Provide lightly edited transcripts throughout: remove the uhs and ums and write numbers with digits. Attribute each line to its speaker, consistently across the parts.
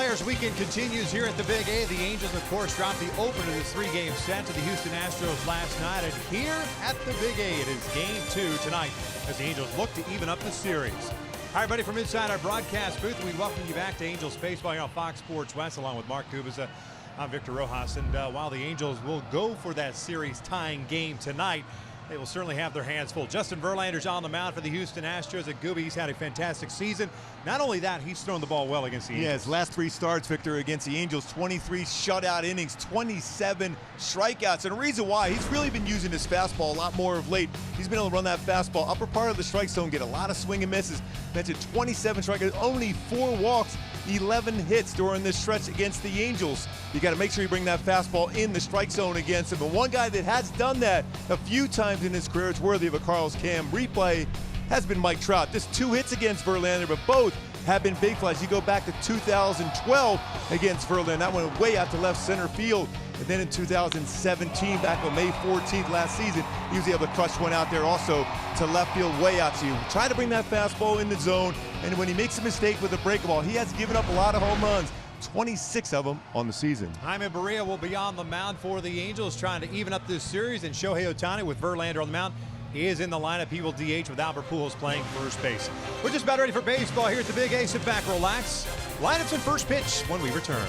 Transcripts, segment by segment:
Speaker 1: Players weekend continues here at the Big A. The Angels, of course, dropped the opener of this three-game set to the Houston Astros last night. And here at the Big A, it is Game 2 tonight as the Angels look to even up the series. Hi, everybody, from inside our broadcast booth, we welcome you back to Angels Baseball here on Fox Sports West, along with Mark Kubica. I'm Victor Rojas, and while the Angels will go for that series-tying game tonight, they will certainly have their hands full. Justin Verlander's on the mound for the Houston Astros. At Gooby, he's had a fantastic season. Not only that, he's thrown the ball well against the Angels.
Speaker 2: Yeah, his last three starts, Victor, against the Angels, 23 shutout innings, 27 strikeouts. And the reason why, he's really been using his fastball a lot more of late. He's been able to run that fastball upper part of the strike zone, get a lot of swing and misses. Mentioned 27 strikeouts, only 4 walks, 11 hits during this stretch against the Angels. You got to make sure you bring that fastball in the strike zone against him. And one guy that has done that a few times in his career, it's worthy of a Carlos Cam replay, has been Mike Trout. Just 2 hits against Verlander, but both have been big flies. You go back to 2012 against Verlander, that went way out to left center field. And then in 2017, back on May 14th last season, he was able to crush one out there also to left field, way out to you. Try to bring that fastball in the zone, and when he makes a mistake with a breakable, he has given up a lot of home runs. 26 of them on the season.
Speaker 1: Jaime Barria will be on the mound for the Angels, trying to even up this series, and Shohei Otani with Verlander on the mound. He is in the lineup. He will DH with Albert Pujols playing first base. We're just about ready for baseball here at the Big A. Sit back, relax. Lineups and first pitch when we return.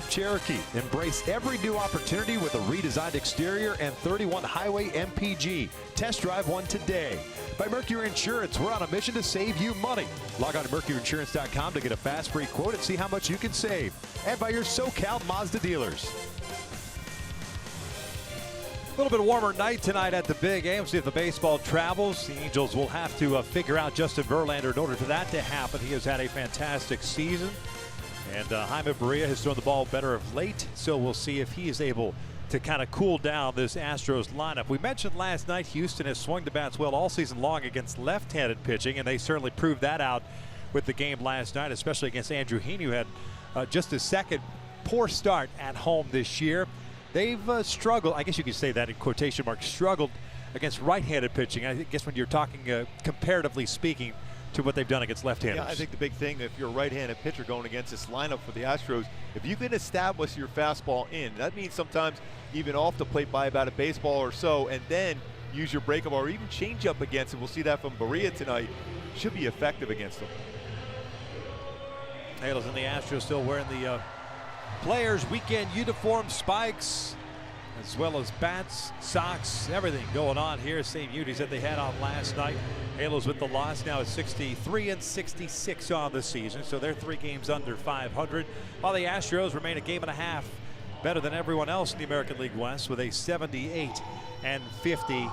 Speaker 1: Cherokee. Embrace every new opportunity with a redesigned exterior and 31 Highway MPG. Test drive one today. By Mercury Insurance, we're on a mission to save you money. Log on to mercuryinsurance.com to get a fast free quote and see how much you can save. And by your SoCal Mazda dealers. A little bit warmer night tonight at the Big A. We'll see if the baseball travels. The Angels will have to figure out Justin Verlander in order for that to happen. He has had a fantastic season. And Jaime Barria has thrown the ball better of late, so we'll see if he is able to kind of cool down this Astros lineup. We mentioned last night Houston has swung the bats well all season long against left-handed pitching, and they certainly proved that out with the game last night, especially against Andrew Heaney, who had just his second poor start at home this year. They've struggled, I guess you could say that in quotation marks, struggled against right-handed pitching. I guess when you're talking comparatively speaking to what they've done against left-handers.
Speaker 2: Yeah, I think the big thing, if you're a right-handed pitcher going against this lineup for the Astros, if you can establish your fastball in, that means sometimes even off the plate by about a baseball or so, and then use your breakable or even change up against it. We'll see that from Berea tonight. Should be effective against them.
Speaker 1: Halos and the Astros still wearing the players' weekend uniform, spikes, as well as bats, socks, everything going on here. Same beauties that they had on last night. Halos with the loss now at 63-66 on the season, so they're 3 games under 500, while the Astros remain a game and a half better than everyone else in the American League West with a 78-50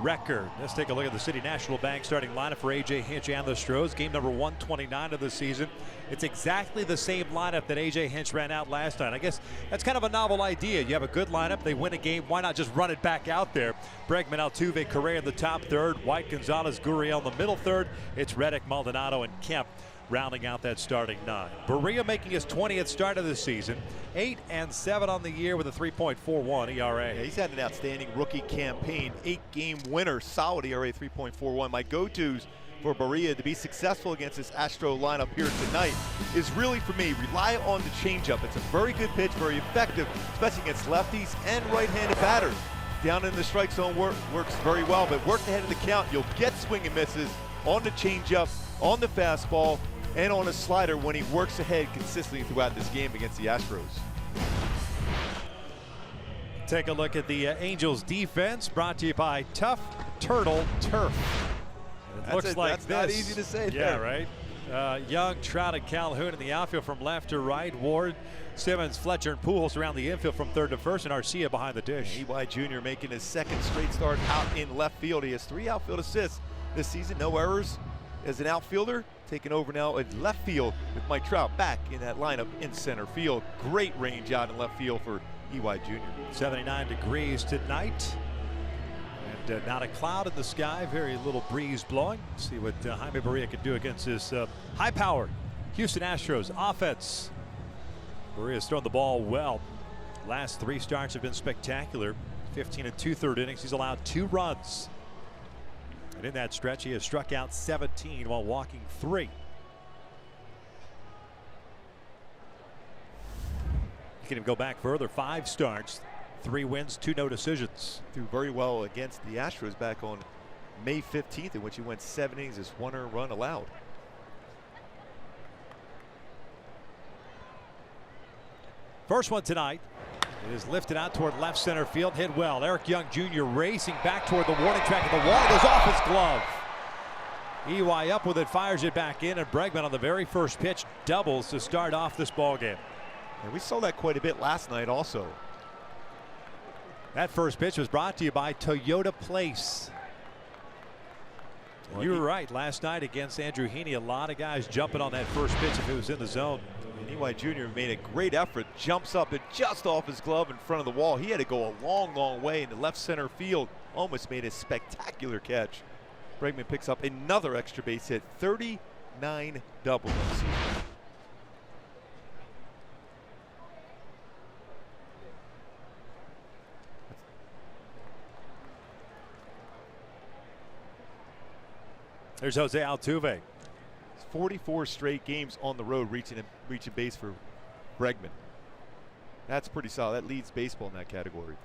Speaker 1: record. Let's take a look at the City National Bank starting lineup for A.J. Hinch and the Astros. Game number 129 of the season. It's exactly the same lineup that A.J. Hinch ran out last night. I guess that's kind of a novel idea. You have a good lineup, they win a game, why not just run it back out there? Bregman, Altuve, Correa in the top third, White, Gonzalez, Gurriel in the middle third. It's Reddick, Maldonado, and Kemp rounding out that starting 9. Berea making his 20th start of the season, 8-7 on the year with a 3.41 ERA.
Speaker 2: Yeah, he's had an outstanding rookie campaign, 8-game winner, solid ERA 3.41. My go-tos for Berea to be successful against this Astro lineup here tonight is really, for me, rely on the changeup. It's a very good pitch, very effective, especially against lefties and right-handed batters. Down in the strike zone works very well, but work ahead of the count. You'll get swing and misses on the changeup, on the fastball, and on a slider when he works ahead consistently throughout this game against the Astros.
Speaker 1: Take a look at the Angels defense, brought to you by Tough Turtle Turf. It looks like
Speaker 2: that's
Speaker 1: this.
Speaker 2: not easy to say.
Speaker 1: Yeah, right. Young, Trout, and Calhoun in the outfield from left to right. Ward, Simmons, Fletcher, and Pujols around the infield from third to first, and Arcia behind the dish.
Speaker 2: EY Jr. making his second straight start out in left field. He has 3 outfield assists this season, no errors. As an outfielder, taking over now at left field with Mike Trout back in that lineup in center field. Great range out in left field for EY Jr.
Speaker 1: 79 degrees tonight. And not a cloud in the sky, very little breeze blowing. See what Jaime Berea can do against this high-powered Houston Astros offense. Berea's thrown the ball well. Last 3 starts have been spectacular. 15 2/3 innings. He's allowed 2 runs. And in that stretch, he has struck out 17 while walking 3. You can even go back further. 5 starts, 3 wins, 2 no decisions.
Speaker 2: Threw very well against the Astros back on May 15th, in which he went 7 innings, as 1 earned run allowed.
Speaker 1: First one tonight. It is lifted out toward left center field, hit well. Eric Young Jr. racing back toward the warning track of the wall. It goes off his glove. EY up with it, fires it back in, and Bregman on the very first pitch doubles to start off this ball game.
Speaker 2: And we saw that quite a bit last night also.
Speaker 1: That first pitch was brought to you by Toyota Place. You were right. Last night against Andrew Heaney, a lot of guys jumping on that first pitch if it was in the zone.
Speaker 2: And EY Jr. made a great effort, jumps up and just off his glove in front of the wall. He had to go a long, long way into left center field. Almost made a spectacular catch. Bregman picks up another extra base hit, 39 doubles on the season.
Speaker 1: There's Jose Altuve.
Speaker 2: 44 straight games on the road reaching base for Bregman. That's pretty solid. That leads baseball in that category.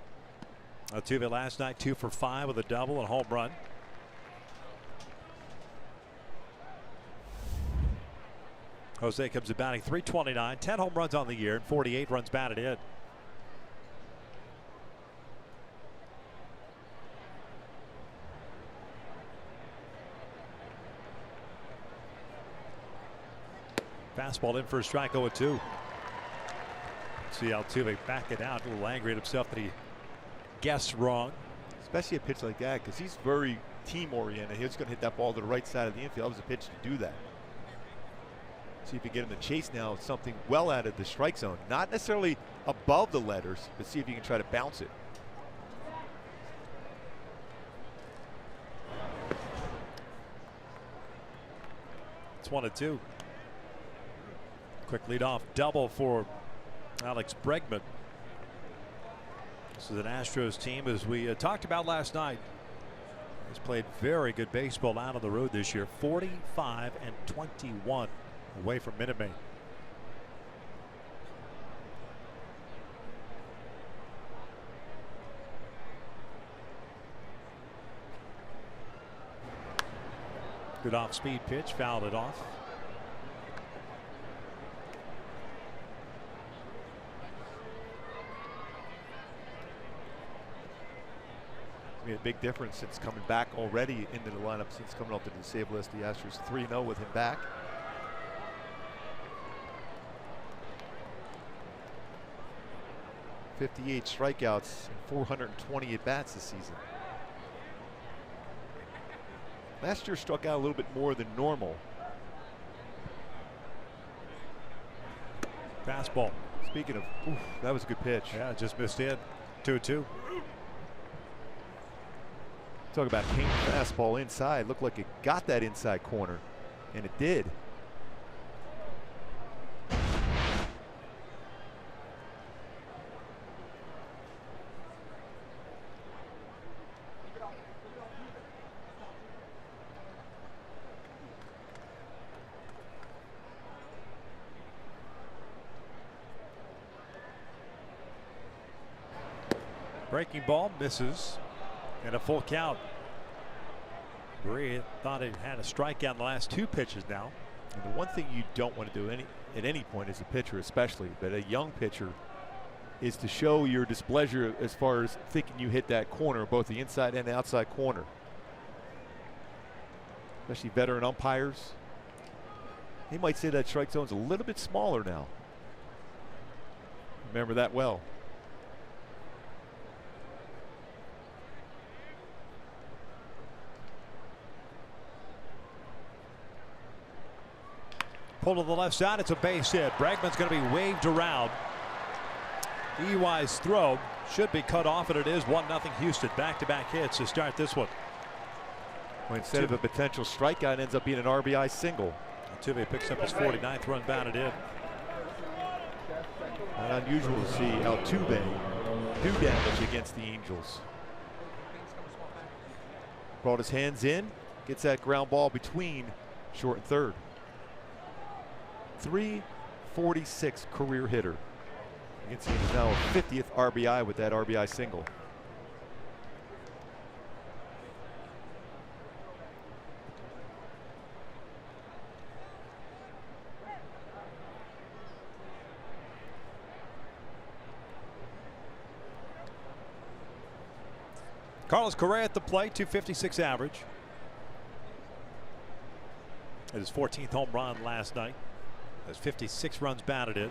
Speaker 1: Altuve last night 2 for 5 with a double and a home run. Jose comes in batting .329, 10 home runs on the year, and 48 runs batted in. Fastball in for a strike, 0-2. See Altuve backing out, a little angry at himself that he guessed wrong.
Speaker 2: Especially a pitch like that, because he's very team oriented. He was going to hit that ball to the right side of the infield. That was a pitch to do that. See if you get him to chase now something well out of the strike zone. Not necessarily above the letters, but see if you can try to bounce it.
Speaker 3: It's 1-2. Quick leadoff double for Alex Bregman. This is an Astros team, as we talked about last night, has played very good baseball out on the road this year. 45-21 away from Minute Maid. Good off-speed pitch, fouled it off.
Speaker 2: Made a big difference since coming back already into the lineup since coming off the disabled list. The Astros 3-0 with him back. .58 strikeouts and 420 at-bats this season. Last year struck out a little bit more than normal.
Speaker 3: Fastball.
Speaker 2: Speaking of, that was a good pitch.
Speaker 3: Yeah, just missed in. 2-2.
Speaker 2: Talk about paint fastball inside. Looked like it got that inside corner, and it did.
Speaker 3: Breaking ball misses, and a full count. Bree thought he had a strikeout in the last 2 pitches now.
Speaker 2: And the one thing you don't want to do at any point as a pitcher, especially, but a young pitcher, is to show your displeasure as far as thinking you hit that corner, both the inside and the outside corner. Especially veteran umpires. They might say that strike zone's a little bit smaller now. Remember that well.
Speaker 3: Pull to the left side. It's a base hit. Bregman's going to be waved around. EY's throw should be cut off, and it is 1-0 Houston. Back-to-back hits to start this one.
Speaker 2: Well, instead of a potential strikeout, it ends up being an RBI single.
Speaker 3: Altuve picks up his 49th run batted in.
Speaker 2: Not unusual to see Altuve do damage against the Angels. Brought his hands in, gets that ground ball between short and third. .346 career hitter. You can see he's now a 50th RBI with that RBI single.
Speaker 3: Carlos Correa at the plate, .256 average. It his 14th home run last night. Has 56 runs batted in.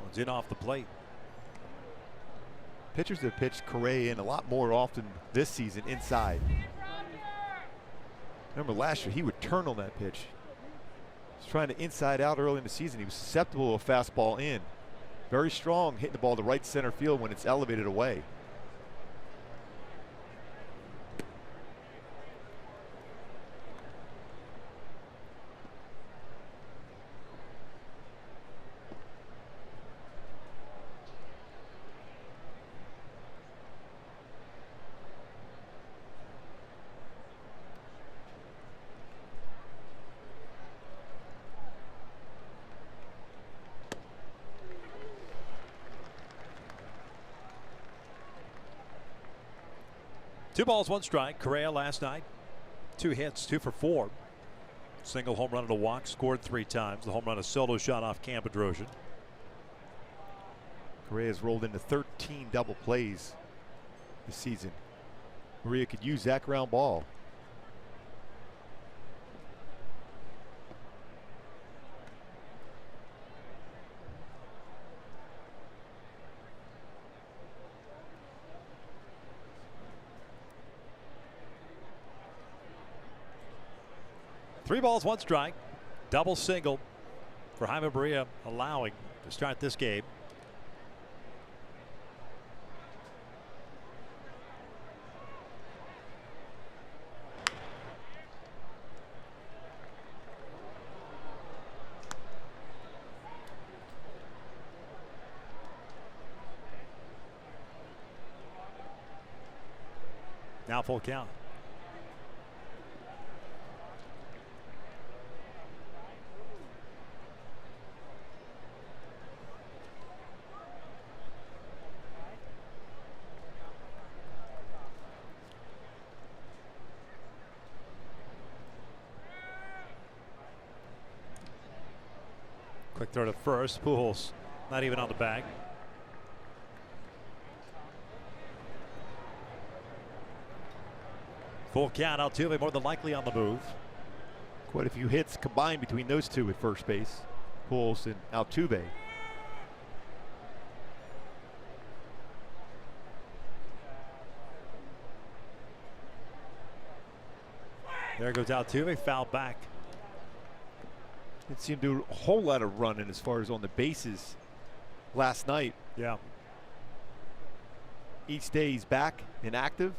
Speaker 3: One's in off the plate.
Speaker 2: Pitchers have pitched Correa in a lot more often this season inside. Remember last year he would turn on that pitch. He's trying to inside out early in the season. He was susceptible to a fastball in. Very strong hitting the ball to right center field when it's elevated away.
Speaker 3: Two balls, one strike. Correa last night, 2 hits, 2 for 4. Single home run and a walk, scored 3 times. The home run, a solo shot off Cam Bedrosian.
Speaker 2: Correa's rolled into 13 double plays this season. Correa could use that ground ball.
Speaker 3: Three balls, one strike. Double single for Jaime Barria allowing to start this game. Now full count. Quick throw to first. Pujols not even on the bag. Full count. Altuve more than likely on the move.
Speaker 2: Quite a few hits combined between those two at first base, Pujols and Altuve.
Speaker 3: There goes Altuve, foul back.
Speaker 2: Didn't seem to do a whole lot of running as far as on the bases last night.
Speaker 3: Yeah.
Speaker 2: Each day he's back and active.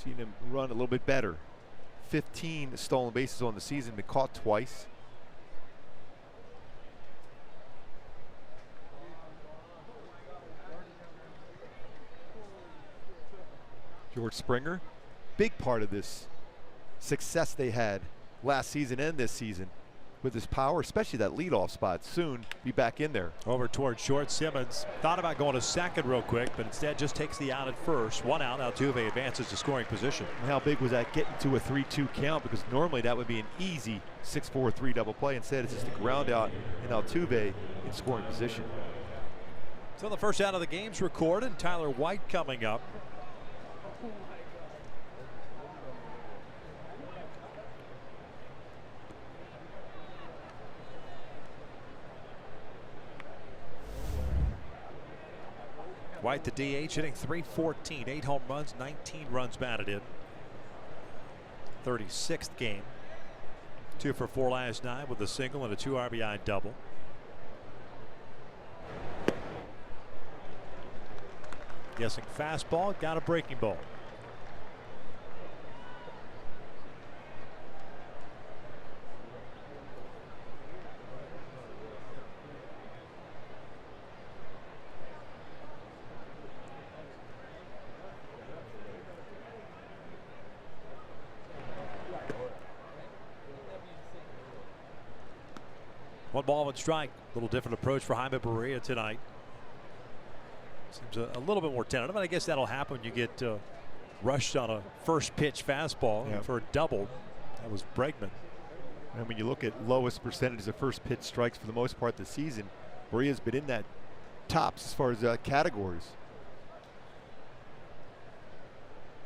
Speaker 2: Seen him run a little bit better. 15 stolen bases on the season, been caught twice. George Springer, big part of this success they had last season and this season with his power, especially that leadoff spot. Soon be back in there.
Speaker 3: Over towards short. Simmons thought about going to second real quick, but instead just takes the out at first. One out. Altuve advances to scoring position.
Speaker 2: And how big was that getting to a 3-2 count? Because normally that would be an easy 6-4-3 double play. Instead, it's just a ground out and Altuve in scoring position.
Speaker 3: So the first out of the game's recorded. Tyler White coming up. White the DH, hitting .314, 8 home runs, 19 runs batted in. 36th game. 2 for 4 last night with a single and a 2 RBI double. Guessing fastball, got a breaking ball. One ball, one strike. A little different approach for Jaime Barria tonight. Seems a little bit more tentative, and I guess that'll happen when you get rushed on a first pitch fastball.
Speaker 2: Yeah.
Speaker 3: For a double. That was Bregman.
Speaker 2: And when you look at lowest percentages of first pitch strikes for the most part this season, Barria's been in that tops as far as categories.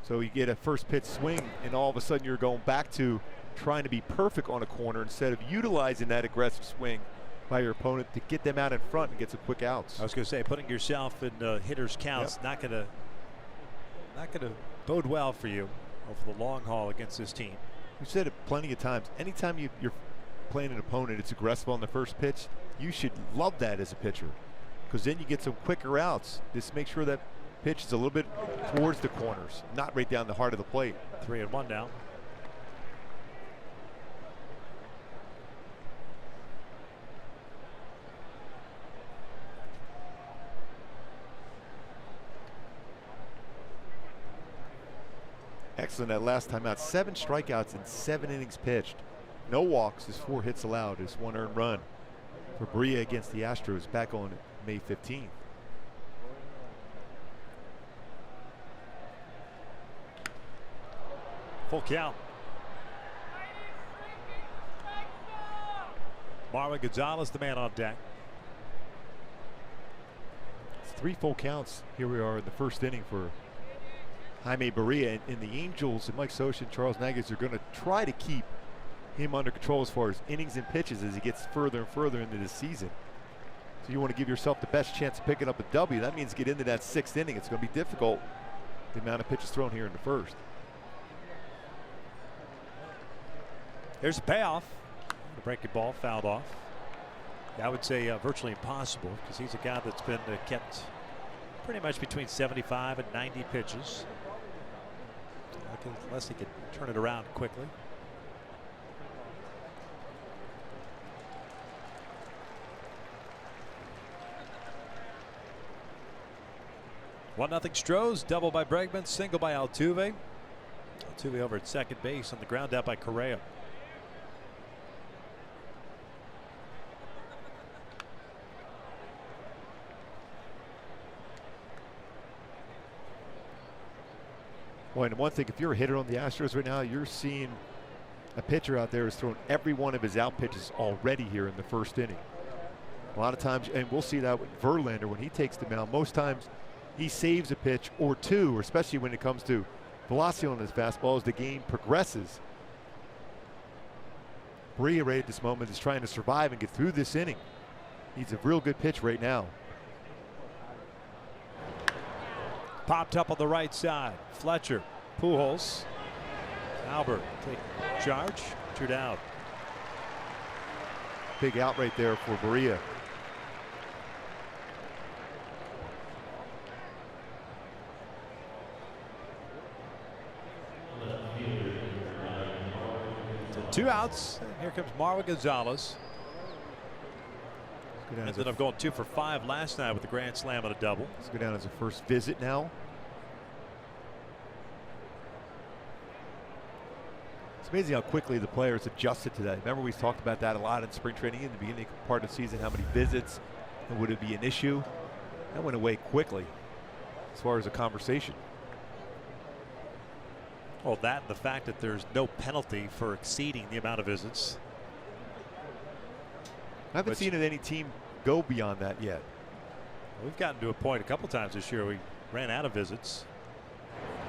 Speaker 2: So you get a first pitch swing, and all of a sudden you're going back to trying to be perfect on a corner instead of utilizing that aggressive swing by your opponent to get them out in front and get some quick outs.
Speaker 3: I was going to say, putting yourself in hitters' counts, not going to bode well for you over the long haul against this team.
Speaker 2: We've said it plenty of times. Anytime you're playing an opponent that's aggressive on the first pitch, you should love that as a pitcher, because then you get some quicker outs. Just make sure that pitch is a little bit towards the corners, not right down the heart of the plate.
Speaker 3: 3-1 now.
Speaker 2: Excellent that last time out. 7 strikeouts in 7 innings pitched. No walks, his 4 hits allowed, his 1 earned run for Barria against the Astros back on May 15th.
Speaker 3: Full count. Marwin Gonzalez, the man on deck.
Speaker 2: It's 3 full counts. Here we are in the first inning for Jaime Barria, and the Angels and Mike Scioscia and Charles Nagas are going to try to keep him under control as far as innings and pitches as he gets further and further into the season. So you want to give yourself the best chance of picking up a W. That means get into that 6th inning. It's going to be difficult, the amount of pitches thrown here in the first.
Speaker 3: Here's a payoff. The breaking ball fouled off. I would say virtually impossible, because he's a guy that's been kept pretty much between 75 and 90 pitches. Unless he could turn it around quickly. One nothing Astros, double by Bregman, single by Altuve. Altuve over at second base on the ground out by Correa.
Speaker 4: Well, and one thing, if you're a hitter on the Astros right now, you're seeing a pitcher out there who's thrown every one of his out pitches already here in the first inning. A lot of times, and we'll see that with Verlander when he takes the mound, most times he saves a pitch or two, or especially when it comes to velocity on his fastball as the game progresses. Barria right at this moment is trying to survive and get through this inning. He's a real good pitch right now.
Speaker 3: Popped up on the right side. Fletcher, Pujols, Albert take charge. 2 down.
Speaker 4: Big out right there for Barria.
Speaker 3: So 2 outs. Here comes Marwin Gonzalez. Ended up going 2 for 5 last night with a grand slam and a double.
Speaker 4: Let's go down as a first visit now. It's amazing how quickly the players adjusted to that. Remember, we talked about that a lot in spring training in the beginning part of the season, how many visits, and would it be an issue? That went away quickly as far as a conversation.
Speaker 3: Well, that and the fact that there's no penalty for exceeding the amount of visits.
Speaker 4: I haven't seen any team go beyond that yet.
Speaker 3: We've gotten to a point a couple times this year we ran out of visits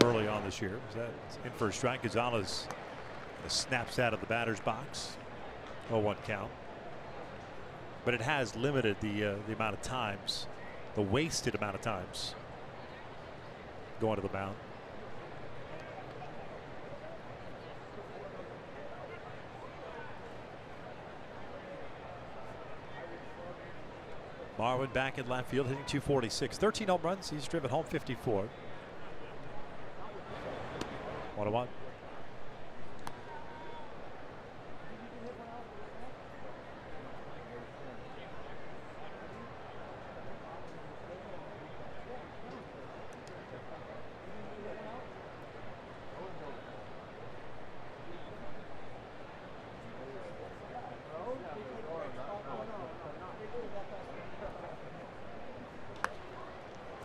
Speaker 3: early on this year. Was that in for a strike? Gonzalez snaps out of the batter's box. 0-1 count. But it has limited the amount of times, the wasted amount of times going to the mound. Marwin back in left field, hitting .246. 13 home runs. He's driven home 54. 1-1.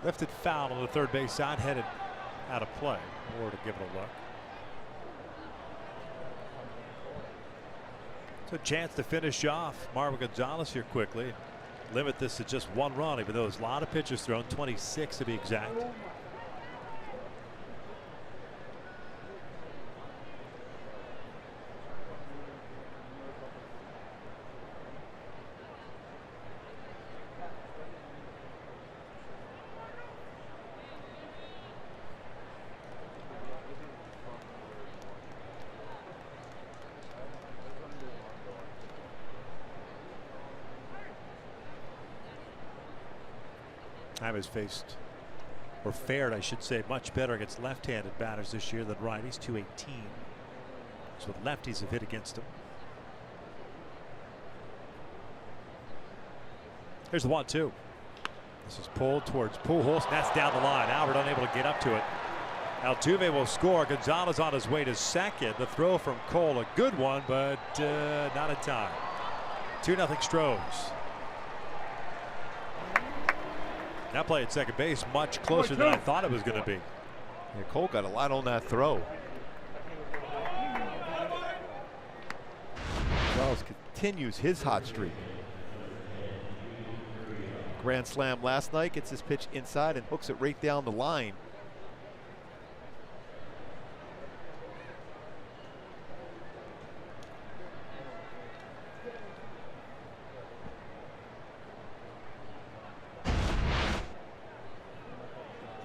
Speaker 3: Lifted foul on the third base side, headed out of play. More to give it a look. It's a chance to finish off Marwin Gonzalez here quickly. Limit this to just 1 run, even though there's a lot of pitches thrown, 26 to be exact. Time has faced, or fared, I should say, much better against left-handed batters this year than righties. .218. So the lefties have hit against him. Here's the 1-2. This is pulled towards Pujols. That's down the line. Albert unable to get up to it. Altuve will score. Gonzalez on his way to second. The throw from Cole, a good one, but not in time. 2-0 Astros. That play at second base much closer than I thought it was going to be.
Speaker 4: Yeah, Cole got a lot on that throw. Gonzalez continues his hot streak. Grand slam last night, gets his pitch inside and hooks it right down the line.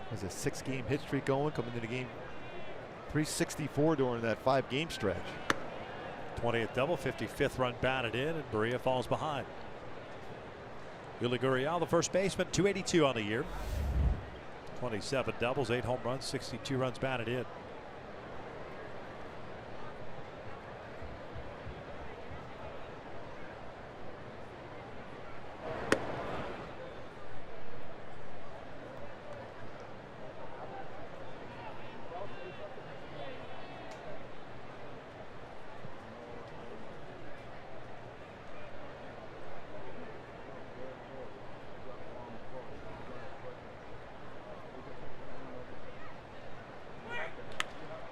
Speaker 4: Has a 6-game hit streak going, coming into game 364 during that 5-game stretch.
Speaker 3: 20th double, 55th run batted in, and Barria falls behind. Willie Gurriel, the first baseman, 282 on the year. 27 doubles, 8 home runs, 62 runs batted in.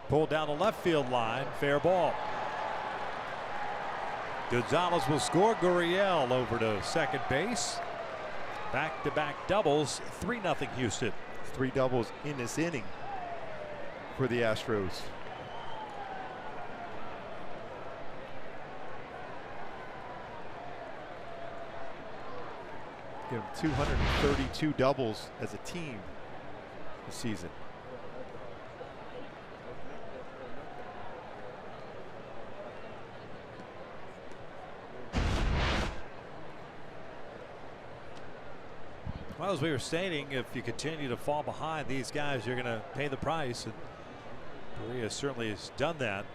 Speaker 3: Pulled down the left field line, fair ball. Gonzalez will score. Gurriel over to second base. Back-to-back doubles, 3-0 Houston.
Speaker 4: 3 doubles in this inning for the Astros. Give them 232 doubles as a team this season.
Speaker 3: Well, as we were stating, if you continue to fall behind these guys, you're going to pay the price. And Maria certainly has done that.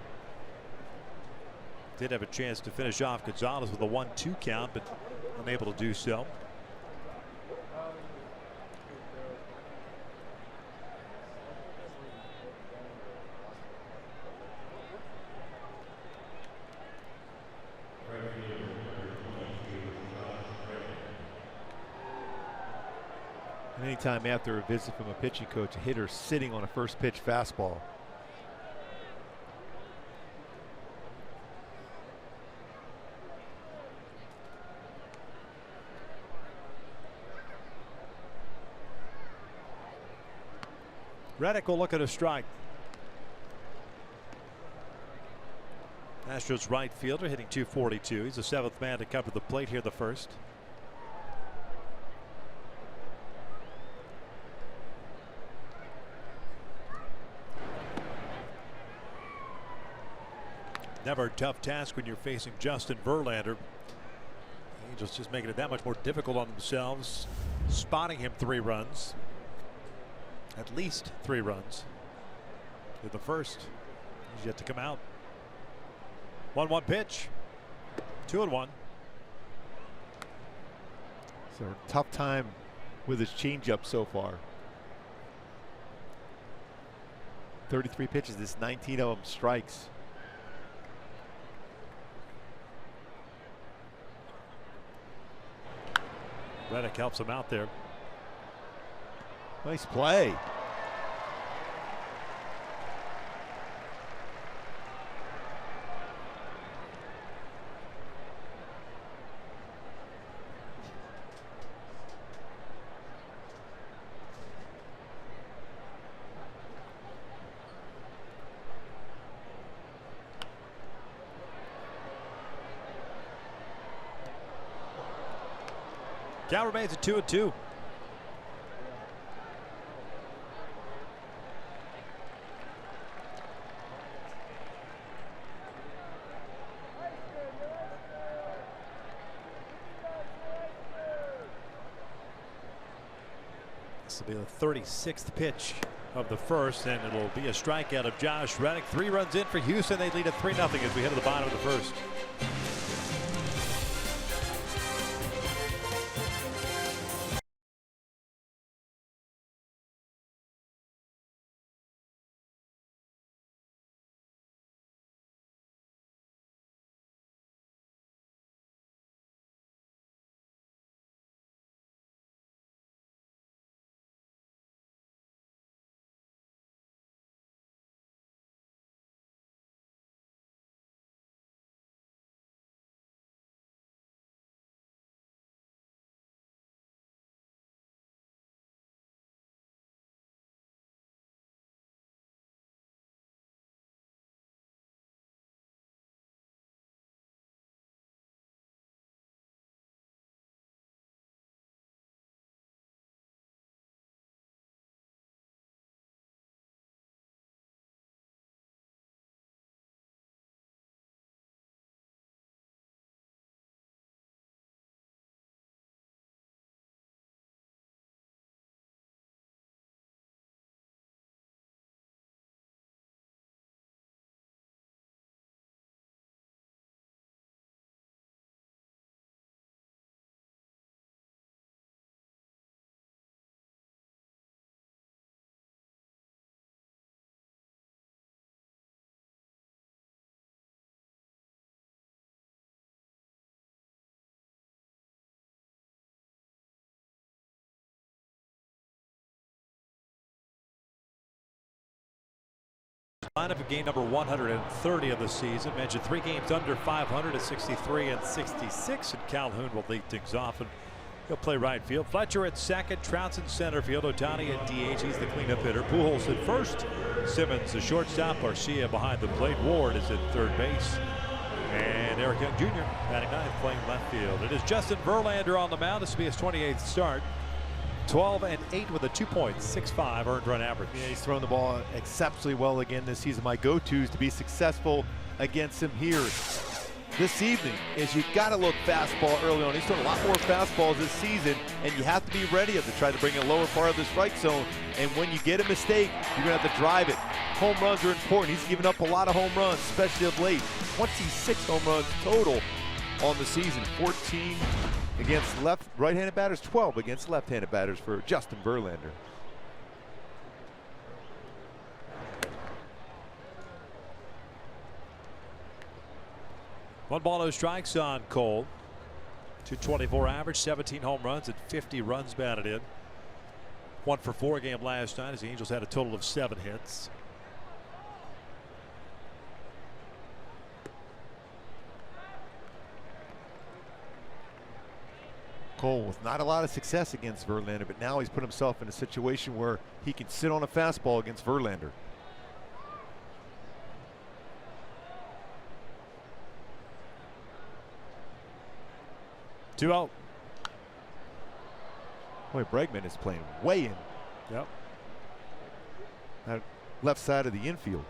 Speaker 3: Did have a chance to finish off Gonzalez with a 1-2 count, but unable to do so.
Speaker 4: Anytime after a visit from a pitching coach, a hitter sitting on a first pitch fastball.
Speaker 3: Reddick will look at a strike. Astros right fielder hitting 242. He's the 7th man to come to the plate here the first. Never a tough task when you're facing Justin Verlander. Angels just making it that much more difficult on themselves. Spotting him 3 runs. At least 3 runs. In the first. He's yet to come out. 1-1 pitch. 2-1.
Speaker 4: So tough time with his changeup so far. 33 pitches, this 19 of them strikes.
Speaker 3: Reddick helps him out there.
Speaker 4: Nice play.
Speaker 3: Count remains at 2-2. This will be the 36th pitch of the first, and it'll be a strikeout of Josh Reddick. 3 runs in for Houston. They lead at 3-0 as we head to the bottom of the first. Lineup of game number 130 of the season. Mentioned 3 games under 500 at 63 and 66. And Calhoun will lead things off, and he'll play right field. Fletcher at second. Trout's in center field. Otani at DH. He's the cleanup hitter. Pujols at first. Simmons the shortstop. Garcia behind the plate. Ward is at third base. And Eric Young Jr. batting ninth, playing left field. It is Justin Verlander on the mound. This will be his 28th start. 12-8 with a 2.65 earned run average.
Speaker 4: Yeah, he's thrown the ball exceptionally well again this season. My go-tos to be successful against him here this evening is you got to look fastball early on. He's thrown a lot more fastballs this season, and you have to be ready to try to bring a lower part of the strike zone. And when you get a mistake, you're going to have to drive it. Home runs are important. He's given up a lot of home runs, especially of late. 26 home runs total on the season. 14 against right-handed batters, 12 against left-handed batters for Justin Verlander.
Speaker 3: One ball, no strikes on Cole. 224 average, 17 home runs and 50 runs batted in. 1 for 4 game last night as the Angels had a total of 7 hits.
Speaker 4: Cole with not a lot of success against Verlander, but now he's put himself in a situation where he can sit on a fastball against Verlander.
Speaker 3: Two out.
Speaker 4: Boy, Bregman is playing way in.
Speaker 3: Yep.
Speaker 4: Left side of the infield.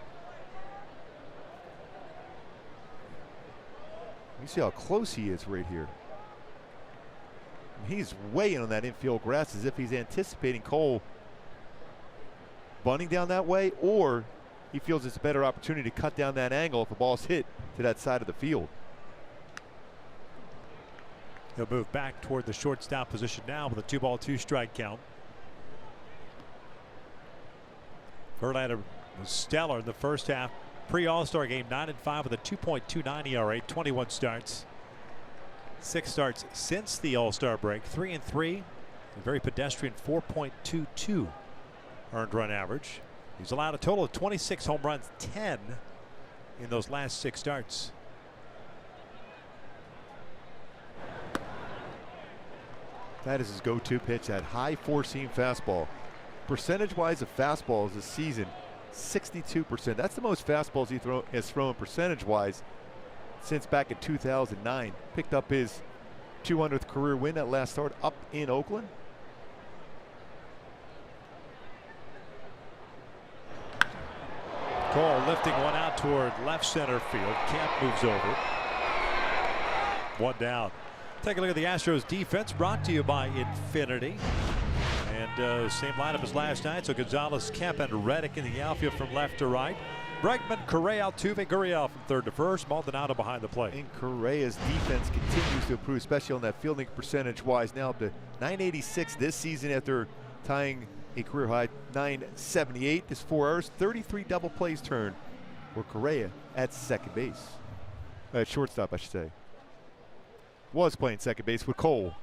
Speaker 4: You see how close he is right here. He's way in on that infield grass as if he's anticipating Cole bunting down that way, or he feels it's a better opportunity to cut down that angle if the ball's hit to that side of the field.
Speaker 3: He'll move back toward the shortstop position now with a 2-ball 2-strike count. Verlander was stellar in the first half. Pre-All-Star game, 9-5 with a 2.29 ERA, 21 starts. 6 starts since the All-Star break, 3-3, a very pedestrian 4.22 earned run average. He's allowed a total of 26 home runs, 10 in those last 6 starts.
Speaker 4: That is his go-to pitch, that high four-seam fastball. Percentage-wise of fastballs this season, 62%. That's the most fastballs he has thrown percentage-wise since back in 2009. Picked up his 200th career win that last start up in Oakland.
Speaker 3: Cole lifting one out toward left center field. Camp moves over. 1 down. Take a look at the Astros defense, brought to you by Infinity. And same lineup as last night. So Gonzalez, Kemp, and Reddick in the outfield from left to right. Bregman, Correa, Altuve, Gurriel from third to first. Maldonado behind the plate.
Speaker 4: And Correa's defense continues to improve, especially on that fielding percentage-wise. Now up to 986 this season after tying a career high 978. This 4 hours, 33 double plays turned for Correa at second base. At shortstop, I should say. Was playing second base with Cole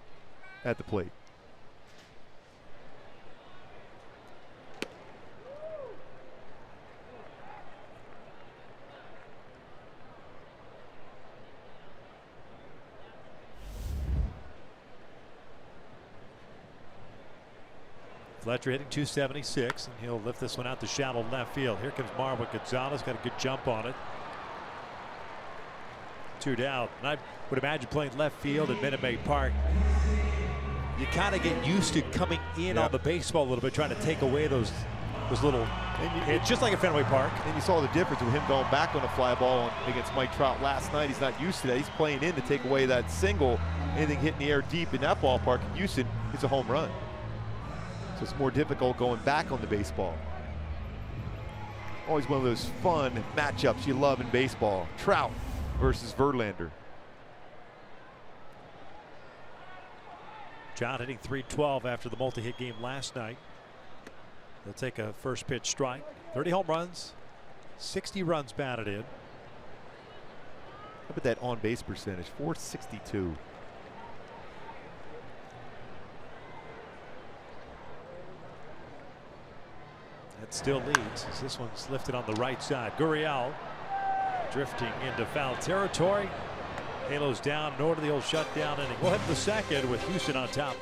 Speaker 4: at the plate.
Speaker 3: Fletcher hitting 276, and he'll lift this one out to shallow left field. Here comes Marwin Gonzalez, got a good jump on it. 2 down. And I would imagine playing left field at Minute Maid Park, you kind of get used to coming in on the baseball a little bit, trying to take away those little hits, just like at Fenway Park.
Speaker 4: And you saw the difference with him going back on a fly ball against Mike Trout last night. He's not used to that. He's playing in to take away that single. Anything hitting the air deep in that ballpark in Houston is a home run. So it's more difficult going back on the baseball. Always one of those fun matchups you love in baseball. Trout versus Verlander.
Speaker 3: John hitting 312 after the multi-hit game last night. They'll take a first pitch strike. 30 home runs, 60 runs batted in.
Speaker 4: How about that on-base percentage? 462.
Speaker 3: That still leads as this one's lifted on the right side. Gurriel drifting into foul territory. Halos down in order the old shutdown inning. We'll head to the second with Houston on top.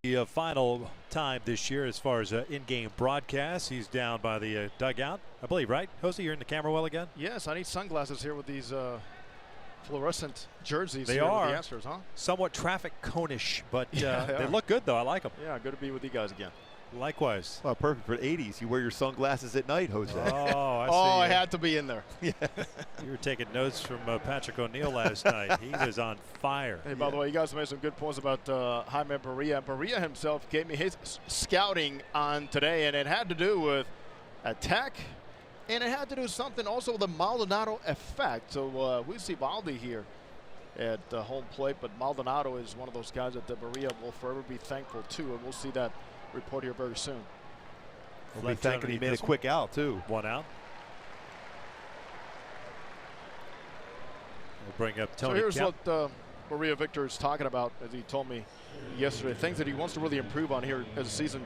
Speaker 3: The final time this year as far as in-game broadcast. He's down by the dugout, I believe, right? Jose, you're in the camera well again?
Speaker 5: Yes, I need sunglasses here with these fluorescent jerseys.
Speaker 3: They
Speaker 5: here
Speaker 3: are
Speaker 5: with the Astros, huh?
Speaker 3: Somewhat traffic cone-ish, but
Speaker 5: Yeah,
Speaker 3: they look good, though. I like them.
Speaker 5: Yeah, good to be with you guys again.
Speaker 3: Likewise.
Speaker 4: Well, perfect for the 80s. You wear your sunglasses at night, Jose.
Speaker 3: Oh, I see.
Speaker 5: Oh, I had to be in there.
Speaker 3: You were taking notes from Patrick O'Neill last night. He was on fire.
Speaker 5: Hey, by the way, you guys made some good points about Jaime Barria. Barria himself gave me his scouting on today, and it had to do with attack, and it had to do something also with the Maldonado effect. So we see Valdi here at home plate, but Maldonado is one of those guys that Barria will forever be thankful to, and we'll see that report here very soon.
Speaker 4: We'll be thanking he made a quick out, too.
Speaker 3: One out. We'll bring up Tony.
Speaker 5: So here's what Maria Victor is talking about, as he told me yesterday. Things that he wants to really improve on here as the season.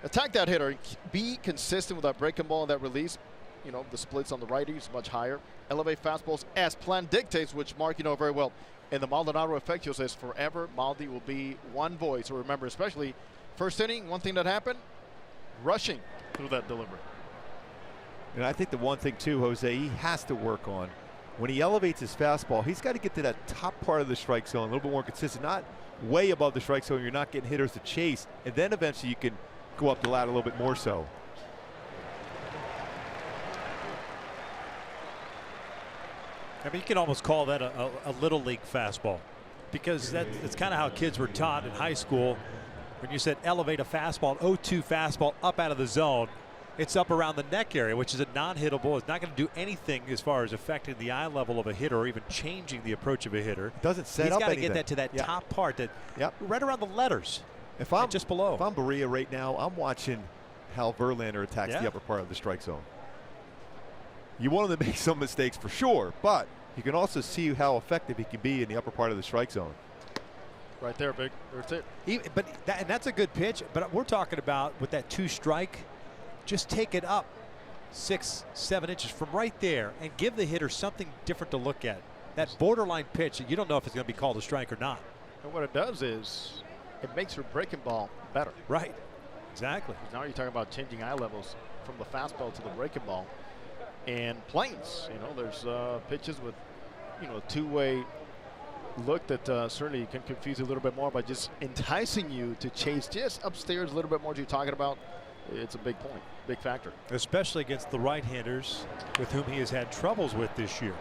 Speaker 5: Attack that hitter. Be consistent with that breaking ball and that release. You know, the splits on the righties much higher. Elevate fastballs as plan dictates, which Mark, you know very well. And the Maldonado effect, you'll say, is forever. Maldi will be one voice. So remember, especially first inning, one thing that happened, rushing through that delivery.
Speaker 4: And I think the one thing, too, Jose, he has to work on, when he elevates his fastball, he's got to get to that top part of the strike zone, a little bit more consistent, not way above the strike zone. You're not getting hitters to chase, and then eventually you can go up the ladder a little bit more so.
Speaker 3: I mean, you can almost call that a little league fastball, because that's kind of how kids were taught in high school. When you said elevate a fastball, an 0-2 fastball up out of the zone, it's up around the neck area, which is a non-hittable. It's not going to do anything as far as affecting the eye level of a hitter or even changing the approach of a hitter.
Speaker 4: It doesn't set
Speaker 3: He's
Speaker 4: up
Speaker 3: got to
Speaker 4: anything.
Speaker 3: get that to that top part, that right around the letters,
Speaker 4: if I'm
Speaker 3: just below.
Speaker 4: If I'm Barria right now, I'm watching how Verlander attacks the upper part of the strike zone. You want him to make some mistakes for sure, but you can also see how effective he can be in the upper part of the strike zone.
Speaker 5: Right there, Big. That's it.
Speaker 3: And that's a good pitch, but we're talking about with that 2-strike, just take it up 6-7 inches from right there and give the hitter something different to look at. That borderline pitch, you don't know if it's going to be called a strike or not.
Speaker 5: And what it does is it makes your breaking ball better.
Speaker 3: Right. Exactly.
Speaker 5: Now you're talking about changing eye levels from the fastball to the breaking ball. And planes, you know, there's pitches with, you know, two-way look that certainly can confuse you a little bit more by just enticing you to chase just upstairs a little bit more. You're talking about it's a big point, big factor.
Speaker 3: Especially against the right-handers with whom he has had troubles with this year.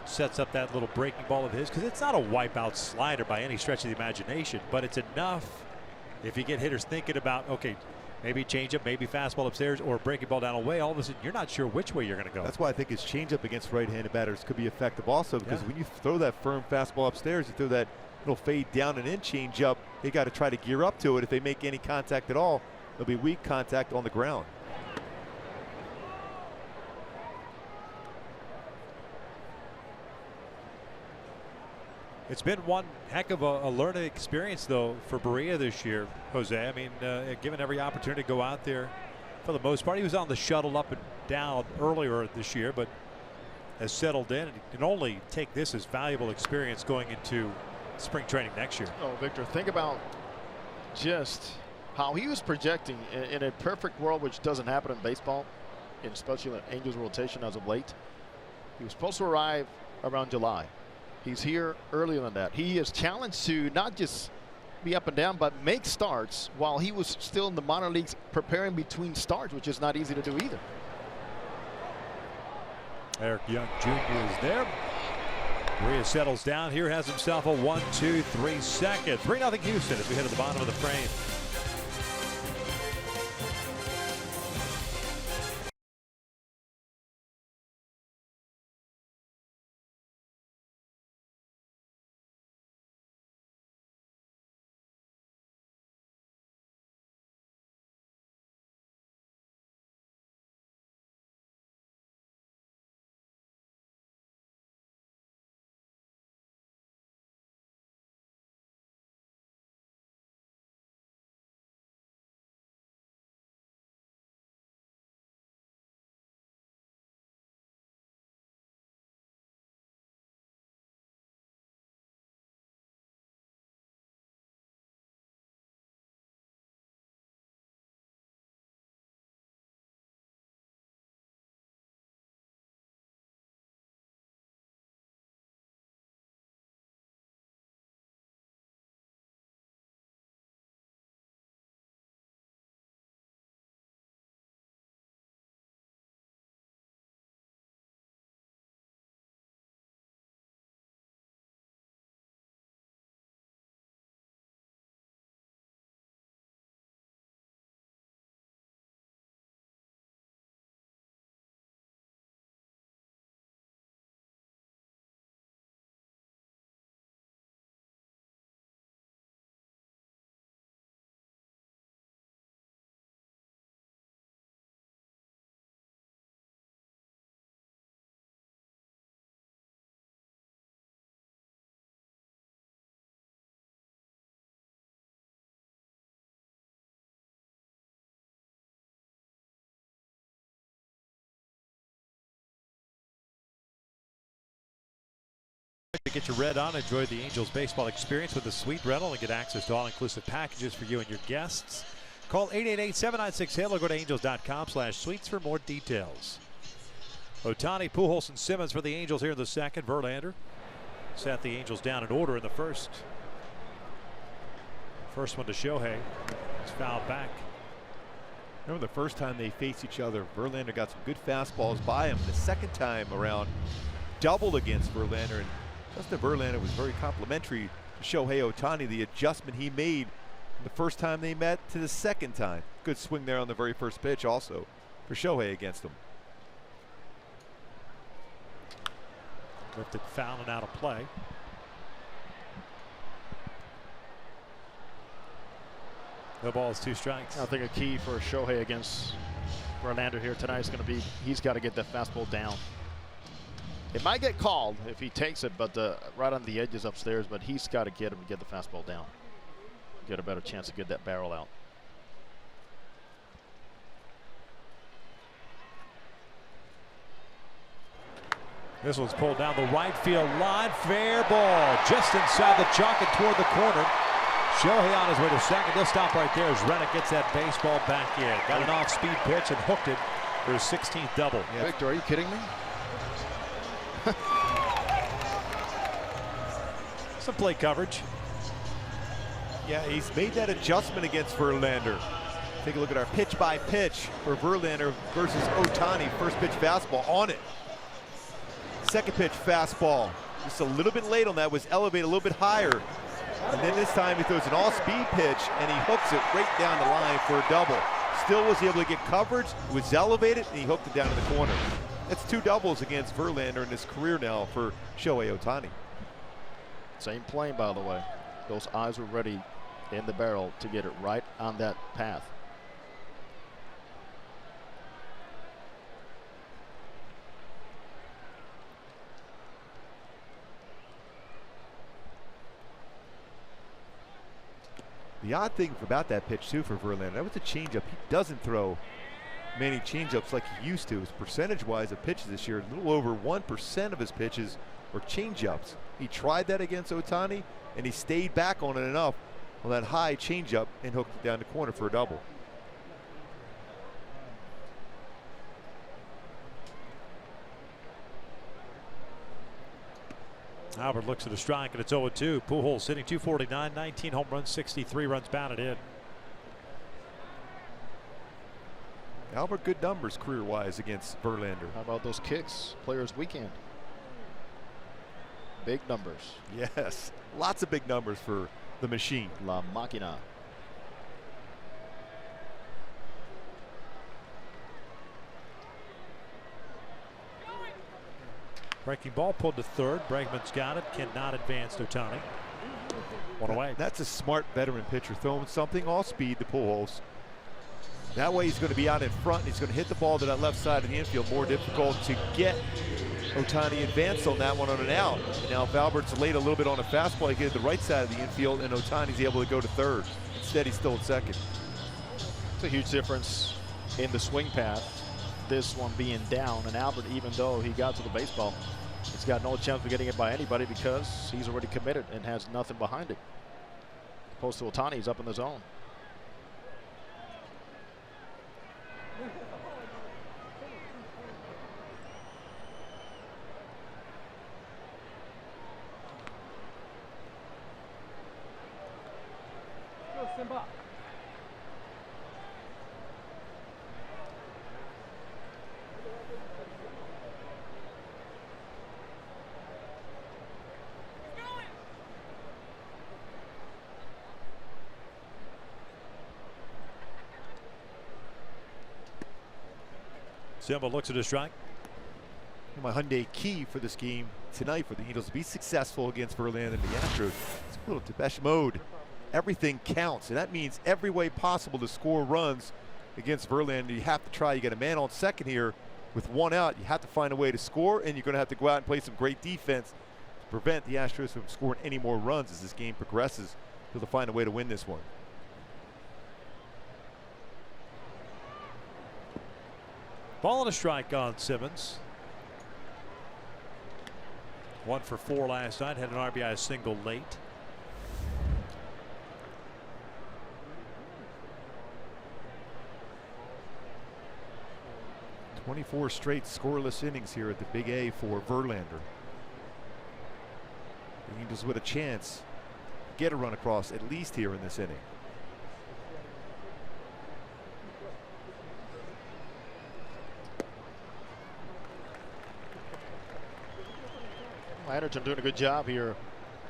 Speaker 3: Sets up that little breaking ball of his, because it's not a wipeout slider by any stretch of the imagination, but it's enough if you get hitters thinking about, okay, maybe change up, maybe fastball upstairs, or breaking ball down away. All of a sudden, you're not sure which way you're going to go.
Speaker 4: That's why I think his changeup against right-handed batters could be effective also, because when you throw that firm fastball upstairs, you throw that little fade down and in changeup, they got to try to gear up to it. If they make any contact at all, there'll be weak contact on the ground.
Speaker 3: It's been one heck of a learning experience, though, for Berea this year, Jose. I mean, given every opportunity to go out there, for the most part, he was on the shuttle up and down earlier this year, but has settled in and can only take this as valuable experience going into spring training next year.
Speaker 5: Oh, Victor, think about just how he was projecting in a perfect world, which doesn't happen in baseball, and especially in Angels rotation as of late. He was supposed to arrive around July. He's here earlier than that. He is challenged to not just be up and down, but make starts while he was still in the minor leagues preparing between starts, which is not easy to do either.
Speaker 3: Eric Young Jr. is there. Berea settles down here, has himself a 1-2-3 second. 3-0 Houston as we head to the bottom of the frame. To get your red on, enjoy the Angels baseball experience with a suite rental and get access to all-inclusive packages for you and your guests. Call 888-796-HAIL or go to angels.com/suites for more details. Otani, Pujols, and Simmons for the Angels here in the second. Verlander sat the Angels down in order in the first. First one to Shohei. It's fouled back.
Speaker 4: Remember the first time they faced each other, Verlander got some good fastballs by him. The second time around, doubled against Verlander, and Justin Verlander was very complimentary to Shohei Otani, the adjustment he made the first time they met to the second time. Good swing there on the very first pitch also for Shohei against him.
Speaker 3: Lifted foul and out of play. No balls, 2 strikes.
Speaker 5: I think a key for Shohei against Verlander here tonight is going to be he's got to get that fastball down. It might get called if he takes it, but right on the edges upstairs, but he's got to get him to get the fastball down. Get a better chance to get that barrel out.
Speaker 3: This one's pulled down the right field line. Fair ball just inside the chalk and toward the corner. Shohei on his way to second. He'll stop right there as Rennick gets that baseball back in. Got an off-speed pitch and hooked it for his 16th double.
Speaker 5: Yeah. Victor, are you kidding me?
Speaker 3: Some plate coverage.
Speaker 4: Yeah, he's made that adjustment against Verlander. Take a look at our pitch by pitch for Verlander versus Otani. First pitch fastball on it. Second pitch fastball. Just a little bit late on that, was elevated a little bit higher. And then this time he throws an all-speed pitch and he hooks it right down the line for a double. Still was able to get coverage, it was elevated, and he hooked it down to the corner. That's 2 doubles against Verlander in his career now for Shohei Otani.
Speaker 5: Same plane, by the way. Those eyes were ready in the barrel to get it right on that path.
Speaker 4: The odd thing about that pitch too for Verlander, that was a changeup. He doesn't throw many changeups like he used to. His percentage-wise of pitches this year, a little over 1% of his pitches are changeups. He tried that against Otani, and he stayed back on it enough on that high changeup and hooked it down the corner for a double.
Speaker 3: Albert looks at a strike, and it's 0-2. Pujols sitting 249, 19 home runs, 63 runs batted in.
Speaker 4: Albert, good numbers career-wise against Verlander.
Speaker 5: How about those kicks? Players Weekend. Big numbers.
Speaker 4: Yes, lots of big numbers for the machine.
Speaker 5: La Máquina.
Speaker 3: Breaking ball pulled to third. Bregman's got it. Cannot advance to Otani. One away.
Speaker 4: That's a smart veteran pitcher throwing something off speed to Pujols. That way he's going to be out in front, and he's going to hit the ball to that left side of the infield. More difficult to get Otani advanced on that one on an out. Now if Albert's late a little bit on a fastball, he gets the right side of the infield, and Otani's able to go to third. Instead, he's still at second.
Speaker 5: It's a huge difference in the swing path. This one being down, and Albert, even though he got to the baseball, he's got no chance of getting it by anybody because he's already committed and has nothing behind it. Opposed to Otani, he's up in the zone.
Speaker 3: Simba looks at a strike.
Speaker 4: My Hyundai key for this game tonight for the Angels to be successful against Verlander and the Astros. It's a little Depeche Mode. Everything counts, and that means every way possible to score runs against Verlander. You have to try. You get a man on second here with 1 out. You have to find a way to score, and you're going to have to go out and play some great defense to prevent the Astros from scoring any more runs as this game progresses. They'll find a way to win this one.
Speaker 3: Ball and a strike on Simmons. 1 for 4 last night. Had an RBI single late. "24 straight scoreless innings here at the Big A for Verlander. The Angels with a chance to get a run across at least here in this inning.
Speaker 5: Anderton doing a good job here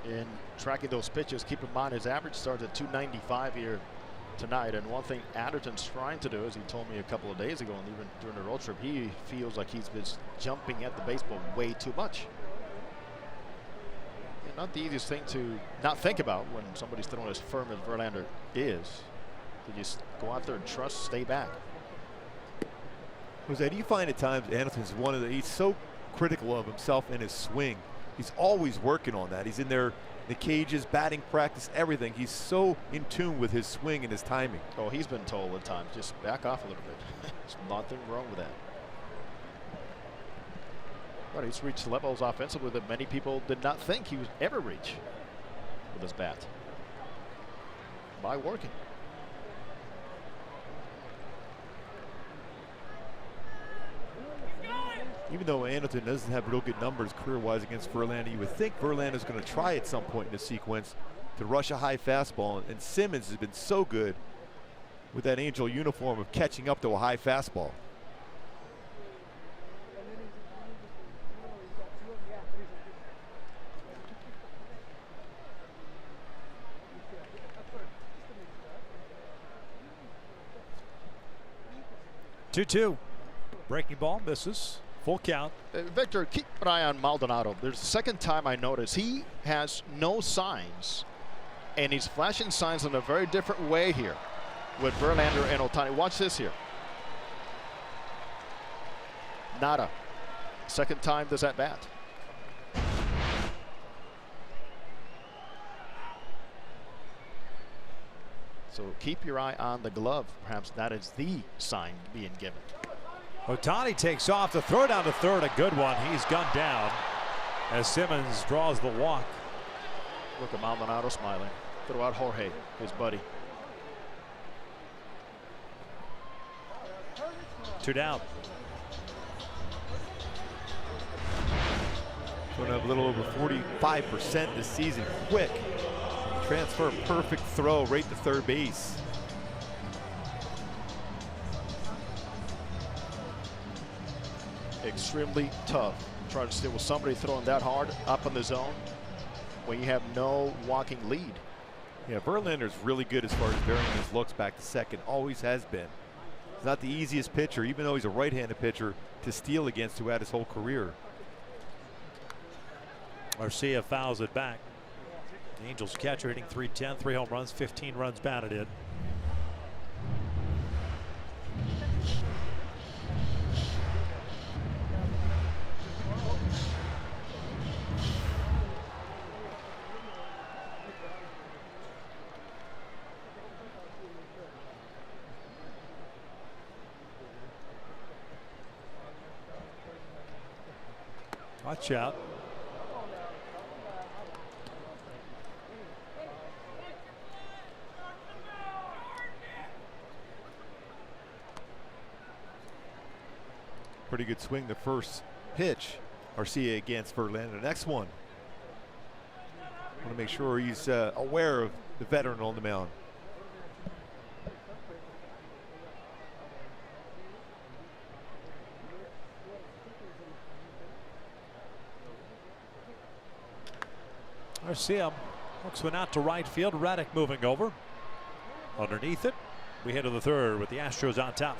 Speaker 5: in tracking those pitches. Keep in mind his average starts at 295 here tonight, and one thing Anderton's trying to do, as he told me a couple of days ago and even during the road trip, he feels like he's been jumping at the baseball way too much. And not the easiest thing to not think about when somebody's throwing as firm as Verlander is. To just go out there and trust, stay back.
Speaker 4: Jose, do you find at times Anderton's he's so critical of himself and his swing? He's always working on that. He's in there, the cages, batting practice, everything. He's so in tune with his swing and his timing.
Speaker 5: Oh, he's been told at times, just back off a little bit. There's nothing wrong with that. But he's reached levels offensively that many people did not think he would ever reach with his bat. By working.
Speaker 4: Even though Anderton doesn't have real good numbers career-wise against Verlander, you would think Verlander's going to try at some point in the sequence to rush a high fastball. And Simmons has been so good with that Angel uniform of catching up to a high fastball.
Speaker 3: Two. Breaking ball misses. Full count.
Speaker 5: Victor, keep an eye on Maldonado. There's the second time I noticed he has no signs, and he's flashing signs in a very different way here with Verlander and Otani. Watch this here. Nada. Second time this at bat. So keep your eye on the glove. Perhaps that is the sign being given.
Speaker 3: Otani takes off to throw down to third. A good one. He's gunned down as Simmons draws the walk.
Speaker 5: Look at Maldonado smiling. Throw out Jorge, his buddy.
Speaker 3: 2 down.
Speaker 4: Going up a little over 45% this season. Quick transfer, perfect throw right to third base.
Speaker 5: Extremely tough. Try to steal with somebody throwing that hard up in the zone when you have no walking lead.
Speaker 4: Yeah, Verlander's really good as far as varying his looks back to second. Always has been. He's not the easiest pitcher, even though he's a right-handed pitcher, to steal against throughout his whole career.
Speaker 3: Garcia fouls it back. The Angels catcher hitting .310, 3 home runs, 15 runs batted in. Watch out.
Speaker 4: Pretty good swing the first pitch. Garcia against Verlander. Next one. Want to make sure he's aware of the veteran on the mound.
Speaker 3: Garcia hooks one out to right field. Raddick moving over. Underneath it, we head to the third with the Astros on top.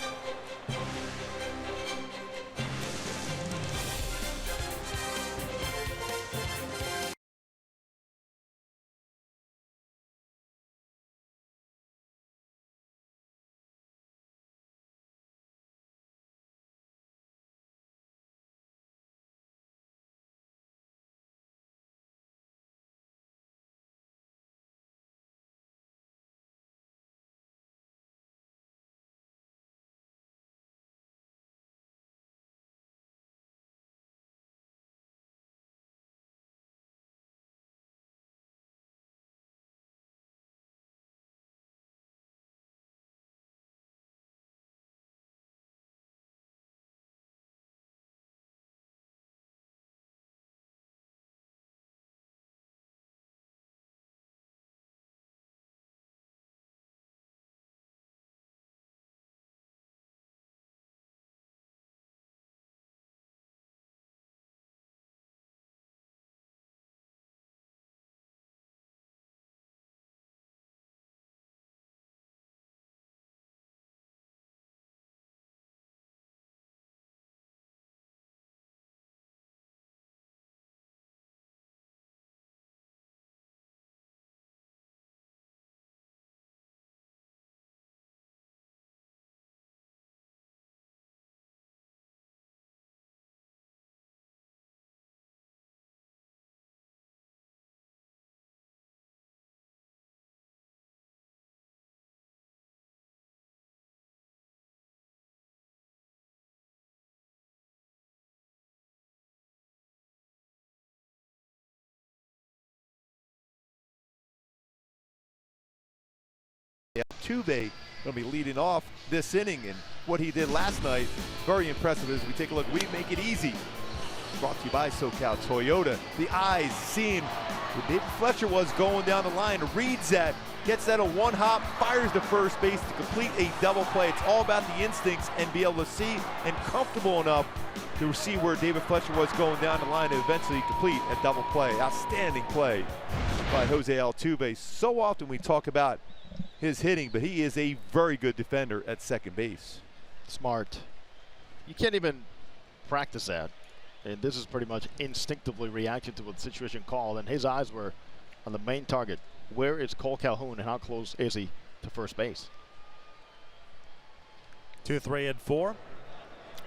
Speaker 4: Altuve going to be leading off this inning, and what he did last night, very impressive. As we take a look, we make it easy. Brought to you by SoCal Toyota. The eyes seeing David Fletcher was going down the line, reads that, gets that a one hop, fires to first base to complete a double play. It's all about the instincts and be able to see and comfortable enough to see where David Fletcher was going down the line and eventually complete a double play. Outstanding play by Jose Altuve. So often we talk about his hitting, but he is a very good defender at second base.
Speaker 5: Smart. You can't even practice that. And this is pretty much instinctively reacting to what the situation called. And his eyes were on the main target. Where is Cole Calhoun and how close is he to first base?
Speaker 3: 2, 3, and 4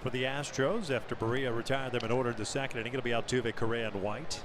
Speaker 3: for the Astros after Barria retired them in order to second inning. It'll be Altuve, Correa, and White.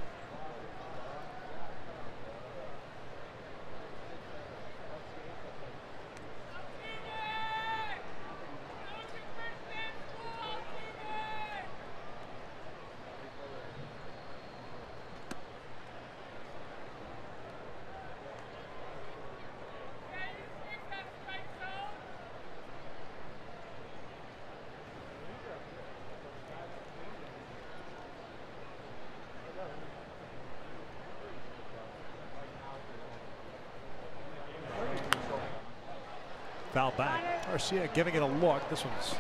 Speaker 3: Foul back. Garcia giving it a look. This one's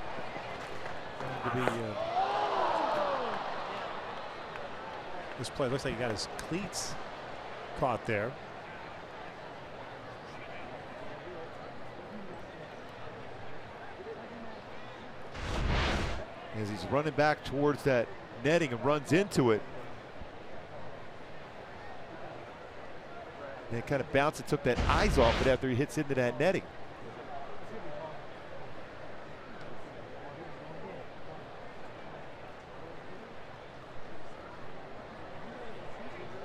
Speaker 3: going to be. This play looks like he got his cleats caught there.
Speaker 4: As he's running back towards that netting and runs into it. And it kind of bounced and took that eyes off it after he hits into that netting.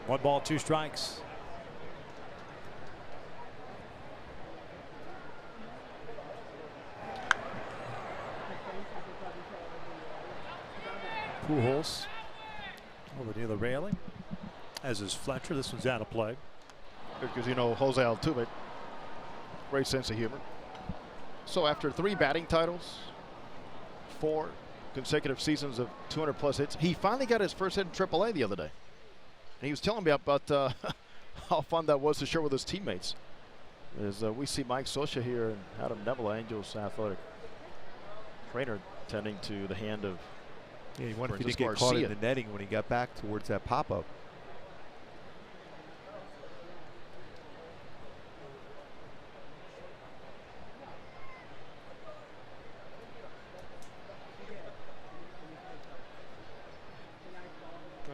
Speaker 3: One ball, 2 strikes. Pujols over near the railing, as is Fletcher. This one's out of play.
Speaker 5: Because, you know, Jose Altuve, great sense of humor. So after 3 batting titles, 4 consecutive seasons of 200+ hits, he finally got his first hit in AAA the other day. And he was telling me about how fun that was to share with his teammates. As we see Mike Scioscia here and Adam Neville, Angels athletic trainer, tending to the hand of.
Speaker 4: Yeah, he wanted to get caught in the netting when he got back towards that pop-up.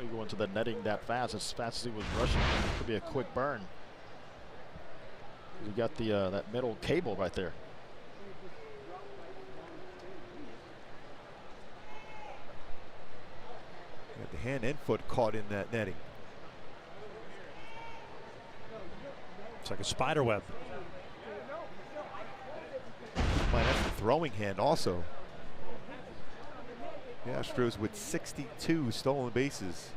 Speaker 5: You go into the netting that fast as he was rushing. Could be a quick burn. You got the that middle cable right there.
Speaker 4: Got the hand and foot caught in that netting.
Speaker 3: It's like a spider web.
Speaker 4: Man, that's the throwing hand also. The Astros with 62 stolen bases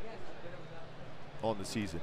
Speaker 4: on the season.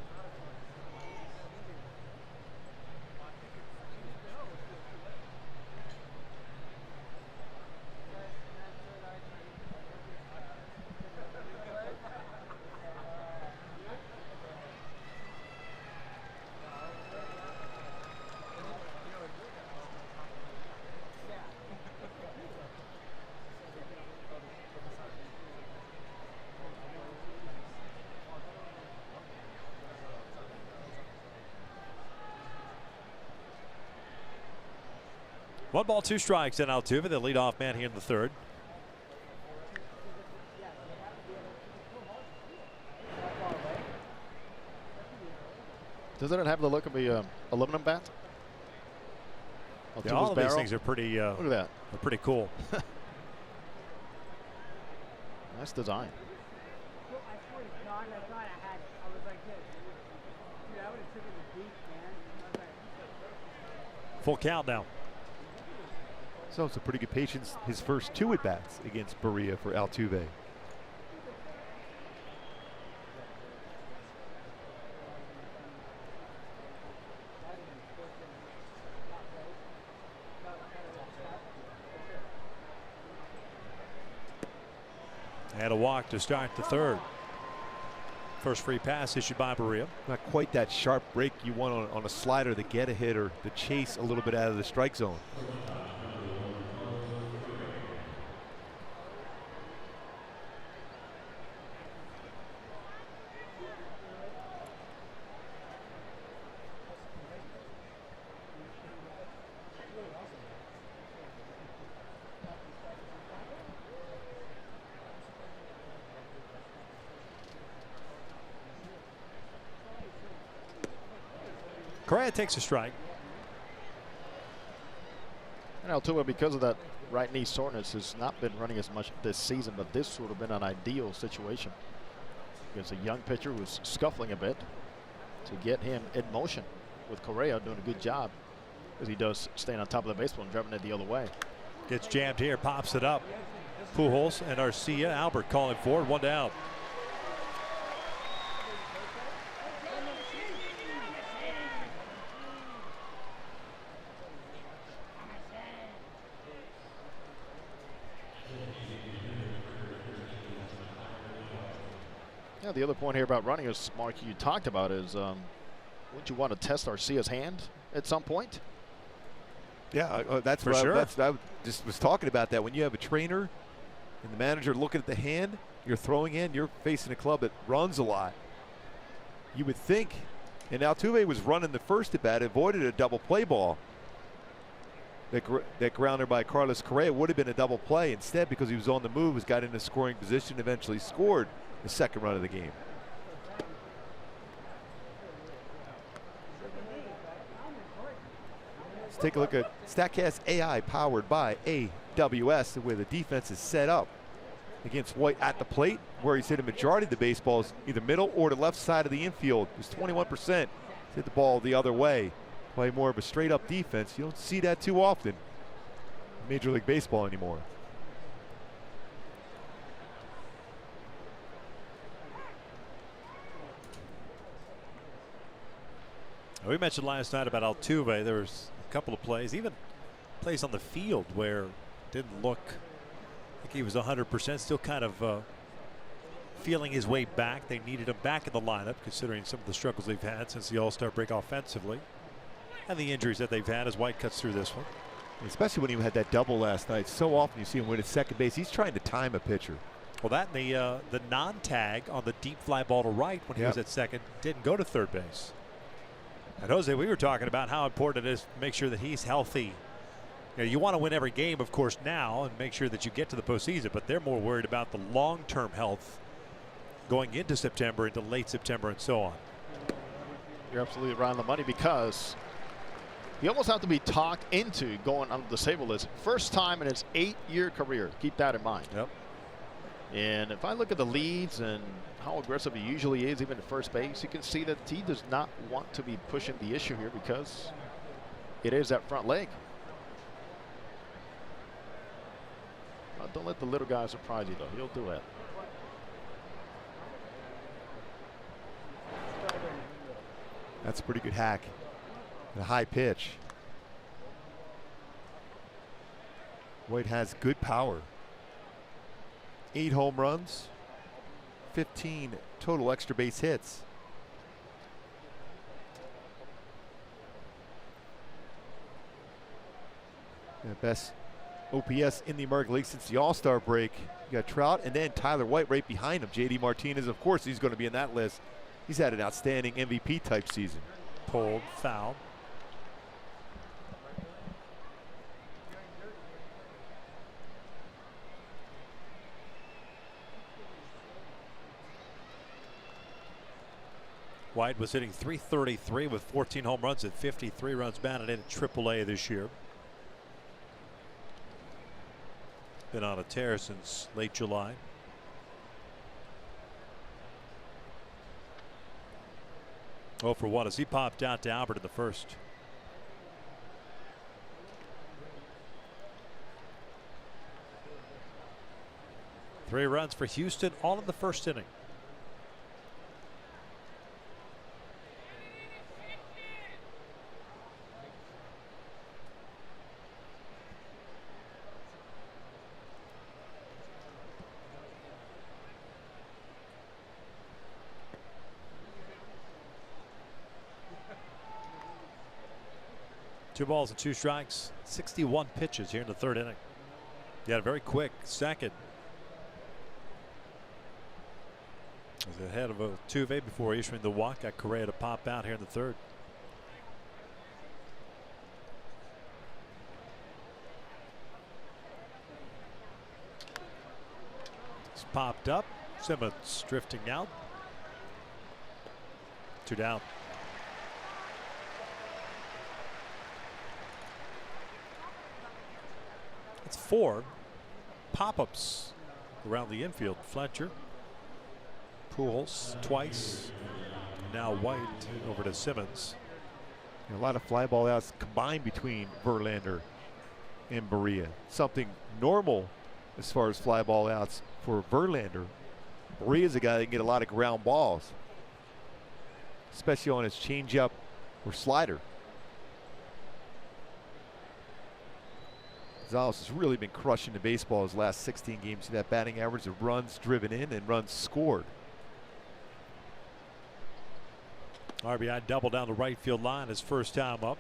Speaker 3: One ball, 2 strikes, and Altuve, the leadoff man here in the 3rd.
Speaker 5: Doesn't it have the look of a aluminum bat?
Speaker 3: Yeah, all of these things are pretty.
Speaker 5: Look at that.
Speaker 3: They're pretty cool.
Speaker 5: Nice design.
Speaker 3: Full count now.
Speaker 4: So some pretty good patience. His first 2 at-bats against Barria for Altuve.
Speaker 3: And a walk to start the 3rd. First free pass issued by Berea.
Speaker 4: Not quite that sharp break you want on a slider to get a hit or to chase a little bit out of the strike zone.
Speaker 3: Correa takes a strike.
Speaker 5: And Altuve, because of that right knee soreness, has not been running as much this season, but this would have been an ideal situation against a young pitcher who's scuffling a bit to get him in motion, with Correa doing a good job as he does staying on top of the baseball and driving it the other way.
Speaker 3: Gets jammed here, pops it up. Pujols and Arcia. Albert calling for it, 1 down.
Speaker 5: Yeah, the other point here about running is, Mark, you talked about is, wouldn't you want to test Arcia's hand at some point?
Speaker 4: Yeah, that's
Speaker 3: for
Speaker 4: what
Speaker 3: sure.
Speaker 4: I just was talking about that. When you have a trainer and the manager looking at the hand you're throwing in, you're facing a club that runs a lot. You would think, and Altuve was running the first at bat, avoided a double play ball. That grounder by Carlos Correa would have been a double play. Instead, because he was on the move, was got into scoring position, eventually scored the second run of the game. Let's take a look at StatCast AI, powered by AWS, where the defense is set up against White at the plate, where he's hit a majority of the baseballs either middle or the left side of the infield. It was 21%. Hit the ball the other way. Play more of a straight up defense. You don't see that too often in Major League Baseball anymore.
Speaker 3: We mentioned last night about Altuve. There was a couple of plays, even plays on the field, where it didn't look like he was 100%, still kind of feeling his way back. They needed him back in the lineup, considering some of the struggles they've had since the All-Star break offensively and the injuries that they've had as White cuts through this one.
Speaker 4: Especially when he had that double last night. So often you see him win at second base. He's trying to time a pitcher.
Speaker 3: Well, that and the non-tag on the deep fly ball to right when he was at second didn't go to third base. And Jose, we were talking about how important it is to make sure that he's healthy. You want to win every game, of course, now and make sure that you get to the postseason, but they're more worried about the long-term health going into September, into late September, and so on.
Speaker 5: You're absolutely right on the money, because you almost have to be talked into going on the disabled list. First time in his 8-year career. Keep that in mind.
Speaker 3: Yep.
Speaker 5: And if I look at the leads and how aggressive he usually is, even at first base, you can see that he does not want to be pushing the issue here, because it is that front leg. Don't let the little guy surprise you, though. He'll do it.
Speaker 4: That's a pretty good hack. A high pitch. White has good power. 8 home runs, 15 total extra base hits. The best OPS in the American League since the All-Star break. You got Trout and then Tyler White right behind him. JD Martinez, of course, he's going to be in that list. He's had an outstanding MVP type season.
Speaker 3: Pulled, foul. White was hitting .333 with 14 home runs and 53 runs batted in at AAA this year. Been on a tear since late July. Oh for 1 as he popped out to Albert in the first. Three runs for Houston, all in the first inning. 2 balls and 2 strikes. 61 pitches here in the 3rd inning. He had a very quick second. Was ahead of Altuve before issuing the walk. Got Correa to pop out here in the 3rd. It's popped up. Simmons drifting out. 2 down. It's 4 pop-ups around the infield. Fletcher, Pujols twice. Now White over to Simmons.
Speaker 4: A lot of fly ball outs combined between Verlander and Berea. Something normal as far as fly ball outs for Verlander. Berea's a guy that can get a lot of ground balls, especially on his changeup or slider. Gonzalez has really been crushing the baseball his last 16 games. See that batting average of runs driven in and runs scored.
Speaker 3: RBI double down the right field line his first time up.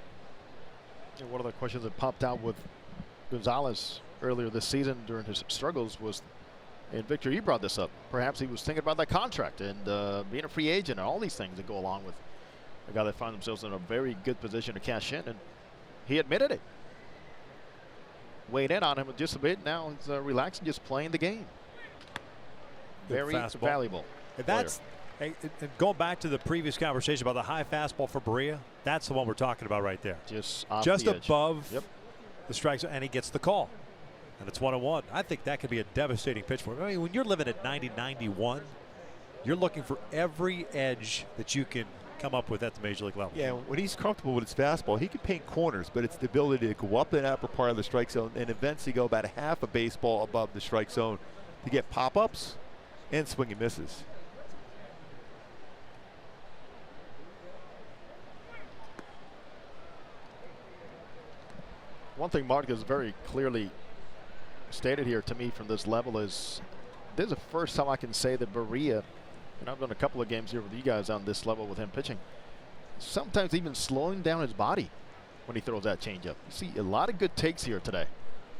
Speaker 5: And one of the questions that popped out with Gonzalez earlier this season during his struggles was, and Victor, you brought this up, perhaps he was thinking about that contract and being a free agent and all these things that go along with a guy that finds themselves in a very good position to cash in, and he admitted it. Weighed in on him just a bit. Now he's relaxing, just playing the game. Very valuable.
Speaker 3: And that's and going back to the previous conversation about the high fastball for Berea. That's the one we're talking about right there.
Speaker 5: Just
Speaker 3: above the strike zone, and he gets the call. And it's 1-1. I think that could be a devastating pitch for him. I mean, when you're living at 90-91, you're looking for every edge that you can come up with at the major league level.
Speaker 4: Yeah, when he's comfortable with his fastball, he can paint corners, but it's the ability to go up in the upper part of the strike zone and eventually go about a half a baseball above the strike zone to get pop-ups and swing and misses.
Speaker 5: One thing Mark has very clearly stated here to me from this level is this is the first time I can say that Berea, and I've done a couple of games here with you guys on this level with him pitching, sometimes even slowing down his body when he throws that changeup. You see a lot of good takes here today.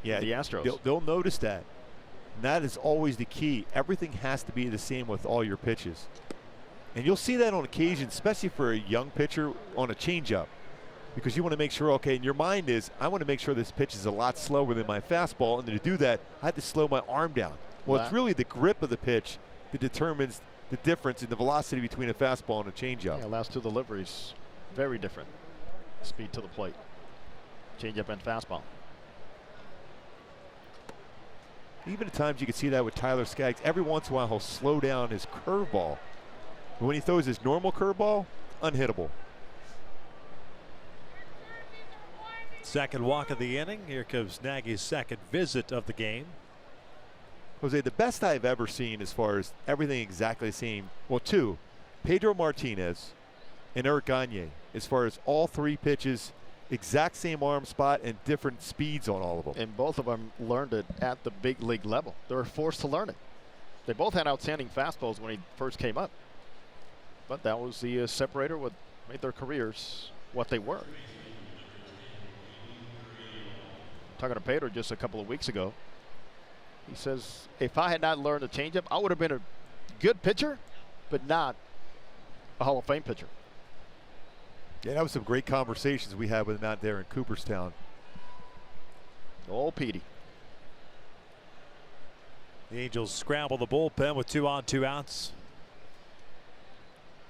Speaker 4: Yeah,
Speaker 5: the Astros.
Speaker 4: They'll notice that. And that is always the key. Everything has to be the same with all your pitches. And you'll see that on occasion, especially for a young pitcher on a changeup. Because you want to make sure, okay, and your mind is, I want to make sure this pitch is a lot slower than my fastball. And to do that, I have to slow my arm down. Well, it's really the grip of the pitch that determines the difference in the velocity between a fastball and a changeup.
Speaker 5: Yeah, last 2 deliveries, very different. Speed to the plate, changeup and fastball.
Speaker 4: Even at times you can see that with Tyler Skaggs. Every once in a while he'll slow down his curveball. But when he throws his normal curveball, unhittable.
Speaker 3: Second walk of the inning. Here comes Nagy's second visit of the game.
Speaker 4: Jose, the best I've ever seen as far as everything exactly the same. Well, 2, Pedro Martinez and Eric Gagne, as far as all 3 pitches, exact same arm spot and different speeds on all of them.
Speaker 5: And both of them learned it at the big league level. They were forced to learn it. They both had outstanding fastballs when he first came up. But that was the separator, what made their careers what they were. Talking to Pedro just a couple of weeks ago, he says, if I had not learned the changeup, I would have been a good pitcher, but not a Hall of Fame pitcher.
Speaker 4: Yeah, that was some great conversations we had with him out there in Cooperstown.
Speaker 5: Oh, Petey.
Speaker 3: The Angels scramble the bullpen with 2 on, 2 outs.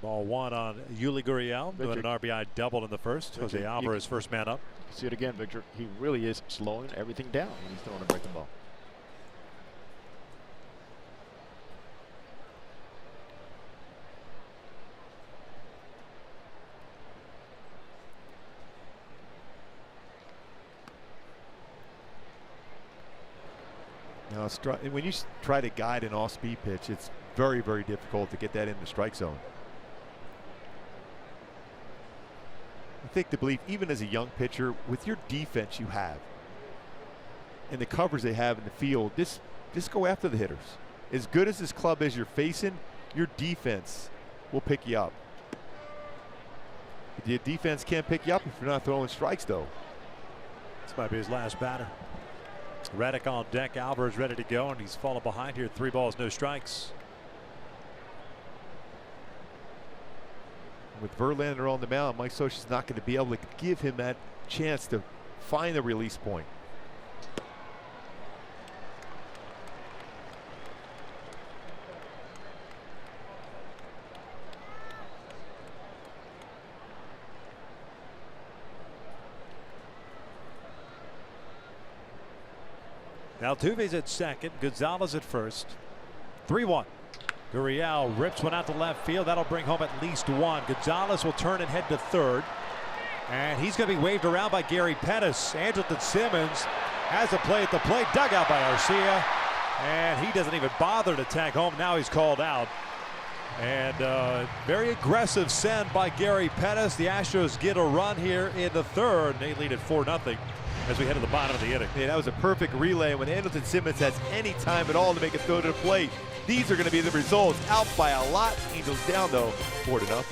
Speaker 3: Ball 1 on Yuli Gurriel, doing an RBI double in the first. Jose Alvarez first man up.
Speaker 5: See it again, Victor. He really is slowing everything down when he's throwing a breaking ball.
Speaker 4: Now, when you try to guide an off-speed pitch, it's very, very difficult to get that in the strike zone. I think to believe, even as a young pitcher, with your defense you have and the covers they have in the field, just go after the hitters. As good as this club is you're facing, your defense will pick you up. The defense can't pick you up if you're not throwing strikes, though.
Speaker 3: This might be his last batter. Reddick on deck. Alvarez ready to go, and he's fallen behind here. 3 balls, no strikes.
Speaker 4: With Verlander on the mound, Mike Scioscia's not going to be able to give him that chance to find the release point.
Speaker 3: Altuve's at second. Gonzalez at first. 3-1. Gurriel rips one out to left field. That'll bring home at least 1. Gonzalez will turn and head to third. And he's going to be waved around by Gary Pettis. Andrelton Simmons has a play at the plate. Dug out by Arcia. And he doesn't even bother to tag home. Now he's called out. And very aggressive send by Gary Pettis. The Astros get a run here in the third. They lead at 4-0 as we head to the bottom of the inning.
Speaker 4: Yeah, that was a perfect relay. When Andrelton Simmons has any time at all to make a throw to the plate, these are going to be the results. Out by a lot. Angels down, though, 4-0.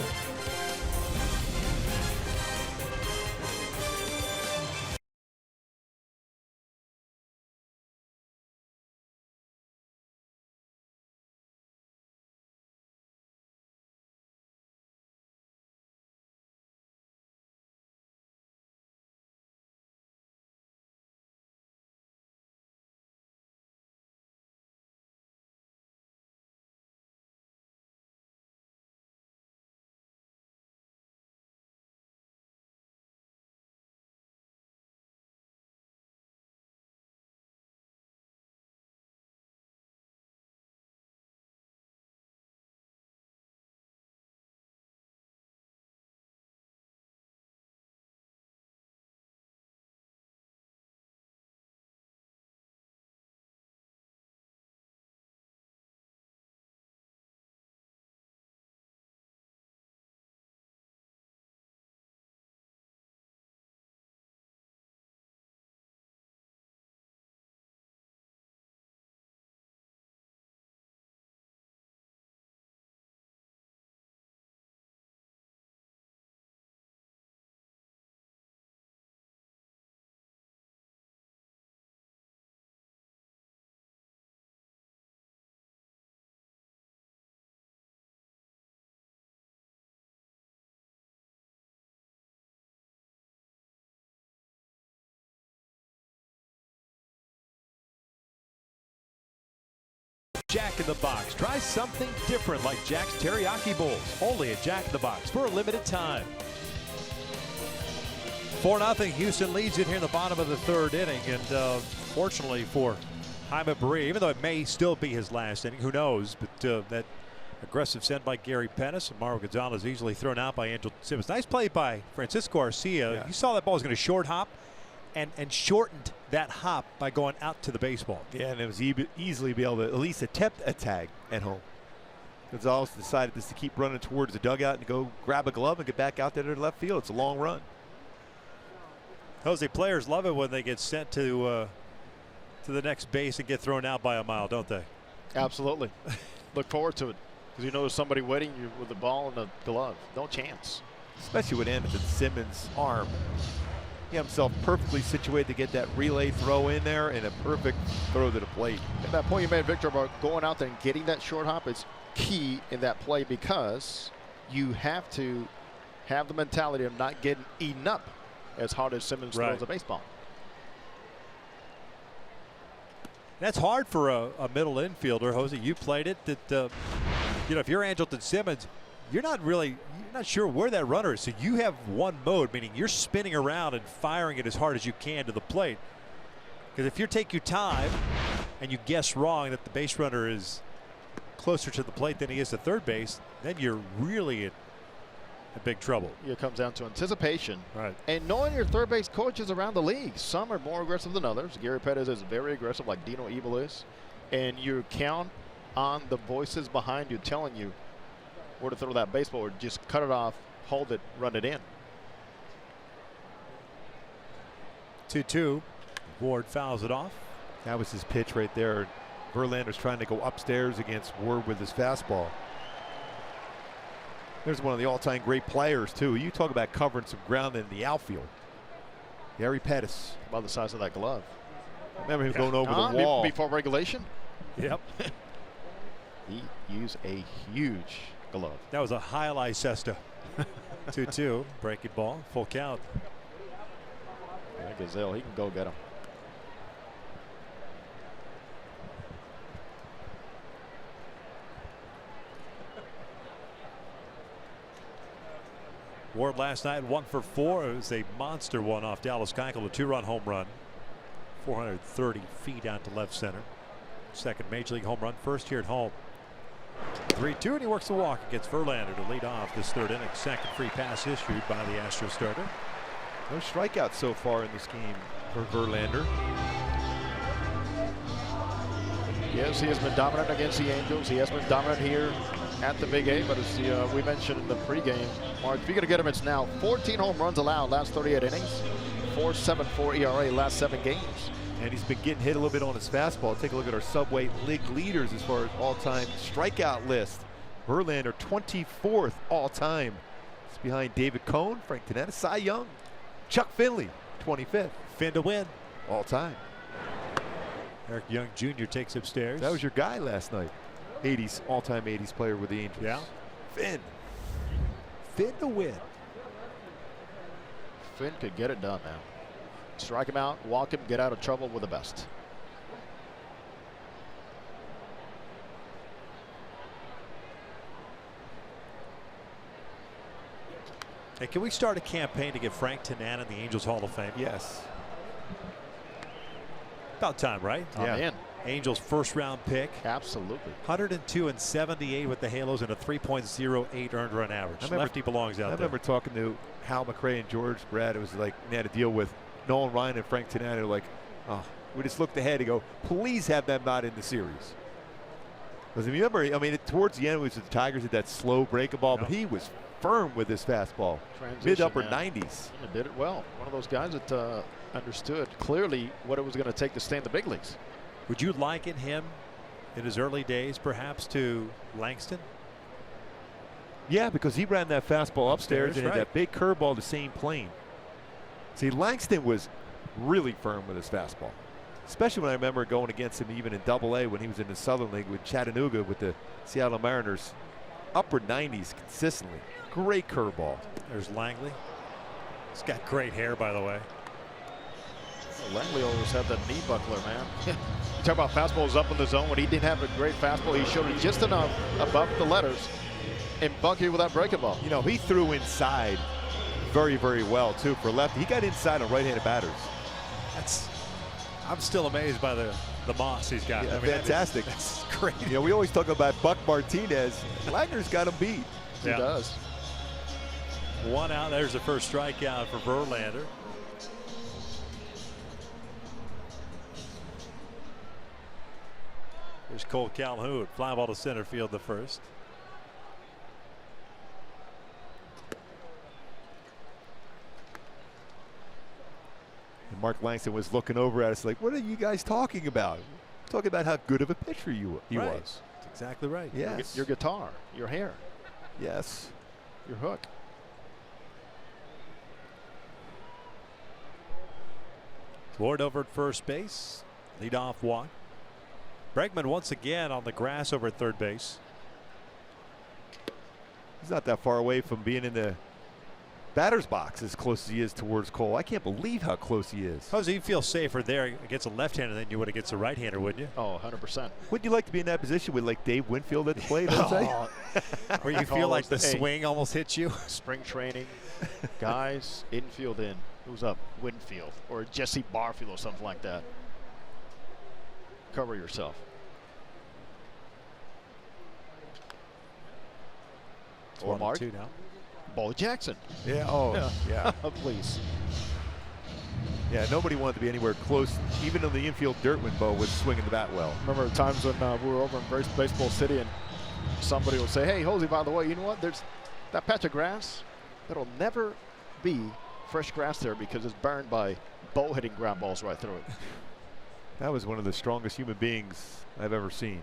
Speaker 1: Jack in the Box. Try something different like Jack's Teriyaki Bowls. Only at Jack in the Box for a limited time. 4-0. Houston leads it here in the bottom of the third inning. And fortunately for Jaime Barria, even though it may still be his last inning, who knows, but that aggressive send by Gary Pettis, and Mauro Gonzalez easily thrown out by Andrelton Simmons. Nice play by Francisco Arcia.
Speaker 4: Yeah.
Speaker 1: You saw that ball was going to short hop and shortened that hop by going out to the baseball.
Speaker 4: Yeah, and it was easily be able to at least attempt a tag at home. Gonzalez decided just to keep running towards the dugout and go grab a glove and get back out there to left field. It's a long run.
Speaker 3: Jose, players love it when they get sent to the next base and get thrown out by a mile, don't they?
Speaker 5: Absolutely. Look forward to it because you know there's somebody waiting you with the ball and the glove. No chance.
Speaker 4: Especially with Andrelton Simmons' arm. He had himself perfectly situated to get that relay throw in there and a perfect throw to the plate.
Speaker 5: And that point you made, Victor, about going out there and getting that short hop is key in that play because you have to have the mentality of not getting eaten up as hard as Simmons throws a baseball.
Speaker 3: That's hard for a middle infielder, Jose. You played it. That you know, if you're Andrelton Simmons, you're not sure where that runner is. So you have one mode, meaning you're spinning around and firing it as hard as you can to the plate. Because if you take your time and you guess wrong that the base runner is closer to the plate than he is to third base, then you're really in big trouble.
Speaker 5: It comes down to anticipation,
Speaker 3: right,
Speaker 5: and knowing your third base coaches around the league. Some are more aggressive than others. Gary Pettis is very aggressive, like Dino Evil is, and you count on the voices behind you telling you where to throw that baseball, or just cut it off, hold it, run it in.
Speaker 3: 2-2. Ward fouls it off.
Speaker 4: That was his pitch right there. Verlander's trying to go upstairs against Ward with his fastball. There's one of the all-time great players, too. You talk about covering some ground in the outfield. Gary Pettis.
Speaker 5: About the size of that glove.
Speaker 4: Remember him going over the wall.
Speaker 5: Before regulation?
Speaker 3: Yep.
Speaker 5: He used a huge glove.
Speaker 3: That was a high Leicester. 2-2. Breaking ball. Full count.
Speaker 5: Yeah, Gazelle, he can go get him.
Speaker 3: Ward last night 1 for 4. It was a monster one off Dallas Keuchel, a 2-run home run. 430 feet out to left center. Second major league home run, first here at home. 3-2, and he works the walk against Verlander to lead off this third inning. Second free pass issued by the Astros starter.
Speaker 4: No strikeouts so far in this game for Verlander.
Speaker 5: Yes, he has been dominant against the Angels. He has been dominant here at the Big A, but as we mentioned in the pregame, Mark, if you're going to get him, it's now. 14 home runs allowed last 38 innings. 4.74 ERA last 7 games.
Speaker 4: And he's been getting hit a little bit on his fastball. Take a look at our Subway league leaders as far as all-time strikeout list. Verlander 24th all-time. It's behind David Cohn, Frank Tanana, Cy Young, Chuck Finley 25th.
Speaker 3: Finn to win.
Speaker 4: All-time.
Speaker 3: Eric Young Jr. takes upstairs.
Speaker 4: That was your guy last night. 80s, all-time 80s player with the Angels.
Speaker 3: Yeah.
Speaker 4: Finn.
Speaker 3: Finn to win.
Speaker 5: Finn could get it done now. Strike him out, walk him, get out of trouble with the best.
Speaker 3: Hey, can we start a campaign to get Frank Tanana in the Angels Hall of Fame?
Speaker 4: Yes.
Speaker 3: About time, right?
Speaker 5: I'm in.
Speaker 3: Angels first round pick.
Speaker 5: Absolutely.
Speaker 3: 102 and 78 with the Halos and a 3.08 earned run average. Lefty belongs out there.
Speaker 4: I remember talking to Hal McCray and George Brad. It was like they had to deal with Nolan Ryan and Frank Tanana. Like, oh, we just looked ahead and go, please have them not in the series. Because remember, I mean, towards the end, it was the Tigers did that slow breaking ball, but he was firm with his fastball. Mid-upper 90s.
Speaker 5: He did it well. One of those guys that understood clearly what it was going to take to stay in the big leagues.
Speaker 3: Would you liken him in his early days perhaps to Langston?
Speaker 4: Yeah, because he ran that fastball upstairs and
Speaker 3: right.
Speaker 4: had that big curveball the same plane. See, Langston was really firm with his fastball, especially when I remember going against him even in Double-A when he was in the Southern League with Chattanooga with the Seattle Mariners. Upper 90s consistently. Great curveball.
Speaker 3: There's Langley. He's got great hair, by the way.
Speaker 5: Langley always had that knee buckler, man. You talk about fastballs up in the zone. When he didn't have a great fastball, he showed it just enough above the letters and bunky with that breaking ball.
Speaker 4: You know, he threw inside very, very well, too, for lefty. He got inside on right-handed batters.
Speaker 3: I'm still amazed by the moss he's got.
Speaker 4: Yeah,
Speaker 3: I mean,
Speaker 4: fantastic.
Speaker 3: That's great.
Speaker 4: You know, we always talk about Buck Martinez. Wagner's got him beat.
Speaker 5: He does.
Speaker 3: 1 out. There's the first strikeout for Verlander. There's Cole Calhoun. Fly ball to center field the first.
Speaker 4: And Mark Langston was looking over at us like, what are you guys talking about? Talking about how good of a pitcher he was.
Speaker 3: That's exactly right.
Speaker 4: Yes.
Speaker 5: Your guitar, your hair,
Speaker 4: Yes.
Speaker 5: your hook.
Speaker 3: Ward over at first base. Leadoff walk. Bregman once again on the grass over at third base.
Speaker 4: He's not that far away from being in the batter's box as close as he is towards Cole. I can't believe how close he is.
Speaker 3: How does he feel safer there against a left-hander than you would against a right-hander, wouldn't you?
Speaker 5: Oh, 100%.
Speaker 4: Wouldn't you like to be in that position with like Dave Winfield at the plate?
Speaker 3: Where you feel like the
Speaker 5: Hey.
Speaker 3: swing almost hits you?
Speaker 5: Spring training, guys, infield in. Who's up? Winfield or Jesse Barfield or something like that. Cover yourself. Or Mark.
Speaker 3: 2 now.
Speaker 5: Bo Jackson.
Speaker 4: Yeah. Oh, yeah.
Speaker 5: Please.
Speaker 4: Yeah, nobody wanted to be anywhere close, even in the infield dirt when Bo was swinging the bat well.
Speaker 5: Remember times when we were over in Baseball City and somebody would say, hey, Jose, by the way, you know what? There's that patch of grass that'll never be fresh grass there because it's burned by Bo hitting ground balls right through it.
Speaker 4: That was one of the strongest human beings I've ever seen.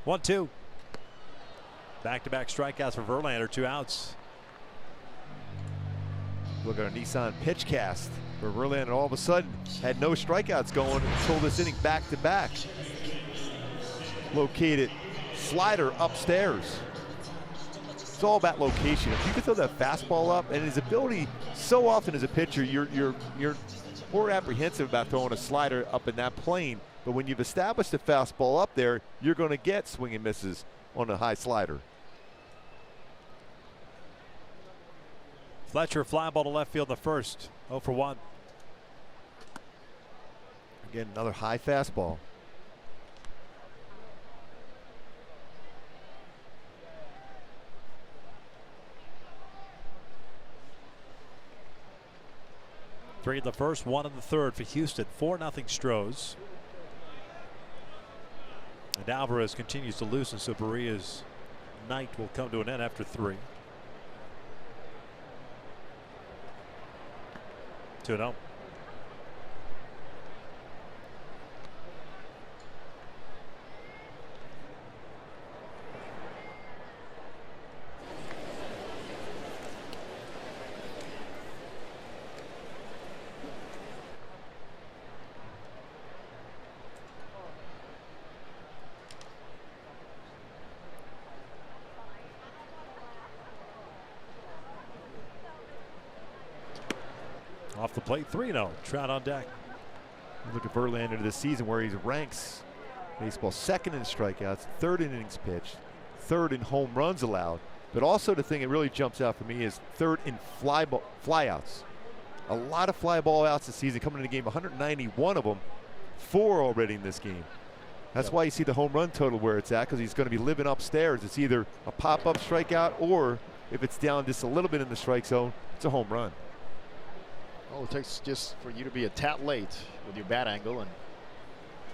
Speaker 3: One, 2. Back-to-back strikeouts for Verlander. 2 outs.
Speaker 4: Look at our Nissan pitch cast, where Verlander all of a sudden had no strikeouts going until this inning back to back. Located slider upstairs. It's all about location. If you can throw that fastball up, and his ability, so often as a pitcher, you're more apprehensive about throwing a slider up in that plane. But when you've established a fastball up there, you're going to get swing and misses on a high slider.
Speaker 3: Fletcher fly ball to left field in the first. 0 for 1.
Speaker 4: Again, another high fastball.
Speaker 3: Three in the first, 1 in the third for Houston. 4-0 Stros. And Alvarez continues to loosen, so Barria's night will come to an end after 3. 2-0. Off the plate, 3-0. Trout on deck.
Speaker 4: Look at Verlander this season, where he ranks baseball second in strikeouts, third in innings pitched, third in home runs allowed. But also the thing that really jumps out for me is third in flyouts. A lot of fly ball outs this season, coming in the game, 191 of them, 4 already in this game. That's why you see the home run total where it's at, because he's going to be living upstairs. It's either a pop-up strikeout, or if it's down just a little bit in the strike zone, it's a home run.
Speaker 5: Oh, it takes just for you to be a tad late with your bat angle, and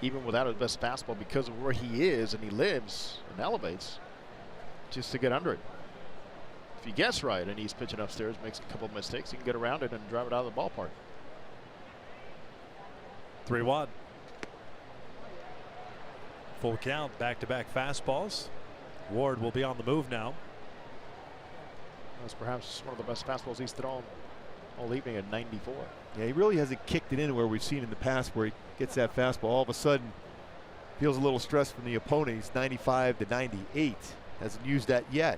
Speaker 5: even without his best fastball, because of where he is and he lives and elevates, just to get under it. If he gets right and he's pitching upstairs, makes a couple of mistakes, he can get around it and drive it out of the ballpark.
Speaker 3: 3-1. Full count, back-to-back fastballs. Ward will be on the move now.
Speaker 5: That's perhaps one of the best fastballs he's thrown all evening at 94.
Speaker 4: Yeah, he really hasn't kicked it in where we've seen in the past, where he gets that fastball. All of a sudden, feels a little stress from the opponent. He's 95 to 98. Hasn't used that yet.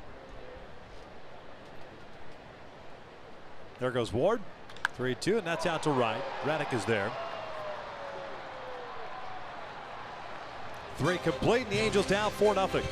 Speaker 3: There goes Ward. 3-2, and that's out to right. Reddick is there. 3 complete, and the Angels down 4-0.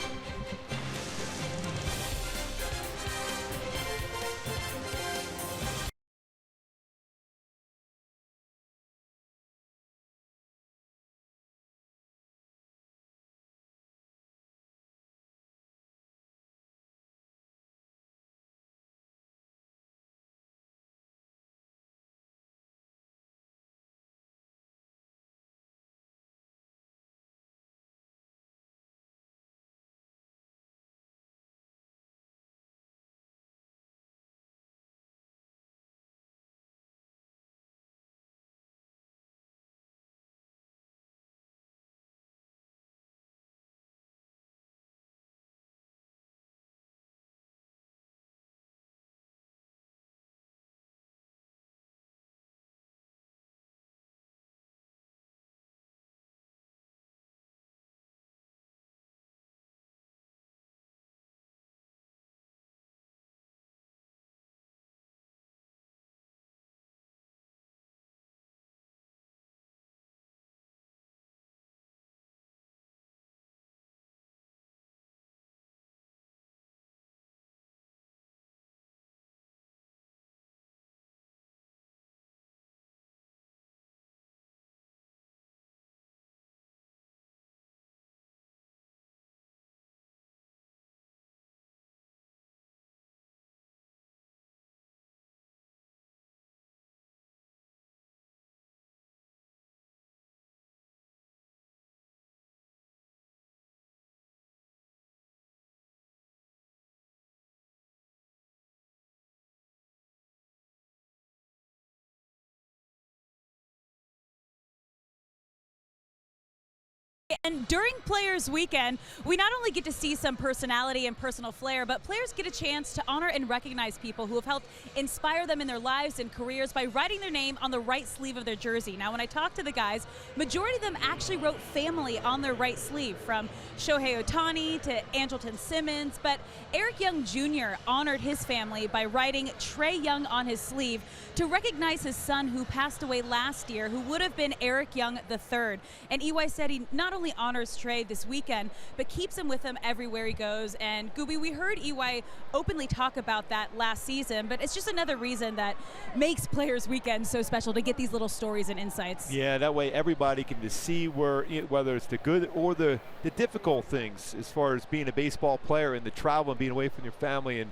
Speaker 6: And during Players Weekend, we not only get to see some personality and personal flair, but players get a chance to honor and recognize people who have helped inspire them in their lives and careers by writing their name on the right sleeve of their jersey. Now, when I talked to the guys, majority of them actually wrote family on their right sleeve, from HOU Otani to Andrelton Simmons, but Eric Young Jr. honored his family by writing Trey Young on his sleeve to recognize his son who passed away last year, who would have been Eric Young III. And EY said he not only honors Trey this weekend, but keeps him with him everywhere he goes. And Gooby, we heard EY openly talk about that last season, but it's just another reason that makes Players Weekend so special, to get these little stories and insights.
Speaker 4: Yeah, that way everybody can just see where, whether it's the good or the difficult things as far as being a baseball player and the travel and being away from your family. And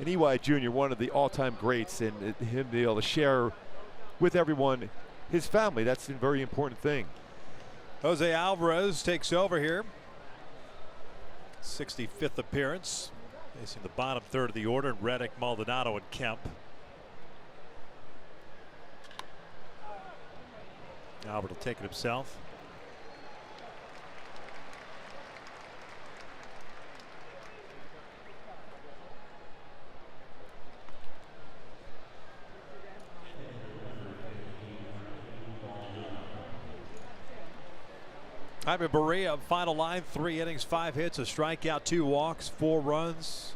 Speaker 4: EY Jr., one of the all-time greats, and him being able to share with everyone his family, that's a very important thing.
Speaker 3: Jose Alvarez takes over here. 65th appearance. Facing the bottom third of the order, and Reddick, Maldonado, and Kemp. Albert will take it himself. Jaime Barria, final line, 3 innings, 5 hits, a strikeout, 2 walks, 4 runs,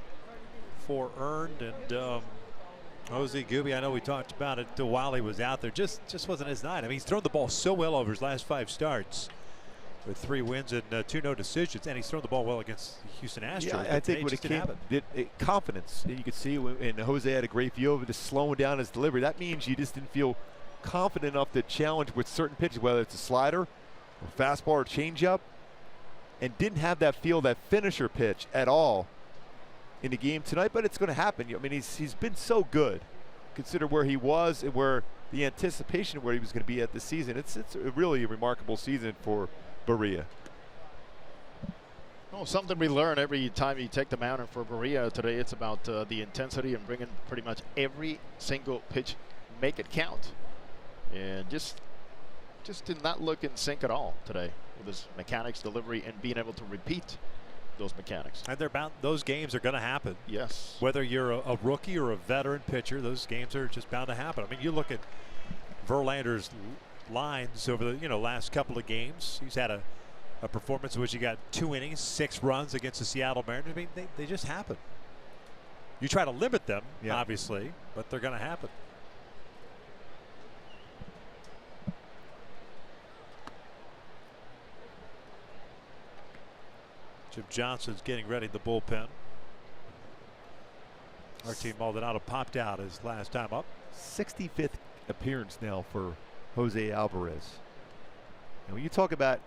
Speaker 3: 4 earned. And Jose Gooby, I know we talked about it while he was out there, just wasn't his night. I mean, he's thrown the ball so well over his last 5 starts with 3 wins and 2 no decisions, and he's thrown the ball well against the Houston Astros.
Speaker 4: Yeah, I think when it came, confidence, you could see, and Jose had a great view of it, just slowing down his delivery. That means you just didn't feel confident enough to challenge with certain pitches, whether it's a slider, or fastball, or changeup, and didn't have that feel, that finisher pitch at all in the game tonight. But it's going to happen. I mean, he's been so good. Consider where he was and where the anticipation of where he was going to be at this season. It's really a remarkable season for Barria.
Speaker 5: Well, something we learn every time you take the mound, and for Barria today, it's about the intensity and bringing pretty much every single pitch, make it count, and just did not look in sync at all today with his mechanics, delivery, and being able to repeat those mechanics.
Speaker 3: And those games are going to happen.
Speaker 5: Yes.
Speaker 3: Whether you're a rookie or a veteran pitcher, those games are just bound to happen. I mean, you look at Verlander's lines over the last couple of games. He's had a performance in which he got 2 innings, 6 runs against the Seattle Mariners. I mean, they just happen. You try to limit them, obviously, but they're going to happen. Jim Johnson's getting ready in the bullpen. Martin Maldonado popped out his last time up.
Speaker 4: 65th appearance now for Jose Alvarez. And when you talk about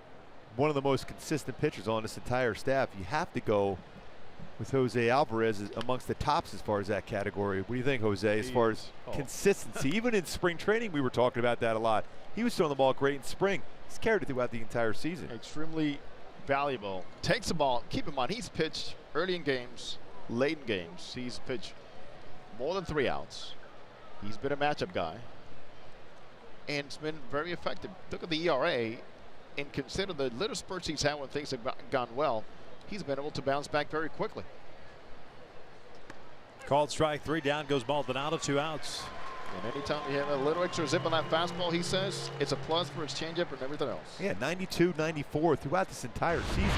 Speaker 4: one of the most consistent pitchers on this entire staff, you have to go with Jose Alvarez amongst the tops as far as that category. What do you think, Jose, as far as consistency? Even in spring training, we were talking about that a lot. He was throwing the ball great in spring. He's carried it throughout the entire season.
Speaker 5: Extremely valuable. Takes the ball. Keep in mind, he's pitched early in games, late in games. He's pitched more than 3 outs. He's been a matchup guy, and it's been very effective. Look at the ERA, and consider the little spurts he's had when things have gone well. He's been able to bounce back very quickly.
Speaker 3: Called strike 3. Down goes Maldonado, 2 outs.
Speaker 5: And anytime you have a little extra zip on that fastball, he says it's a plus for his changeup and everything else.
Speaker 4: Yeah, 92, 94 throughout this entire season.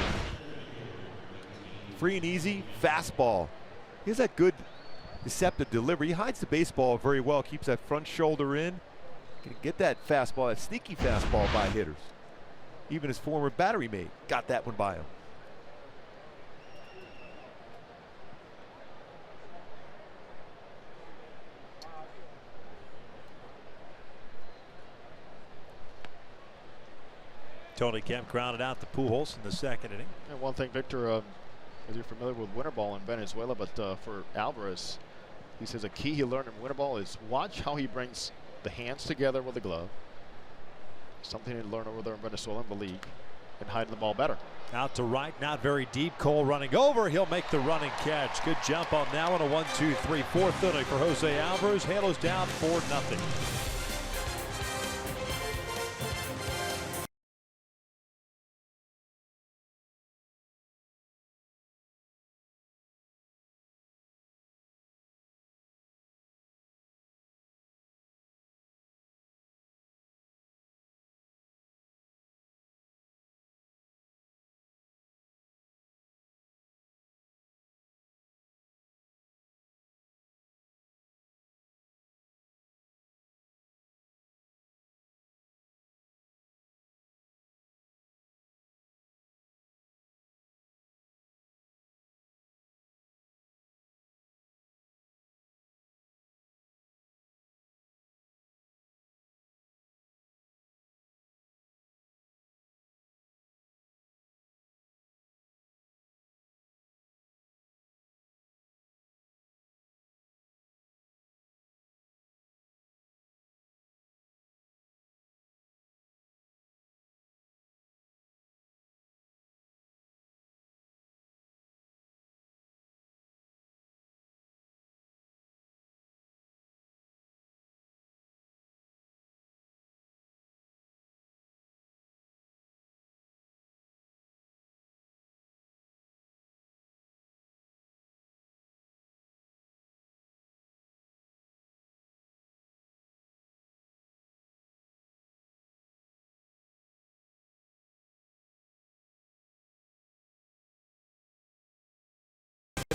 Speaker 4: Free and easy fastball. He has that good deceptive delivery. He hides the baseball very well, keeps that front shoulder in. Can get that fastball, that sneaky fastball by hitters. Even his former battery mate got that one by him.
Speaker 3: Tony Kemp grounded out the Pujols in the 2nd inning.
Speaker 5: And one thing, Victor, as you're familiar with winter ball in Venezuela, but for Alvarez, he says a key he learned in winter ball is watch how he brings the hands together with the glove. Something he learned over there in Venezuela in the league, and hiding the ball better.
Speaker 3: Out to right, not very deep. Cole running over. He'll make the running catch. Good jump on that one. A 1-2-3 4th inning for Jose Alvarez. Halos down 4-0.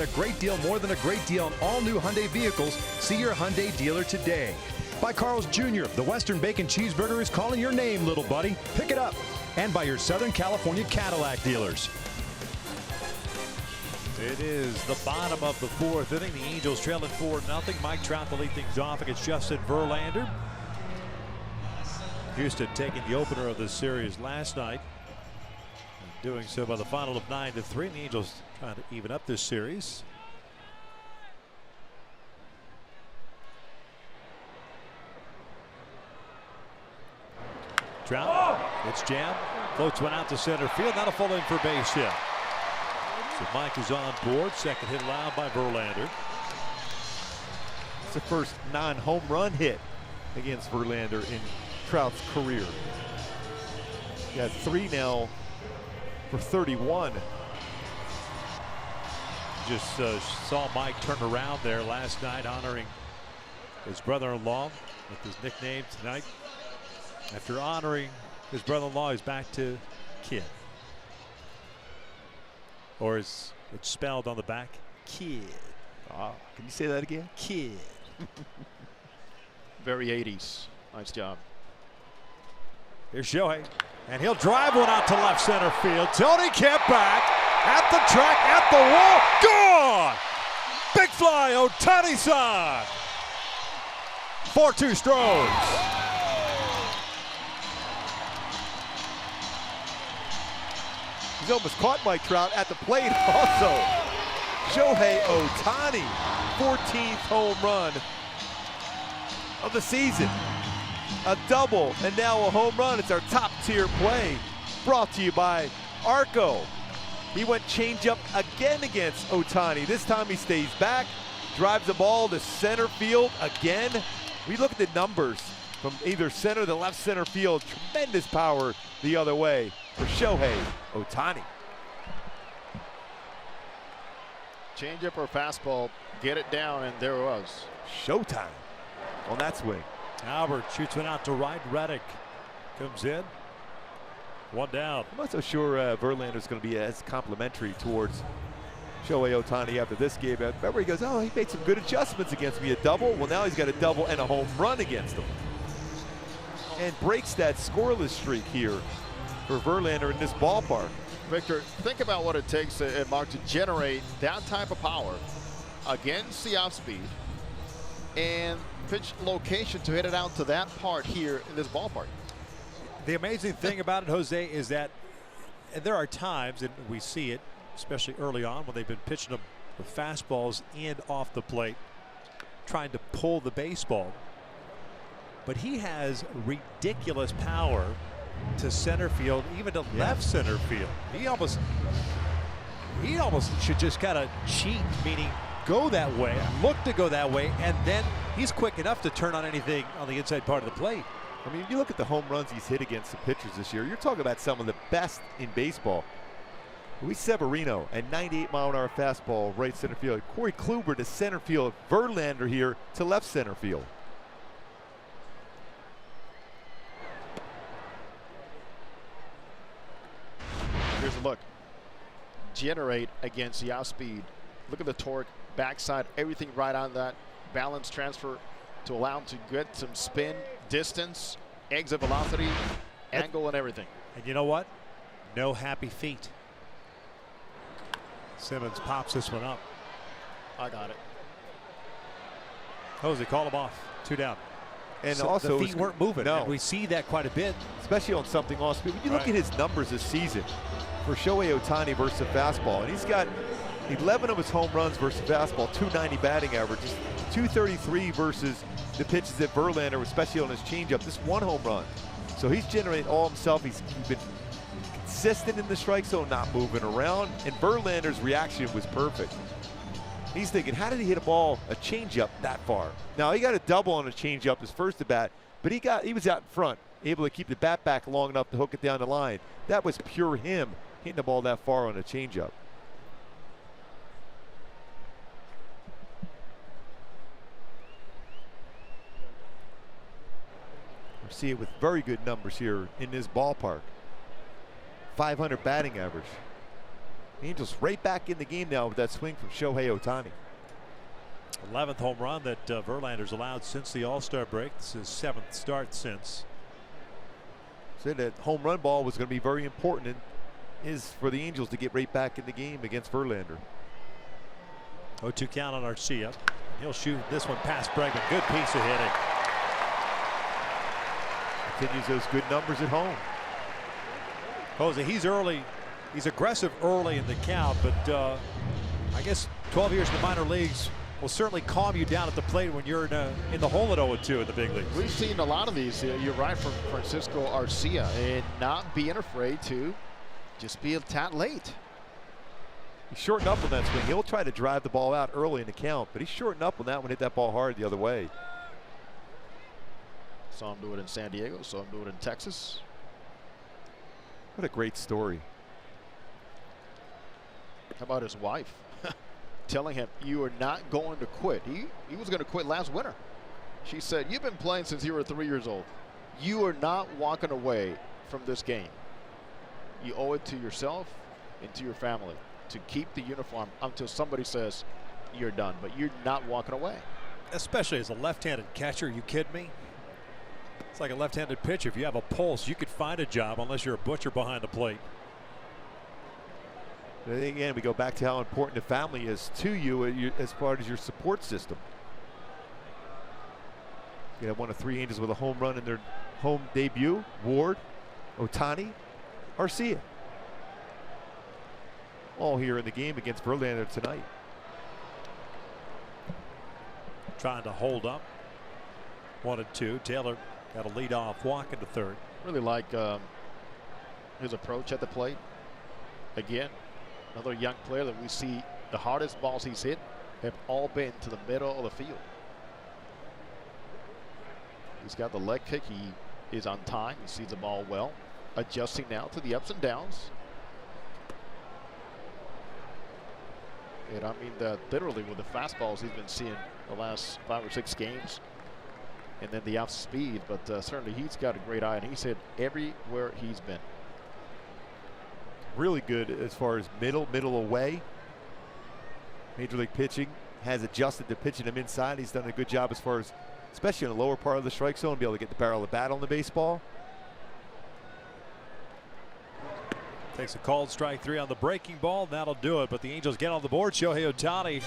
Speaker 7: A great deal, more than a great deal on all new Hyundai vehicles. See your Hyundai dealer today. By Carl's Jr., the Western Bacon Cheeseburger is calling your name, little buddy. Pick it up. And by your Southern California Cadillac dealers.
Speaker 3: It is the bottom of the 4th inning. The Angels trailing 4-0. Mike Trout to lead things off against Justin Verlander. Houston taking the opener of this series last night. And doing so by the final of 9-3. The Angels trying to even up this series. Trout, it's jammed, floats one out to center field, not a full in for base hit. So Mike is on board. Second hit allowed by Verlander.
Speaker 4: It's the first non-home run hit against Verlander in Trout's career. He got 3 now for 31.
Speaker 3: Just saw Mike turn around there last night, honoring his brother-in-law with his nickname tonight. After honoring his brother-in-law, he's back to Kid. Or as it's spelled on the back, Kid.
Speaker 4: Ah, can you say that again?
Speaker 3: Kid.
Speaker 5: Very 80s. Nice job.
Speaker 3: Here's Shohei, and he'll drive one out to left center field. Tony Kemp back at the track, at the wall, gone! Big fly, Otani-san! 4-2 Stros.
Speaker 4: He's almost caught Mike Trout at the plate also. Shohei Otani, 14th home run of the season. A double and now a home run. It's our top tier play. Brought to you by Arco. He went changeup again against Otani. This time he stays back, drives the ball to center field again. We look at the numbers from either center to left center field. Tremendous power the other way for Shohei Otani.
Speaker 5: Changeup or fastball, get it down, and there it was.
Speaker 4: Showtime on that swing.
Speaker 3: Albert shoots one out to right. Reddick comes in. One down.
Speaker 4: I'm not so sure Verlander's going to be as complimentary towards Shohei Otani after this game. Remember, he goes, oh, he made some good adjustments against me. A double. Well, now he's got a double and a home run against him. And breaks that scoreless streak here for Verlander in this ballpark.
Speaker 5: Victor, think about what it takes, Mark, to generate that type of power against the off speed and pitch location to hit it out to that part here in this ballpark.
Speaker 3: The amazing thing about it, Jose, is that there are times, and we see it, especially early on when they've been pitching them with fastballs and off the plate, trying to pull the baseball. But he has ridiculous power to center field, even to left center field. He almost should just kind of cheat, meaning go that way, look to go that way, and then he's quick enough to turn on anything on the inside part of the plate.
Speaker 4: I mean, if you look at the home runs he's hit against the pitchers this year, you're talking about some of the best in baseball. Luis Severino, a 98-mile-an-hour fastball, right center field. Corey Kluber to center field. Verlander here to left center field.
Speaker 5: Here's a look. Generate against the outspeed. Look at the torque, backside, everything right on that balance transfer to allow him to get some spin, distance, exit velocity, angle, and everything.
Speaker 3: And you know what? No happy feet. Simmons pops this one up.
Speaker 5: I got it.
Speaker 3: Jose, call him off. 2 down.
Speaker 4: And
Speaker 3: so
Speaker 4: also
Speaker 3: the feet weren't moving.
Speaker 4: No.
Speaker 3: And we see that quite a bit.
Speaker 4: Especially on something off speed. When you look at his numbers this season for Shohei Otani versus the fastball, and he's got 11 of his home runs versus fastball, 290 batting average, 233 versus the pitches that Verlander, especially on his changeup, this 1 home run. So he's generating all himself. He's been consistent in the strike zone, not moving around, and Verlander's reaction was perfect. He's thinking, how did he hit a ball, a changeup, that far? Now, he got a double on a changeup his first at bat, but he was out in front, able to keep the bat back long enough to hook it down the line. That was pure him hitting the ball that far on a changeup. We see it with very good numbers here in this ballpark. 500 batting average. Angels right back in the game now with that swing from Shohei Otani.
Speaker 3: 11th home run that Verlander's allowed since the All-Star break. This is his 7th start since.
Speaker 4: Said that home run ball was going to be very important, and is for the Angels to get right back in the game against Verlander.
Speaker 3: 0-2 count on Arcia. He'll shoot this one past Bregman. Good piece of hitting.
Speaker 4: Continues those good numbers at home.
Speaker 3: Jose, he's early. He's aggressive early in the count, but I guess 12 years in the minor leagues will certainly calm you down at the plate when you're in the hole at 0-2 in the big leagues.
Speaker 5: We've seen a lot of these. You're right, from Francisco Arcia, and not being afraid to just be a tad late.
Speaker 4: He shortened up on that swing. He'll try to drive the ball out early in the count, but he shortened up on that one, hit that ball hard the other way.
Speaker 5: Saw him do it in San Diego, saw him do it in Texas.
Speaker 4: What a great story.
Speaker 5: How about his wife telling him, you are not going to quit. He was going to quit last winter. She said, you've been playing since you were 3 years old. You are not walking away from this game. You owe it to yourself and to your family to keep the uniform until somebody says you're done, but you're not walking away.
Speaker 3: Especially as a left-handed catcher, you kidding me? It's like a left-handed pitcher. If you have a pulse, you could find a job unless you're a butcher behind the plate.
Speaker 4: And again, we go back to how important the family is to you as part of your support system. You have one of 3 Angels with a home run in their home debut. Ward, Otani, Arcia. All here in the game against Verlander tonight.
Speaker 3: Trying to hold up. 1-2. Taylor got a lead-off walk into third.
Speaker 5: Really like his approach at the plate. Again, another young player that we see the hardest balls he's hit have all been to the middle of the field. He's got the leg kick. He is on time. He sees the ball well. Adjusting now to the ups and downs. And I mean that literally with the fastballs he's been seeing the last 5 or 6 games. And then the off speed, but certainly he's got a great eye, and he's hit everywhere he's been.
Speaker 4: Really good as far as middle away. Major League pitching has adjusted to pitching him inside. He's done a good job as far as, especially in the lower part of the strike zone, be able to get the barrel of the bat on the baseball.
Speaker 3: Takes a called strike 3 on the breaking ball. That'll do it. But the Angels get on the board. Shohei Otani,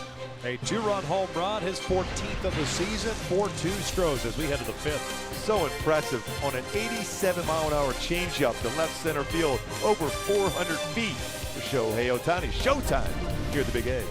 Speaker 3: a 2-run home run, his 14th of the season. 4-2 Astros as we head to the 5th.
Speaker 4: So impressive on an 87-mile-an-hour changeup to left center field, over 400 feet for Shohei Otani. Showtime here at the Big A.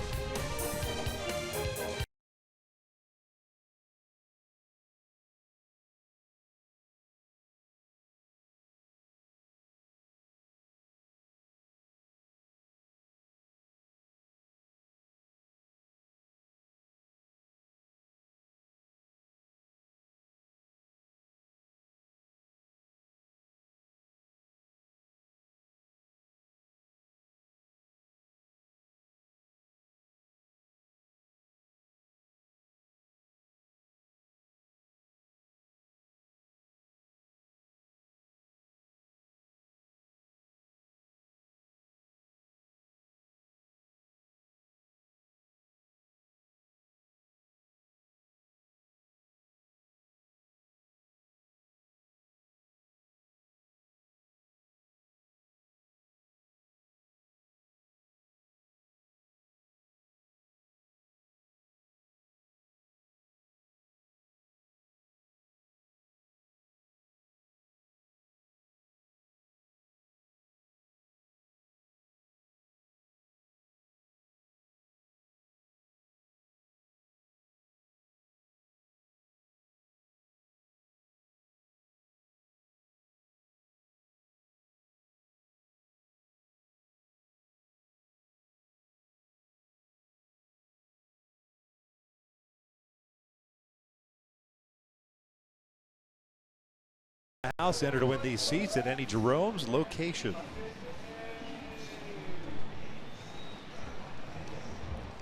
Speaker 3: House enter to win these seats at any Jerome's location.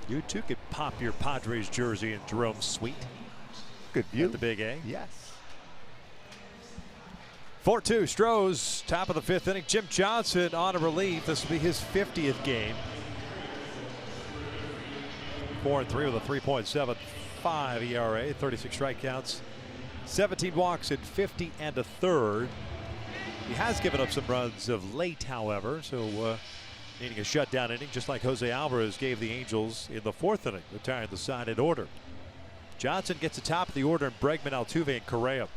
Speaker 3: You too could pop your Padres jersey in Jerome's suite.
Speaker 4: Good view.
Speaker 3: At the Big A.
Speaker 4: Yes.
Speaker 3: 4-2 Stros, top of the 5th inning. Jim Johnson on a relief. This will be his 50th game. 4-3 with a 3.75 ERA, 36 strikeouts, 17 walks, and 50 1/3. He has given up some runs of late, however, so needing a shutdown inning, just like Jose Alvarez gave the Angels in the 4th inning, retiring the side in order. Johnson gets the top of the order, and Bregman, Altuve, and Correa.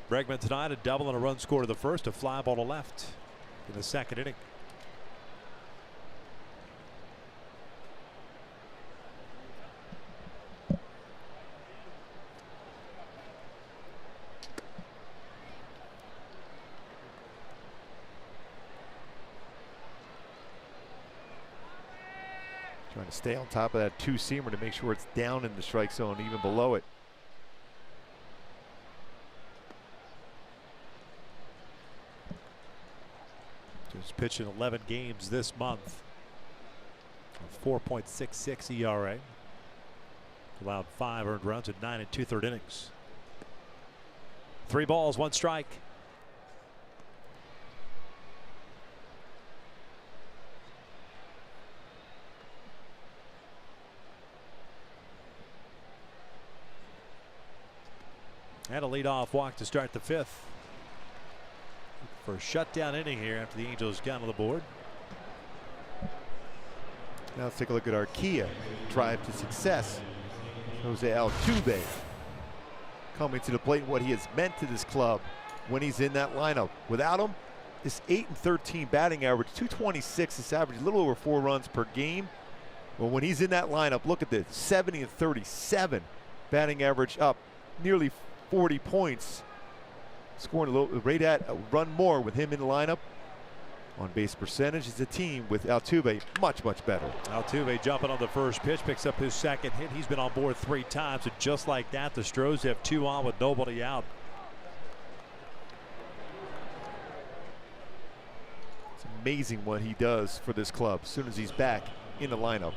Speaker 3: Bregman tonight, a double and a run scored in the first, a fly ball to left in the 2nd inning.
Speaker 4: Trying to stay on top of that two-seamer to make sure it's down in the strike zone, even below it.
Speaker 3: Just pitched in 11 games this month. A 4.66 ERA. Allowed 5 earned runs in 9 2/3 innings. 3 balls, 1 strike. And a leadoff walk to start the 5th. For a shutdown inning here after the Angels got on the board.
Speaker 4: Now let's take a look at our Kia drive to success. Jose Altuve coming to the plate, what he has meant to this club when he's in that lineup. Without him, this 8-13 batting average, 226 is average, a little over 4 runs per game. Well, when he's in that lineup, look at this, 70-37 batting average, up nearly 40 points. Scoring a little, right at a run more with him in the lineup. On base percentage is a team with Altuve much better.
Speaker 3: Altuve jumping on the first pitch, picks up his 2nd hit. He's been on board 3 times, and just like that, the Astros have 2 on with nobody out.
Speaker 4: It's amazing what he does for this club as soon as he's back in the lineup.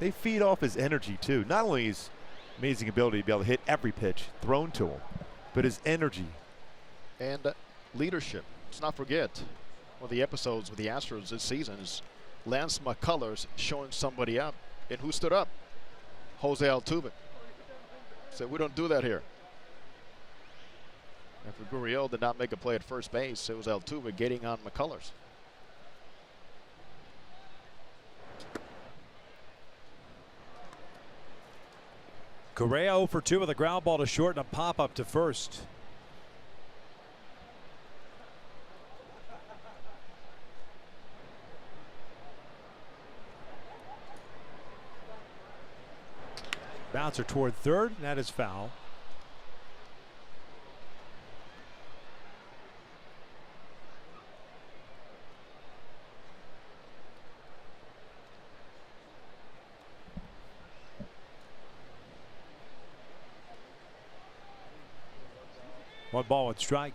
Speaker 4: They feed off his energy too. Not only his amazing ability to be able to hit every pitch thrown to him, but his energy.
Speaker 5: And leadership. Let's not forget one of the episodes with the Astros this season is Lance McCullers showing somebody up. And who stood up? Jose Altuve. Said, we don't do that here. After Gurriel did not make a play at first base, it was Altuve getting on McCullers.
Speaker 3: Correa 0 for 2 with a ground ball to short and a pop-up to first. Bouncer toward third, and that is foul. One ball, 1 strike.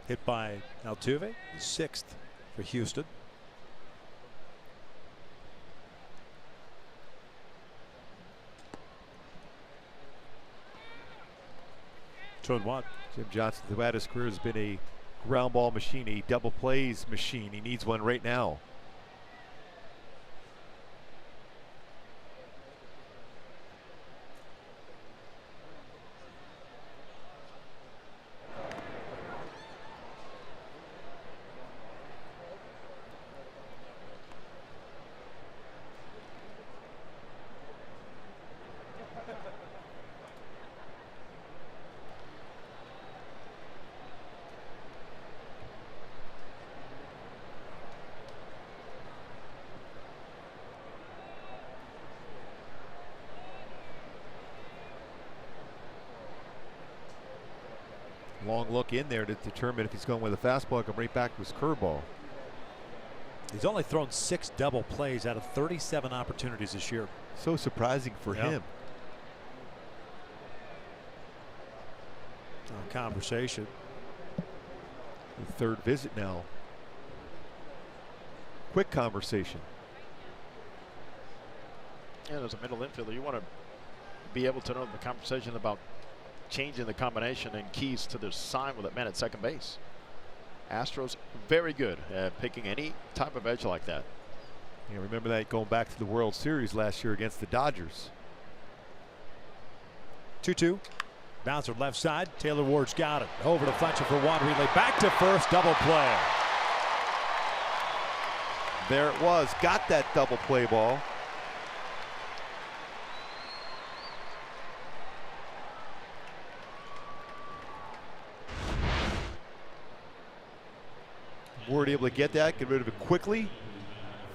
Speaker 3: Hit by Altuve, 6th for Houston. One.
Speaker 4: Jim Johnson throughout his career has been a ground ball machine, a double plays machine. He needs one right now. Long look in there to determine if he's going with a fastball, come right back to his curveball.
Speaker 3: He's only thrown 6 double plays out of 37 opportunities this year.
Speaker 4: So surprising for him.
Speaker 3: Conversation.
Speaker 4: The 3rd visit now. quick conversation.
Speaker 5: And as a middle infielder, you want to be able to know the conversation about changing the combination and keys to the sign with that man at second base. Astros very good at picking any type of edge like that.
Speaker 4: You remember that going back to the World Series last year against the Dodgers.
Speaker 3: 2-2. Bouncer left side. Taylor Ward's got it. Over to Fletcher for one. Relay back to first. Double play.
Speaker 4: There it was. Got that double play ball. Ward able to get that, get rid of it quickly.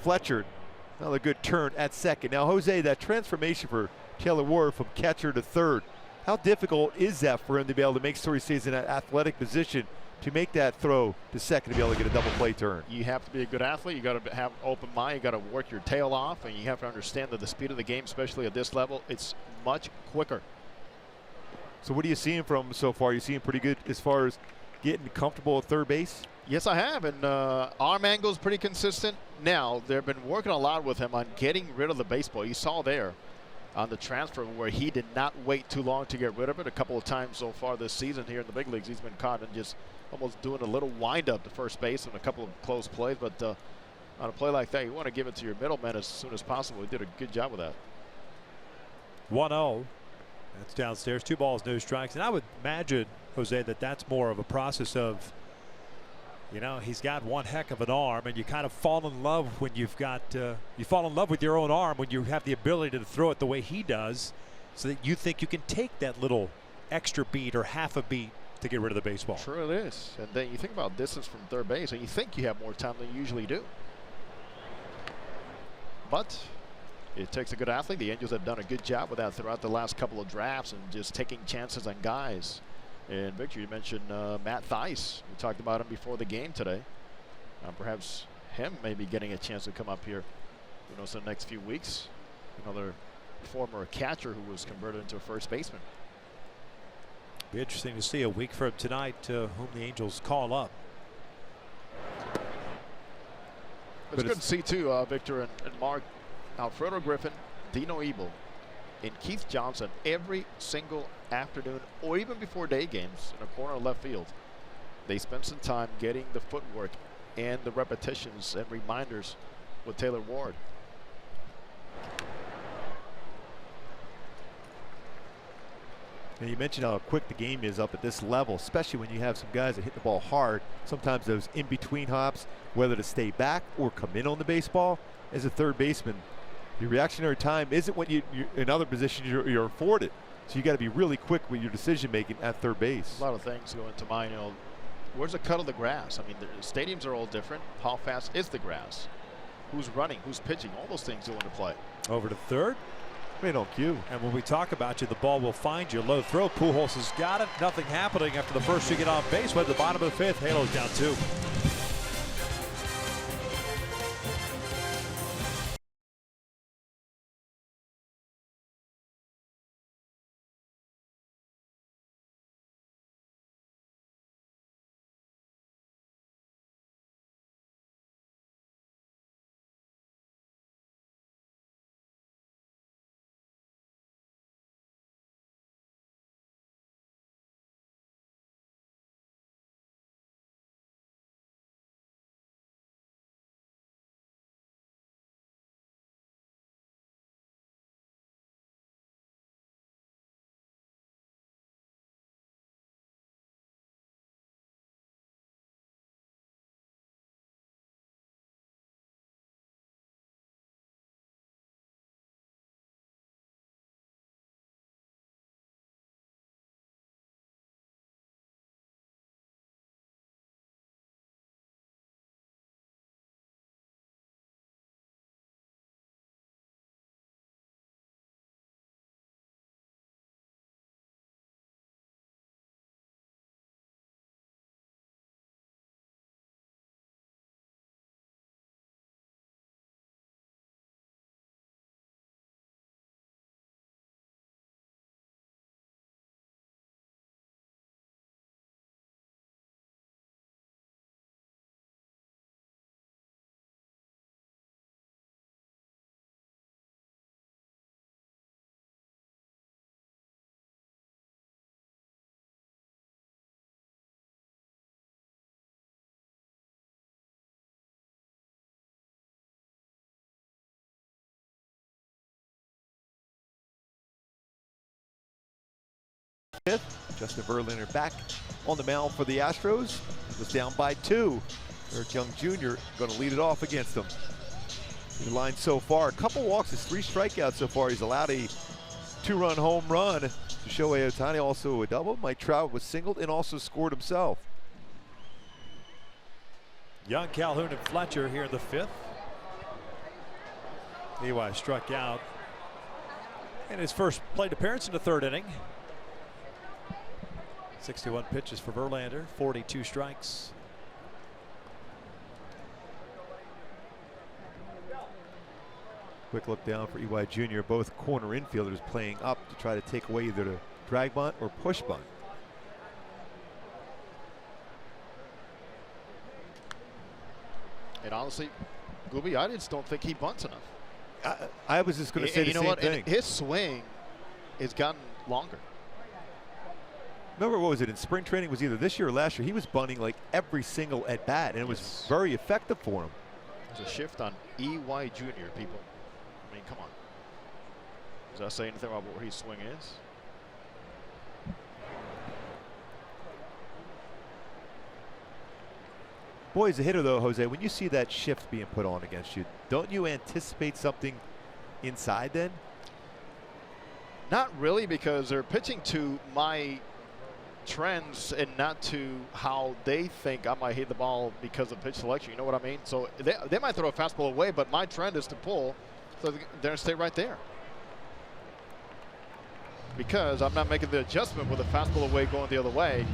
Speaker 4: Fletcher, another good turn at second. Now, Jose, that transformation for Taylor Ward from catcher to third, how difficult is that for him to be able to make sure he stays in that athletic position to make that throw to second to be able to get a double play turn?
Speaker 5: You have to be a good athlete. You got to have open mind. You got to work your tail off, and you have to understand that the speed of the game, especially at this level, it's much quicker.
Speaker 4: So what are you seeing from him so far? You seeing pretty good as far as getting comfortable at third base?
Speaker 5: Yes, I have, and arm angle is pretty consistent. Now, they've been working a lot with him on getting rid of the baseball. You saw there on the transfer where he did not wait too long to get rid of it. A couple of times so far this season here in the big leagues, he's been caught and just almost doing a little wind-up to first base and a couple of close plays. But on a play like that, you want to give it to your middleman as soon as possible. He did a good job with that.
Speaker 3: 1-0. That's downstairs. 2 balls, no strikes. And I would imagine, Jose, that that's more of a process of, you know, he's got one heck of an arm, and you kind of fall in love when you've got, you fall in love with your own arm when you have the ability to throw it the way he does, so that you think you can take that little extra beat or half a beat to get rid of the baseball.
Speaker 5: True it is. And then you think about distance from third base, and you think you have more time than you usually do. But it takes a good athlete. The Angels have done a good job with that throughout the last couple of drafts and just taking chances on guys. And Victor, you mentioned Matt Thaiss. We talked about him before the game today. Perhaps him maybe getting a chance to come up here, who knows, in the next few weeks. Another former catcher who was converted into a first baseman.
Speaker 3: Be interesting to see a week from tonight whom the Angels call up.
Speaker 5: It's good to see too, Victor and Mark, Alfredo Griffin, Dino Ebel, and Keith Johnson every single afternoon or even before day games in a corner of left field. They spend some time getting the footwork and the repetitions and reminders with Taylor Ward.
Speaker 4: And you mentioned how quick the game is up at this level, especially when you have some guys that hit the ball hard. Sometimes those in-between hops, whether to stay back or come in on the baseball, as a third baseman, your reactionary time isn't what you're in other positions you're afforded. So you got to be really quick with your decision making at third base.
Speaker 5: A lot of things go into mind. You know, where's the cut of the grass? I mean, the stadiums are all different. How fast is the grass? Who's running? Who's pitching? All those things go into play.
Speaker 3: Over to third.
Speaker 4: Right on cue.
Speaker 3: And when we talk about you, the ball will find you. Low throw. Pujols has got it. Nothing happening after the first you get on base. Went to the bottom of the fifth. Halo's down 2.
Speaker 4: fifth. Justin Verlander back on the mound for the Astros. Was down by 2. Eric Young Jr. going to lead it off against them. The line so far, a couple walks, his 3 strikeouts so far. He's allowed a 2-run home run to Shohei Otani, also a double. Mike Trout was singled and also scored himself.
Speaker 3: Young, Calhoun, and Fletcher here in the 5th. Eli struck out in his first plate appearance in the 3rd inning. 61 pitches for Verlander, 42 strikes.
Speaker 4: Quick look down for EY Jr. Both corner infielders playing up to try to take away either the drag bunt or push bunt.
Speaker 5: And honestly, Gooby, I just don't think he bunts enough.
Speaker 4: I was just going to say the same thing.
Speaker 5: And his swing has gotten longer.
Speaker 4: Remember, what was it in spring training? Was either this year or last year. He was bunting like every single at bat, and it was very effective for him.
Speaker 5: There's a shift on EY Jr. people. I mean, come on. Does that say anything about where his swing is?
Speaker 4: Boy, as a hitter though, Jose, when you see that shift being put on against you, don't you anticipate something inside then?
Speaker 5: Not really, because they're pitching to my trends and not to how they think I might hit the ball because of pitch selection. You know what I mean? So they might throw a fastball away, but my trend is to pull, so they're going to stay right there. Because I'm not making the adjustment with a fastball away going the other way.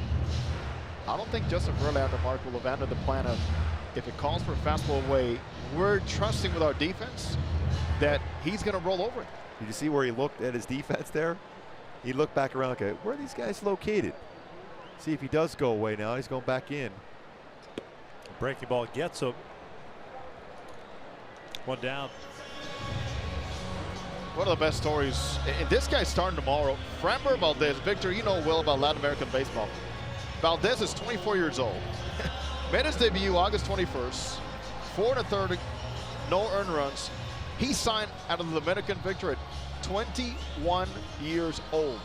Speaker 5: I don't think Justin Verlander, Mark, will abandon the plan of, if it calls for a fastball away, we're trusting with our defense that he's going to roll over it.
Speaker 4: Did you see where he looked at his defense there? He looked back around, okay, where are these guys located? See if he does go away now. He's going back in.
Speaker 3: Breaking ball gets him. 1 down.
Speaker 5: One of the best stories, and this guy's starting tomorrow. Framber Valdez. Victor, you know well about Latin American baseball. Valdez is 24 years old. Made his debut August 21st. 4 1/3, no earned runs. He signed out of the Dominican, Victor, at 21 years old.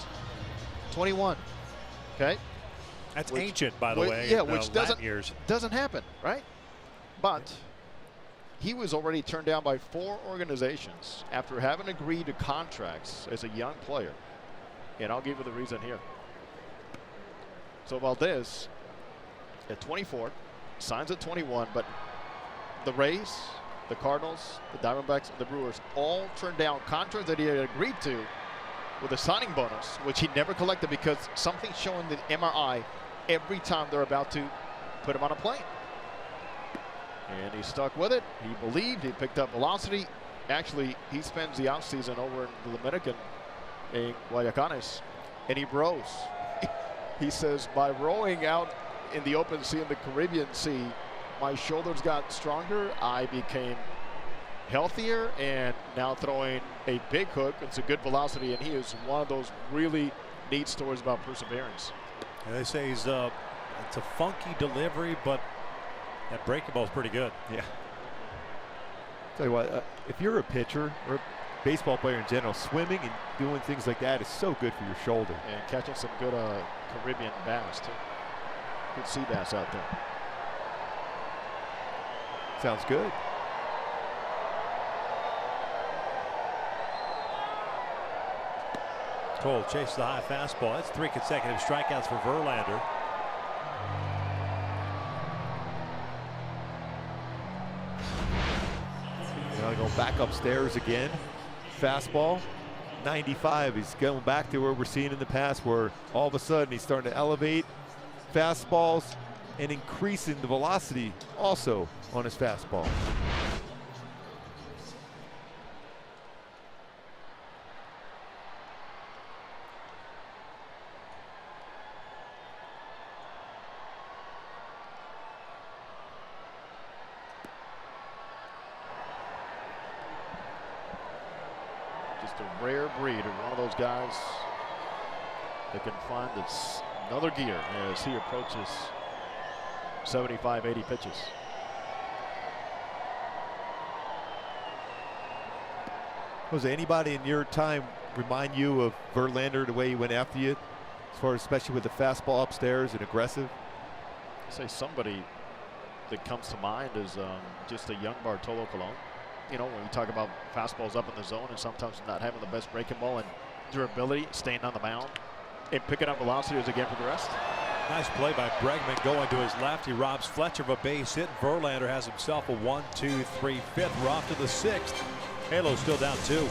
Speaker 5: 21. Okay.
Speaker 3: That's ancient, by the way.
Speaker 5: Yeah, which
Speaker 3: years.
Speaker 5: doesn't happen, right? But he was already turned down by 4 organizations after having agreed to contracts as a young player. And I'll give you the reason here. So Valdez, at 24, signs at 21, but the Rays, the Cardinals, the Diamondbacks, and the Brewers all turned down contracts that he had agreed to with a signing bonus, which he never collected because something's showing the MRI every time they're about to put him on a plane. And he stuck with it. He believed he picked up velocity. Actually, he spends the offseason over in the Dominican in Guayacanes, and he rows. He says, by rowing out in the open sea in the Caribbean Sea, my shoulders got stronger. I became healthier, and now throwing a big hook. It's a good velocity, and he is one of those really neat stories about perseverance.
Speaker 3: Yeah, they say he's it's a funky delivery, but that breaking ball is pretty good.
Speaker 4: Yeah. Tell you what, if you're a pitcher or a baseball player in general, swimming and doing things like that is so good for your shoulder.
Speaker 5: And catching some good Caribbean bass, too. Good sea bass out there.
Speaker 4: Sounds good.
Speaker 3: Cole chases the high fastball. That's 3 consecutive strikeouts for Verlander.
Speaker 4: Now go back upstairs again. Fastball, 95. He's going back to where we're seeing in the past, where all of a sudden he's starting to elevate fastballs and increasing the velocity also on his fastball.
Speaker 5: Just a rare breed, and one of those guys that can find this another gear as he approaches 75, 80 pitches.
Speaker 4: Jose, anybody in your time remind you of Verlander the way he went after you as far as especially with the fastball upstairs and aggressive.
Speaker 5: I say somebody that comes to mind is just a young Bartolo Colon. You know, when we talk about fastballs up in the zone and sometimes not having the best breaking ball and durability, staying on the mound and picking up velocity as the game progressed.
Speaker 3: Nice play by Bregman going to his left. He robs Fletcher of a base hit. Verlander has himself a 1-2-3 fifth. We're off to the 6th. Halo's still down 2.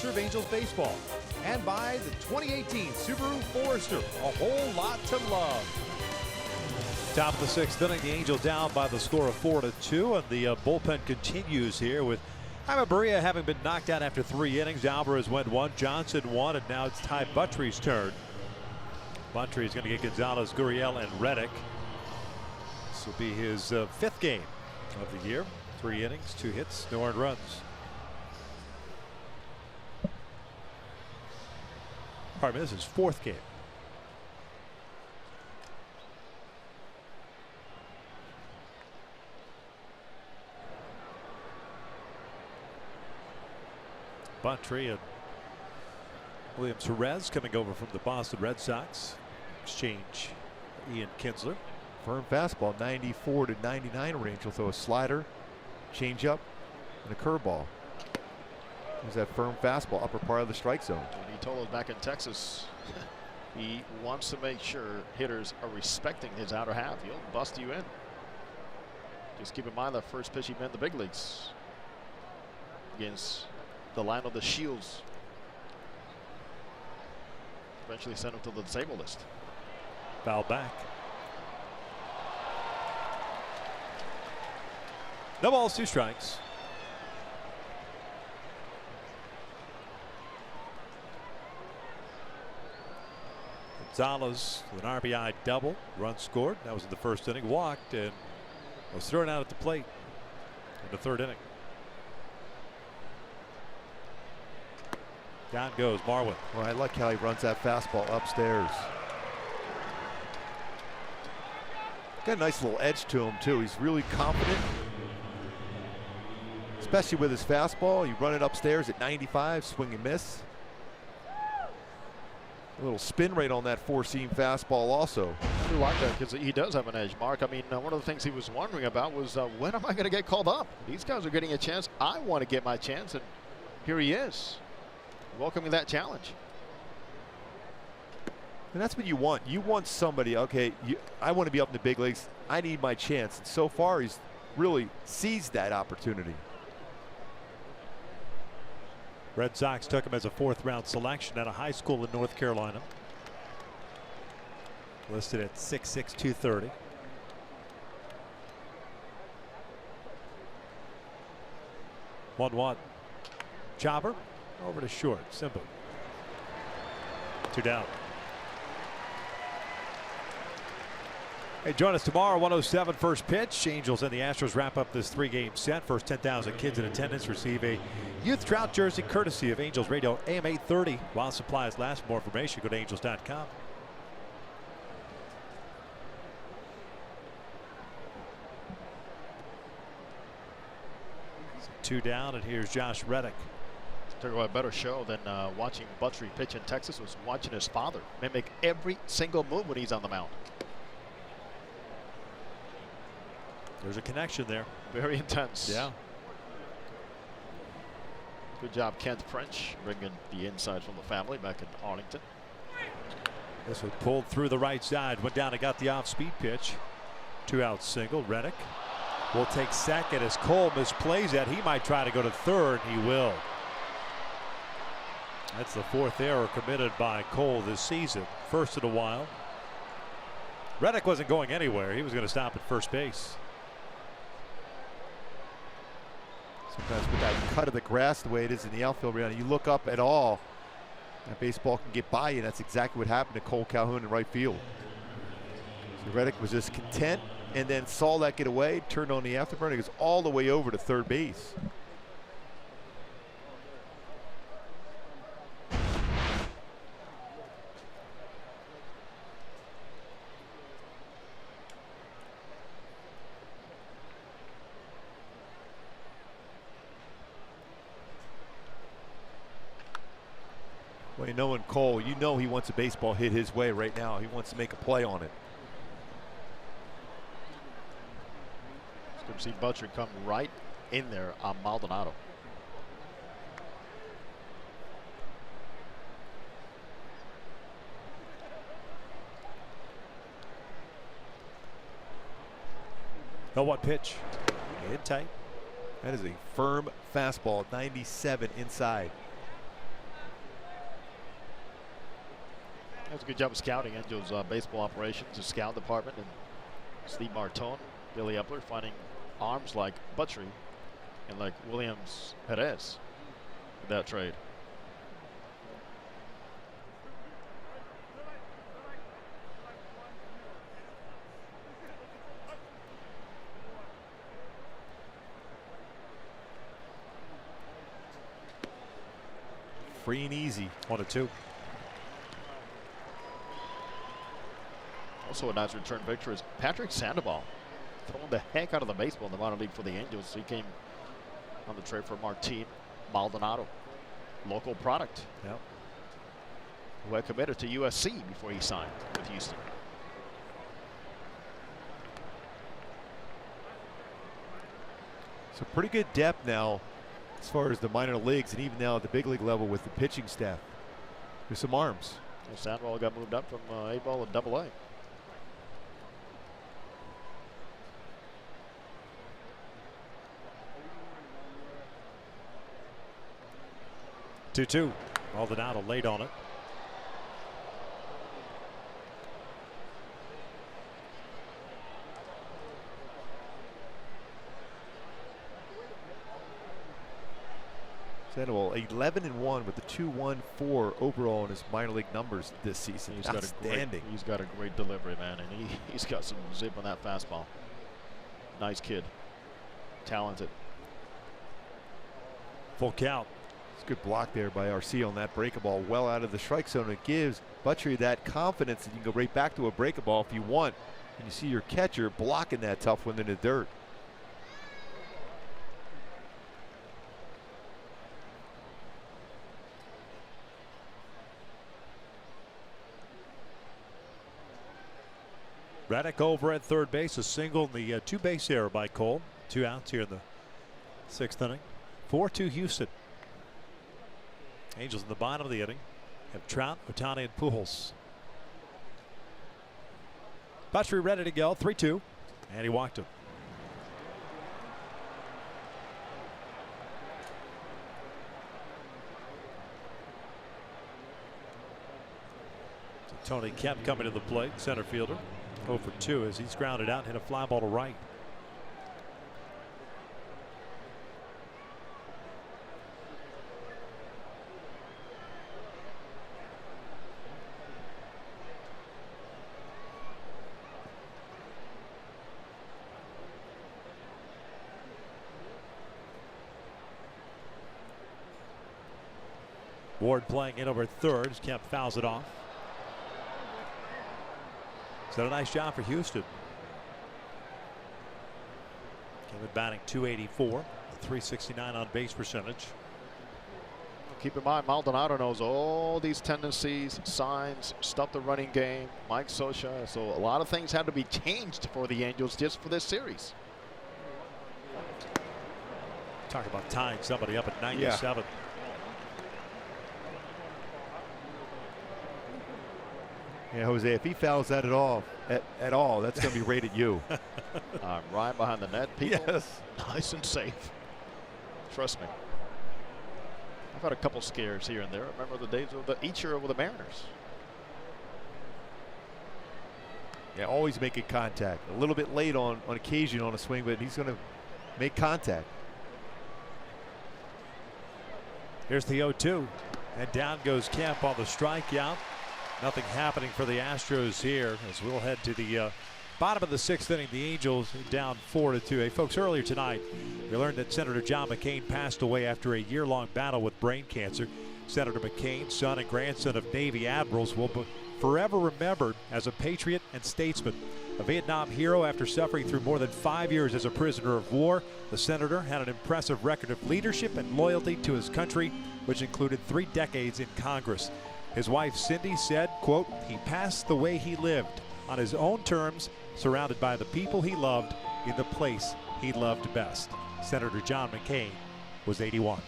Speaker 1: Of Angels baseball, and by the 2018 Subaru Forester, a whole lot to love.
Speaker 3: Top of the 6th inning, the Angels down by the score of 4-2, and the bullpen continues here with Jaime Barria having been knocked out after 3 innings. Alvarez went 1, Johnson 1, and now it's Ty Buttry's turn. Buttry is going to get Gonzalez, Gurriel, and Reddick. This will be his 5th game of the year. 3 innings, 2 hits, no earned runs. Pardon me, this is 4th game. Buttry and Williams Jerez coming over from the Boston Red Sox. Exchange Ian Kinsler.
Speaker 4: Firm fastball, 94 to 99 range. He'll throw a slider, changeup, and a curveball. There's that firm fastball, upper part of the strike zone.
Speaker 5: And he told us back in Texas, he wants to make sure hitters are respecting his outer half. He'll bust you in. Just keep in mind that first pitch he met in the big leagues against the line of the Shields. Eventually sent him to the disabled list.
Speaker 3: Foul back. No balls, 2 strikes. Gonzalez with an RBI double, run scored. That was in the 1st inning. Walked and was thrown out at the plate in the 3rd inning. Down goes Marwin.
Speaker 4: Well, I like how he runs that fastball upstairs. Got a nice little edge to him too. He's really confident, especially with his fastball. You run it upstairs at 95, swing and miss. A little spin rate on that 4-seam fastball also.
Speaker 5: I do like that because he does have an edge, Mark. I mean, one of the things he was wondering about was when am I going to get called up? These guys are getting a chance. I want to get my chance, and here he is, welcoming that challenge.
Speaker 4: And that's what you want. You want somebody, okay, I want to be up in the big leagues. I need my chance. And so far, he's really seized that opportunity.
Speaker 3: Red Sox took him as a 4th-round selection at a high school in North Carolina. Listed at 6'6", 230. One. Chopper over to short. Simple. 2 down. Hey, join us tomorrow, 107 first pitch. Angels and the Astros wrap up this 3-game set. First 10,000 kids in attendance receive a youth trout jersey courtesy of Angels Radio AM 830 while supplies last. For more information, go to angels.com. Two down, and here's Josh Reddick.
Speaker 5: Talk about a better show than watching Buttrey pitch in Texas was watching his father mimic every single move when he's on the mound.
Speaker 3: There's a connection there.
Speaker 5: Very intense.
Speaker 3: Yeah.
Speaker 5: Good job, Kent French, bringing the inside from the family back in Arlington.
Speaker 3: This was pulled through the right side, went down and got the off-speed pitch. 2-out single. Reddick will take second as Cole misplays that. He might try to go to third. He will. That's the 4th error committed by Cole this season. First in a while. Reddick wasn't going anywhere. He was going to stop at first base.
Speaker 4: Sometimes with that cut of the grass the way it is in the outfield right now, you look up at all, that baseball can get by you. That's exactly what happened to Cole Calhoun in right field. So Reddick was just content and then saw that get away, turned on the afterburner, goes all the way over to third base. Well, you know, in Cole, you know he wants a baseball hit his way right now. He wants to make a play on it.
Speaker 5: It's good to see Buttrey come right in there on Maldonado.
Speaker 3: No, what pitch? In tight.
Speaker 4: That is a firm fastball, 97 inside.
Speaker 5: That was a good job of scouting. Angels baseball operations, the scout department, and Steve Martone, Billy Epler finding arms like Buttrey and like Williams Perez in that trade.
Speaker 4: Free and easy.
Speaker 3: 1-2.
Speaker 5: Also a nice return victory is Patrick Sandoval throwing the heck out of the baseball in the minor league for the Angels. He came on the trade for Martin Maldonado, local product.
Speaker 3: Yep.
Speaker 5: Who had committed to USC before he signed with Houston.
Speaker 4: So pretty good depth now as far as the minor leagues and even now at the big league level with the pitching staff. There's some arms.
Speaker 5: Well, Sandoval got moved up from A-ball to Double-A.
Speaker 3: Two. Maldonado late on it.
Speaker 4: Sandoval 11-1 with the 2.14 overall in his minor league numbers this season.
Speaker 5: He's got a great delivery, man, and he's got some zip on that fastball. Nice kid, talented.
Speaker 3: Full count.
Speaker 4: It's a good block there by RC on that breaking ball, well out of the strike zone. It gives Buttrey that confidence that you can go right back to a breaking ball if you want. And you see your catcher blocking that tough one in the dirt.
Speaker 3: Reddick over at third base, a single, and the 2-base error by Cole. 2 outs here in the 6th inning. 4-2 Houston. Angels in the bottom of the inning have Trout, Otani, and Pujols. Buttrey ready to go. 3-2, and he walked him. So Tony Kemp coming to the plate, center fielder. 0 for 2 as he's grounded out and hit a fly ball to right. Ward playing in over third as Kemp fouls it off. So a nice job for Houston. Kevin batting .284, .369 on base percentage.
Speaker 5: Keep in mind, Maldonado knows all these tendencies, signs, stop the running game, Mike Scioscia. So a lot of things had to be changed for the Angels just for this series.
Speaker 3: Talk about tying somebody up at 97.
Speaker 4: Yeah, Jose, if he fouls that at all, that's going to be rated U.
Speaker 5: I'm right behind the net, people.
Speaker 4: Yes.
Speaker 5: Nice and safe. Trust me. I've had a couple scares here and there. Remember the days of the Ichiro with the Mariners.
Speaker 4: Yeah, always making contact. A little bit late on occasion on a swing, but he's going to make contact.
Speaker 3: Here's the 0-2. And down goes Kemp on the strikeout. Nothing happening for the Astros here as we'll head to the bottom of the 6th inning. The Angels down 4-2. Hey, folks, earlier tonight, we learned that Senator John McCain passed away after a year-long battle with brain cancer. Senator McCain, son and grandson of Navy admirals, will be forever remembered as a patriot and statesman. A Vietnam hero after suffering through more than 5 years as a prisoner of war, the senator had an impressive record of leadership and loyalty to his country, which included 3 decades in Congress. His wife Cindy said, quote, "He passed the way he lived, on his own terms, surrounded by the people he loved, in the place he loved best." Senator John McCain was 81.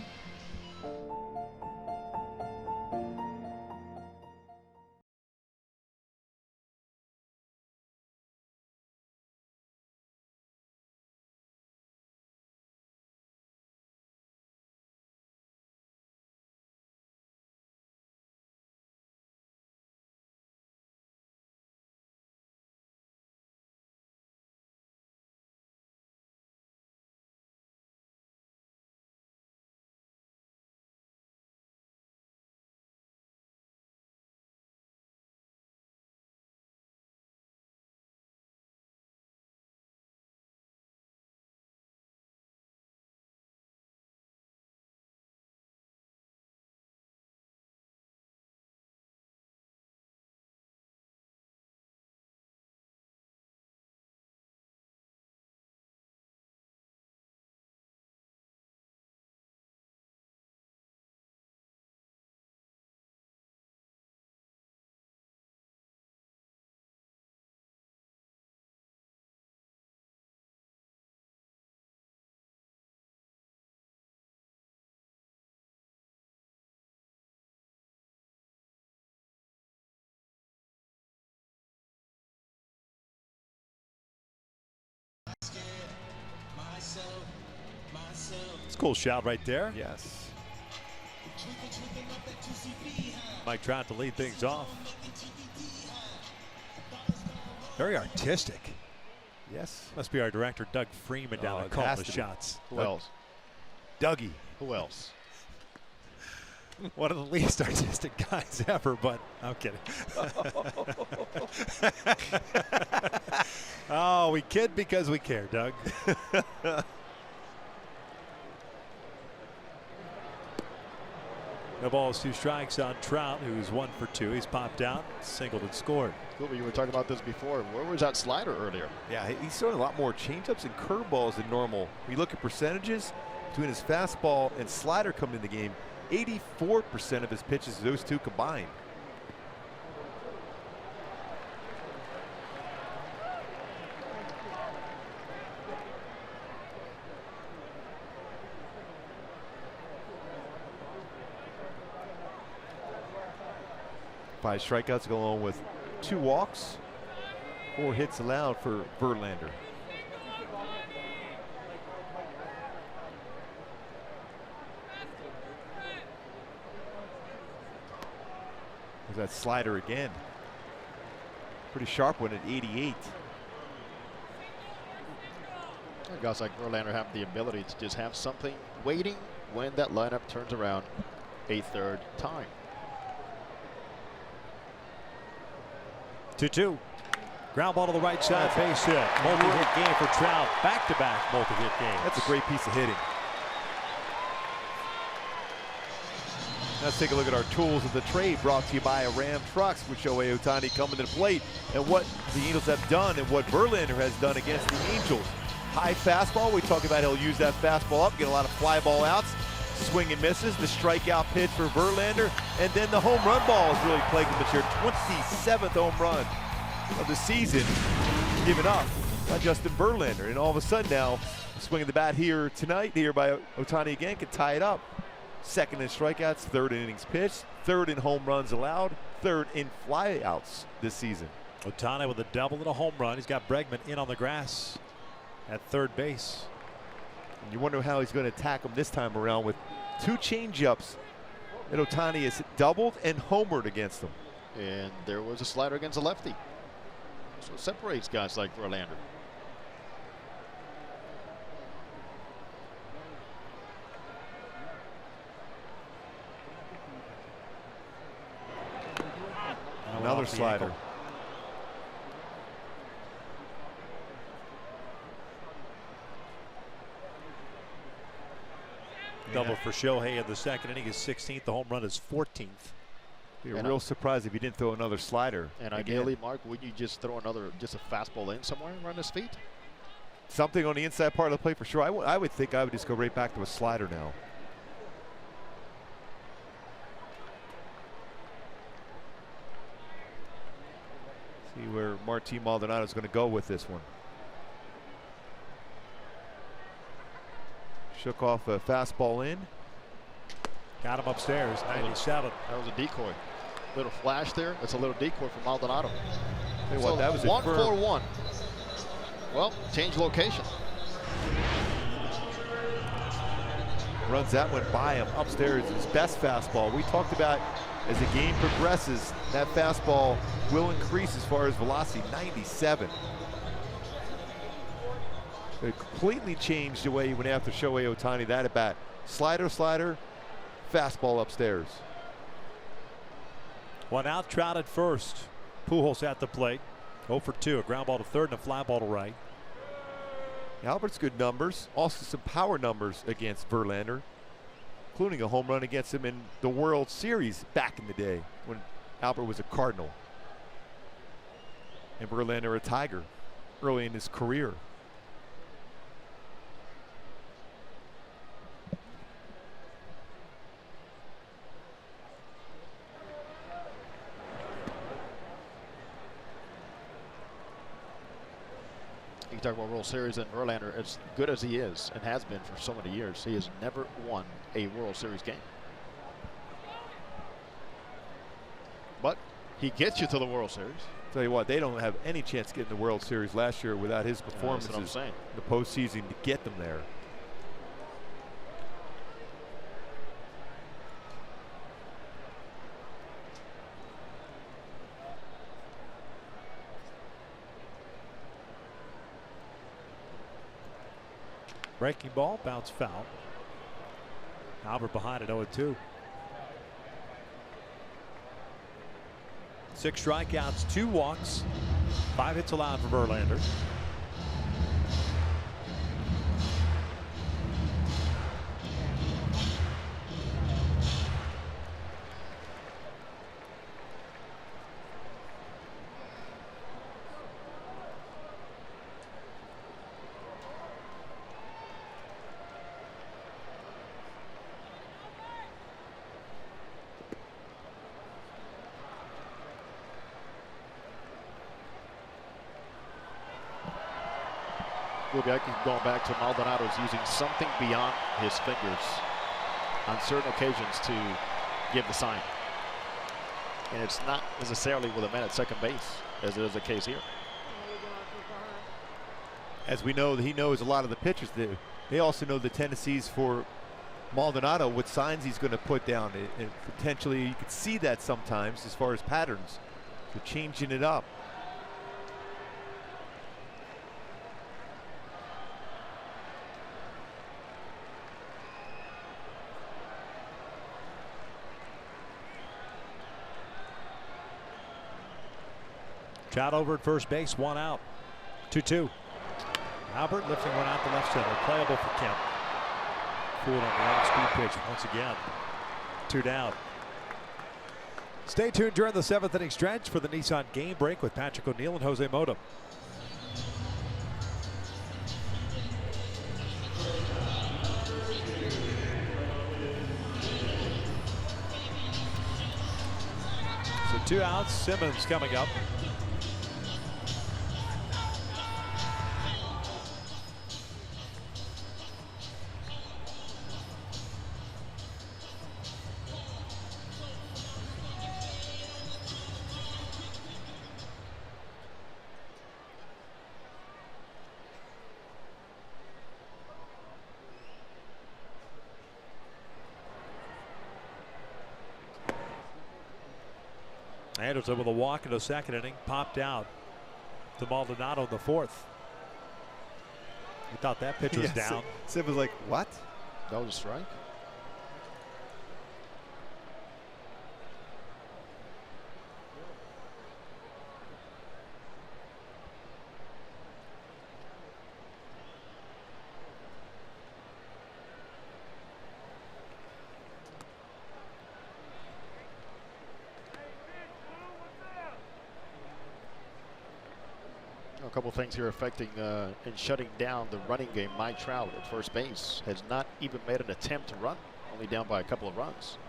Speaker 3: It's a cool shout right there.
Speaker 4: Yes.
Speaker 3: Mike Trout to lead things off. Very artistic.
Speaker 4: Yes.
Speaker 3: Must be our director, Doug Freeman, down there calling the shots.
Speaker 5: Who else?
Speaker 4: Dougie.
Speaker 5: Who else?
Speaker 3: One of the least artistic guys ever, but I'm kidding. Oh, we kid because we care, Doug. No balls, 2 strikes on Trout, who's 1 for 2. He's popped out, singled and scored.
Speaker 5: Cool, you were talking about this before. Where was that slider earlier?
Speaker 4: Yeah, he's throwing a lot more changeups and curveballs than normal. When you look at percentages between his fastball and slider coming in the game, 84% of his pitches, those 2 combined. Five strikeouts go along with 2 walks, 4 hits allowed for Verlander. There's that slider again. Pretty sharp one at 88.
Speaker 5: Guys like Verlander have the ability to just have something waiting when that lineup turns around a 3rd time.
Speaker 3: 2-2. Ground ball to the right side, base hit. Multi-hit game for Trout. Back-to-back multi-hit games.
Speaker 4: That's a great piece of hitting. Let's take a look at our tools of the trade, brought to you by Ram Trucks with Shohei Otani coming to the plate, and what the Angels have done and what Verlander has done against the Angels. High fastball, we talk about he'll use that fastball up, get a lot of fly ball outs, swing and misses, the strikeout pitch for Verlander, and then the home run ball is really plaguing him this year. 27th home run of the season given up by Justin Verlander, and all of a sudden now, swinging the bat here tonight, here by Otani again, can tie it up. Second in strikeouts, third in innings pitched, third in home runs allowed, third in flyouts this season.
Speaker 3: Otani with a double and a home run. He's got Bregman in on the grass at third base.
Speaker 4: And you wonder how he's going to attack him this time around with two changeups that Otani has doubled and homered against them.
Speaker 5: And there was a slider against a lefty. So it separates guys like Verlander.
Speaker 4: Another slider.
Speaker 3: Ankle. Double for Shohei in the second inning, his 16th. The home run is 14th.
Speaker 4: Be a real surprise if he didn't throw another slider.
Speaker 5: And ideally, Mark, wouldn't you just throw just a fastball in somewhere and run his feet?
Speaker 4: Something on the inside part of the plate for sure. I would think I would just go right back to a slider now. See where Martin Maldonado is going to go with this one. Shook off a fastball in.
Speaker 3: Got him upstairs, 97.
Speaker 5: That was a decoy. Little flash there. That's a little decoy from Maldonado.
Speaker 4: Hey,
Speaker 5: So
Speaker 4: that was
Speaker 5: 1-4-1. Well, change location.
Speaker 4: Runs that one by him upstairs. His best fastball. We talked about as the game progresses, that fastball will increase as far as velocity. 97. It completely changed the way he went after Shohei Otani. That at bat. Slider, slider, fastball upstairs.
Speaker 3: One out, Trout at first. Pujols at the plate. 0 for 2. A ground ball to third and a fly ball to right.
Speaker 4: Albert's good numbers. Also some power numbers against Verlander, including a home run against him in the World Series back in the day when Albert was a Cardinal and Verlander a Tiger early in his career.
Speaker 5: You talk about World Series and Verlander, as good as he is and has been for so many years, he has never won a World Series game. But he gets you to the World Series.
Speaker 4: Tell you what, they don't have any chance of getting the World Series last year without his performances in the postseason to get them there.
Speaker 3: Breaking ball, bounce foul. Albert behind at 0-2. 6 strikeouts, 2 walks, 5 hits allowed for Verlander.
Speaker 5: We'll be going back to Maldonado's using something beyond his fingers on certain occasions to give the sign. And it's not necessarily with a man at second base, as it is the case here.
Speaker 4: As we know, he knows a lot of the pitchers. They also know the tendencies for Maldonado, what signs he's going to put down. And potentially you could see that sometimes as far as patterns. So changing it up.
Speaker 3: Trout over at first base, 1 out. 2-2. Albert lifting one out to left center. Playable for Kemp. Fooled on the off-speed pitch once again. 2 down. Stay tuned during the 7th inning stretch for the Nissan Game Break with Patrick O'Neill and Jose Mota. So 2 outs, Simmons coming up. Anderson with a walk in the 2nd inning, popped out to Maldonado in the 4th. He thought that pitch was down.
Speaker 4: Sid was like, what?
Speaker 5: That was a strike. A couple things here affecting and shutting down the running game. Mike Trout at first base has not even made an attempt to run, only down by a couple of runs.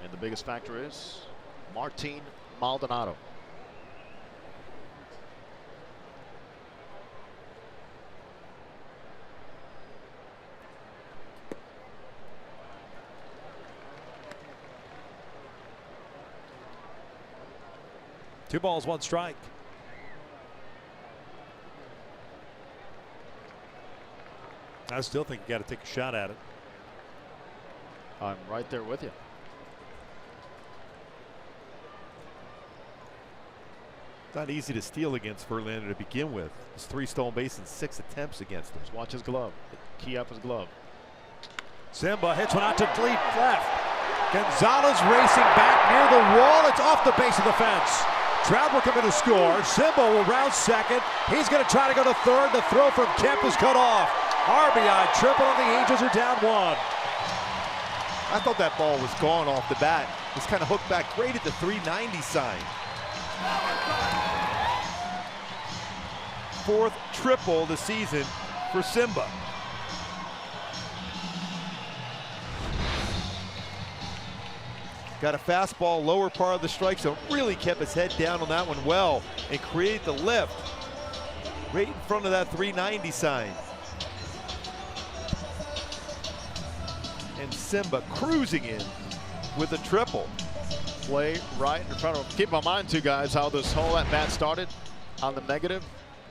Speaker 5: And the biggest factor is Martin Maldonado.
Speaker 3: Two balls, one strike. I still think you got to take a shot at it.
Speaker 5: I'm right there with you.
Speaker 4: It's not easy to steal against Verlander to begin with. It's 3 stolen bases and 6 attempts against him.
Speaker 5: Just watch his glove. Key up his glove.
Speaker 3: Simba hits one out to deep left. Gonzalez racing back near the wall. It's off the base of the fence. Trout will come in to score. Simba will round 2nd. He's going to try to go to 3rd. The throw from Kemp is cut off. RBI triple, and the Angels are down 1.
Speaker 4: I thought that ball was gone off the bat. It's kind of hooked back great at the 390 sign. 4th triple the season for Simba. Got a fastball lower part of the strike zone. Really kept his head down on that one well and created the lift right in front of that 390 sign. And Simba cruising in with a triple.
Speaker 5: Play right in front of him. Keep in mind, too, guys, how this whole at bat started on the negative.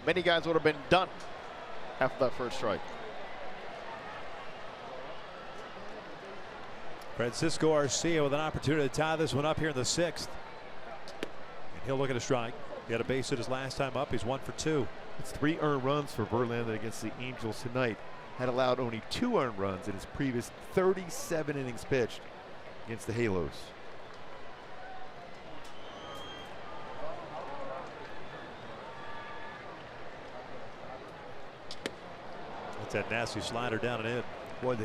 Speaker 5: Many guys would have been done after that first strike.
Speaker 3: Francisco Arcia with an opportunity to tie this one up here in the 6th. And he'll look at a strike. He had a base hit his last time up. He's 1 for 2.
Speaker 4: It's 3 earned runs for Verlander against the Angels tonight. Had allowed only 2 earned runs in his previous 37 innings pitched against the Halos.
Speaker 3: That's that nasty slider down and in.
Speaker 4: Boy,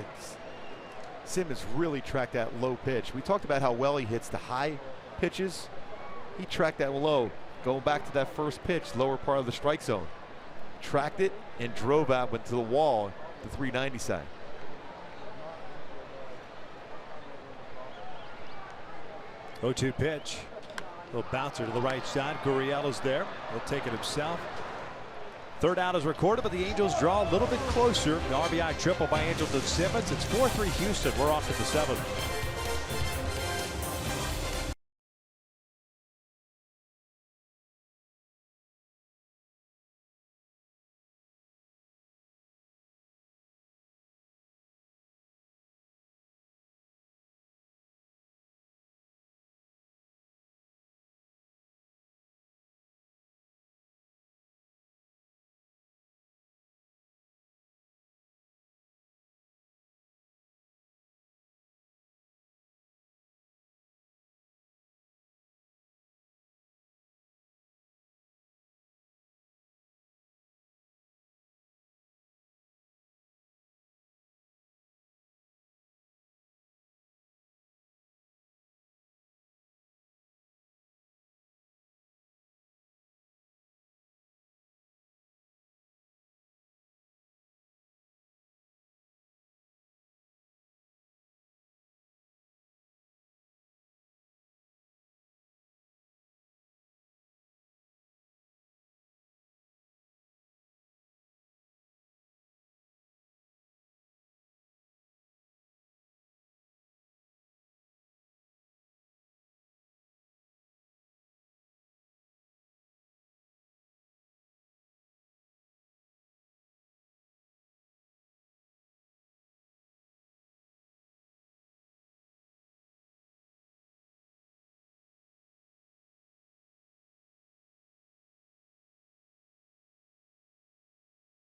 Speaker 4: Simmons really tracked that low pitch. We talked about how well he hits the high pitches. He tracked that low, going back to that first pitch, lower part of the strike zone. Tracked it and drove out, went to the wall, the 390 side.
Speaker 3: Oh-2 pitch. Little bouncer to the right side. Gurriela's there. He'll take it himself. 3rd out is recorded, but the Angels draw a little bit closer. The RBI triple by Angels and Simmons. It's 4-3 Houston. We're off to the 7th.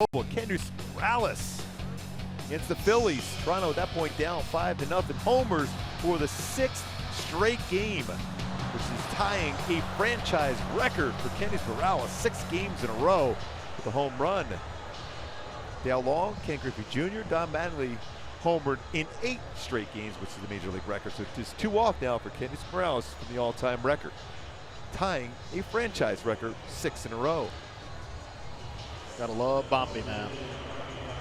Speaker 4: Oval, Kendrys Morales against the Phillies. Toronto at that point down 5-0. Homers for the 6th straight game, which is tying a franchise record for Kendrys Morales. 6 games in a row with a home run. Dale Long, Ken Griffey Jr., Don Mattingly homered in 8 straight games, which is the Major League record. So just 2 off now for Kendrys Morales from the all-time record, tying a franchise record 6 in a row.
Speaker 5: Gotta love Bombi, man.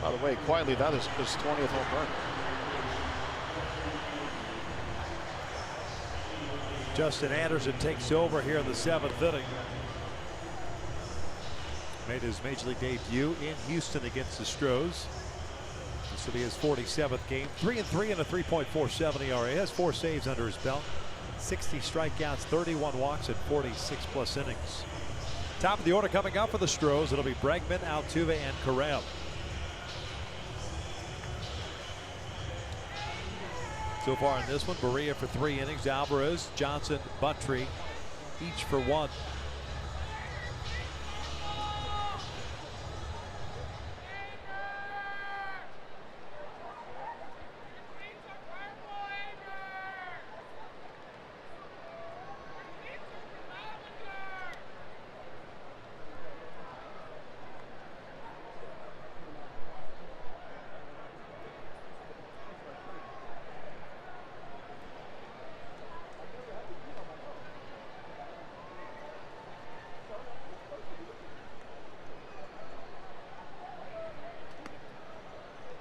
Speaker 5: By the way, quietly, that is his 20th home run.
Speaker 3: Justin Anderson takes over here in the 7th inning. Made his Major League debut in Houston against the Astros. This will be his 47th game. 3-3 and a 3.47 ERA. He has 4 saves under his belt. 60 strikeouts, 31 walks, and 46+ innings. Top of the order coming up for the Astros. It'll be Bregman, Altuve, and Correa. So far in this one, Berea for 3 innings. Alvarez, Johnson, Buttry, each for 1.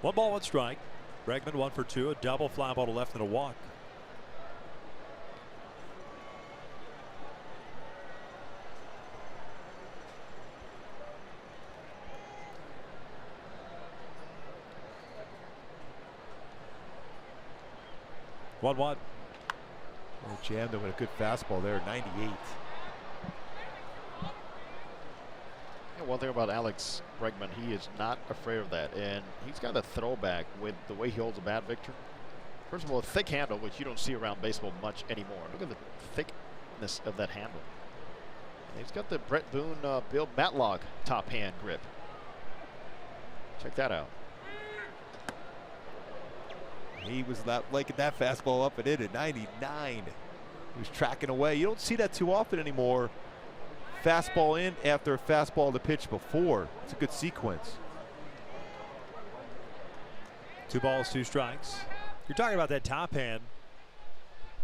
Speaker 3: One ball, one strike. Bregman 1 for 2, a double, fly ball to left, and a walk. One.
Speaker 4: They jammed him with a good fastball there, 98.
Speaker 5: One thing about Alex Bregman, he is not afraid of that, and he's got a throwback with the way he holds a bat, Victor. First of all, a thick handle, which you don't see around baseball much anymore. Look at the thickness of that handle. And he's got the Brett Boone, Bill Matlock top hand grip. Check that out.
Speaker 2: He was liking that fastball up and in at 99.
Speaker 4: He was tracking away. You don't see that too often anymore. Fastball in after a fastball to pitch before. It's a good sequence.
Speaker 3: 2 balls, 2 strikes. You're talking about that top hand,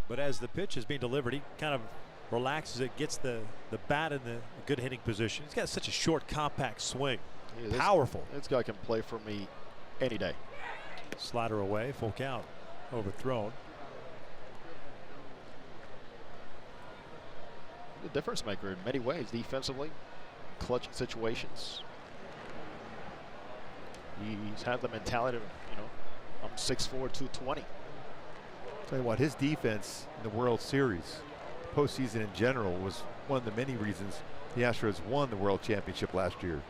Speaker 3: but as the pitch is being delivered, he kind of relaxes it, gets the bat in the good hitting position. He's got such a short, compact swing.
Speaker 5: Yeah,
Speaker 3: powerful.
Speaker 5: This guy can play for me any day.
Speaker 3: Slider away, full count, overthrown.
Speaker 5: The difference maker in many ways, defensively, clutch situations. He's had the mentality of, I'm 6'4", 220.
Speaker 4: Tell you what, his defense in the World Series, the postseason in general, was one of the many reasons the Astros won the World Championship last year.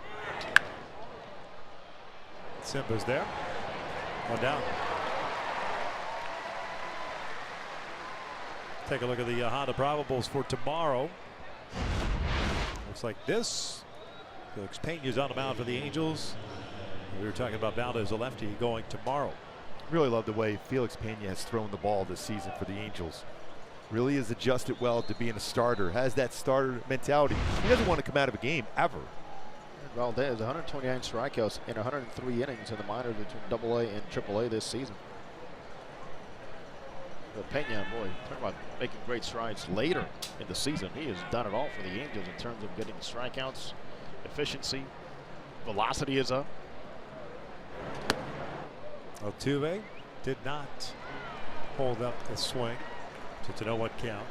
Speaker 3: Simba's there. 1 down. Take a look at the Honda probables for tomorrow. Looks like this. Felix Pena's on the mound for the Angels. We were talking about Valdez, a lefty, going tomorrow.
Speaker 4: Really love the way Felix Pena has thrown the ball this season for the Angels. Really has adjusted well to being a starter. Has that starter mentality. He doesn't want to come out of a game ever.
Speaker 5: Valdez, 129 strikeouts in 103 innings in the minors between AA and AAA this season. But Pena, boy, talk about making great strides later in the season. He has done it all for the Angels in terms of getting strikeouts, efficiency, velocity is up.
Speaker 3: Altuve did not hold up the swing to know what count.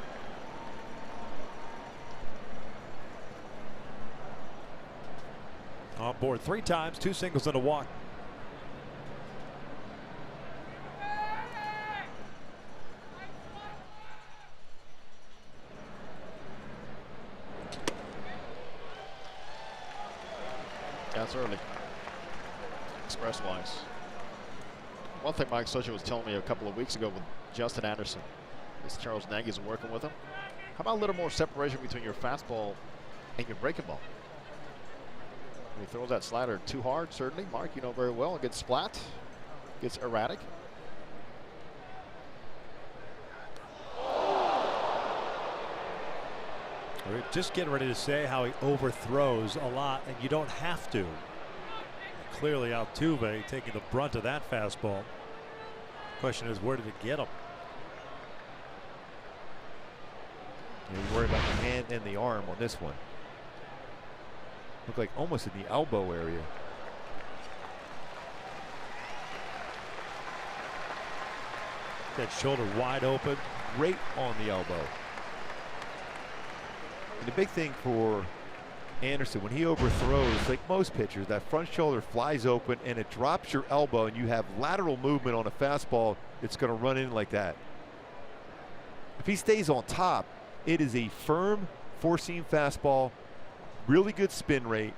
Speaker 3: On board 3 times, 2 singles and a walk.
Speaker 5: That's early. Express-wise. One thing Mike Socha was telling me a couple of weeks ago with Justin Anderson, as Charles Nagy is working with him, how about a little more separation between your fastball and your breaking ball? He throws that slider too hard, certainly. Mark, you know very well. It gets splat, gets erratic.
Speaker 3: We're just getting ready to say how he overthrows a lot, and you don't have to. Clearly Altuve taking the brunt of that fastball. Question is, where did it get him?
Speaker 4: You worry about the hand and the arm on this one. Look like almost in the elbow area.
Speaker 3: That shoulder wide open.
Speaker 4: Right on the elbow. And the big thing for Anderson, when he overthrows, like most pitchers, that front shoulder flies open and it drops your elbow, and you have lateral movement on a fastball, it's going to run in like that. If he stays on top, it is a firm four-seam fastball, really good spin rate,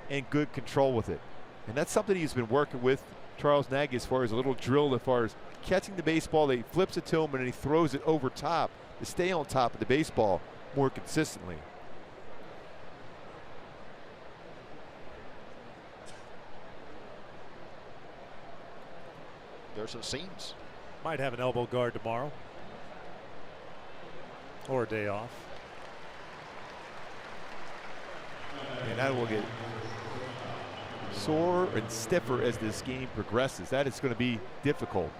Speaker 4: and good control with it. And that's something he's been working with Charles Nagy as far as a little drill, as far as catching the baseball, he flips it to him and he throws it over top to stay on top of the baseball more consistently.
Speaker 5: There's some seams.
Speaker 3: Might have an elbow guard tomorrow. Or a day off.
Speaker 4: And that will get sore and stiffer as this game progresses. That is going to be difficult.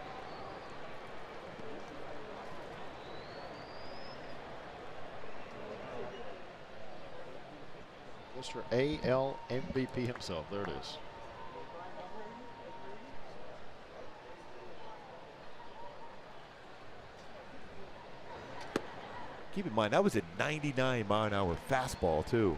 Speaker 5: Mr. AL MVP himself. There it is.
Speaker 4: Keep in mind, that was a 99-mile-an-hour fastball, too.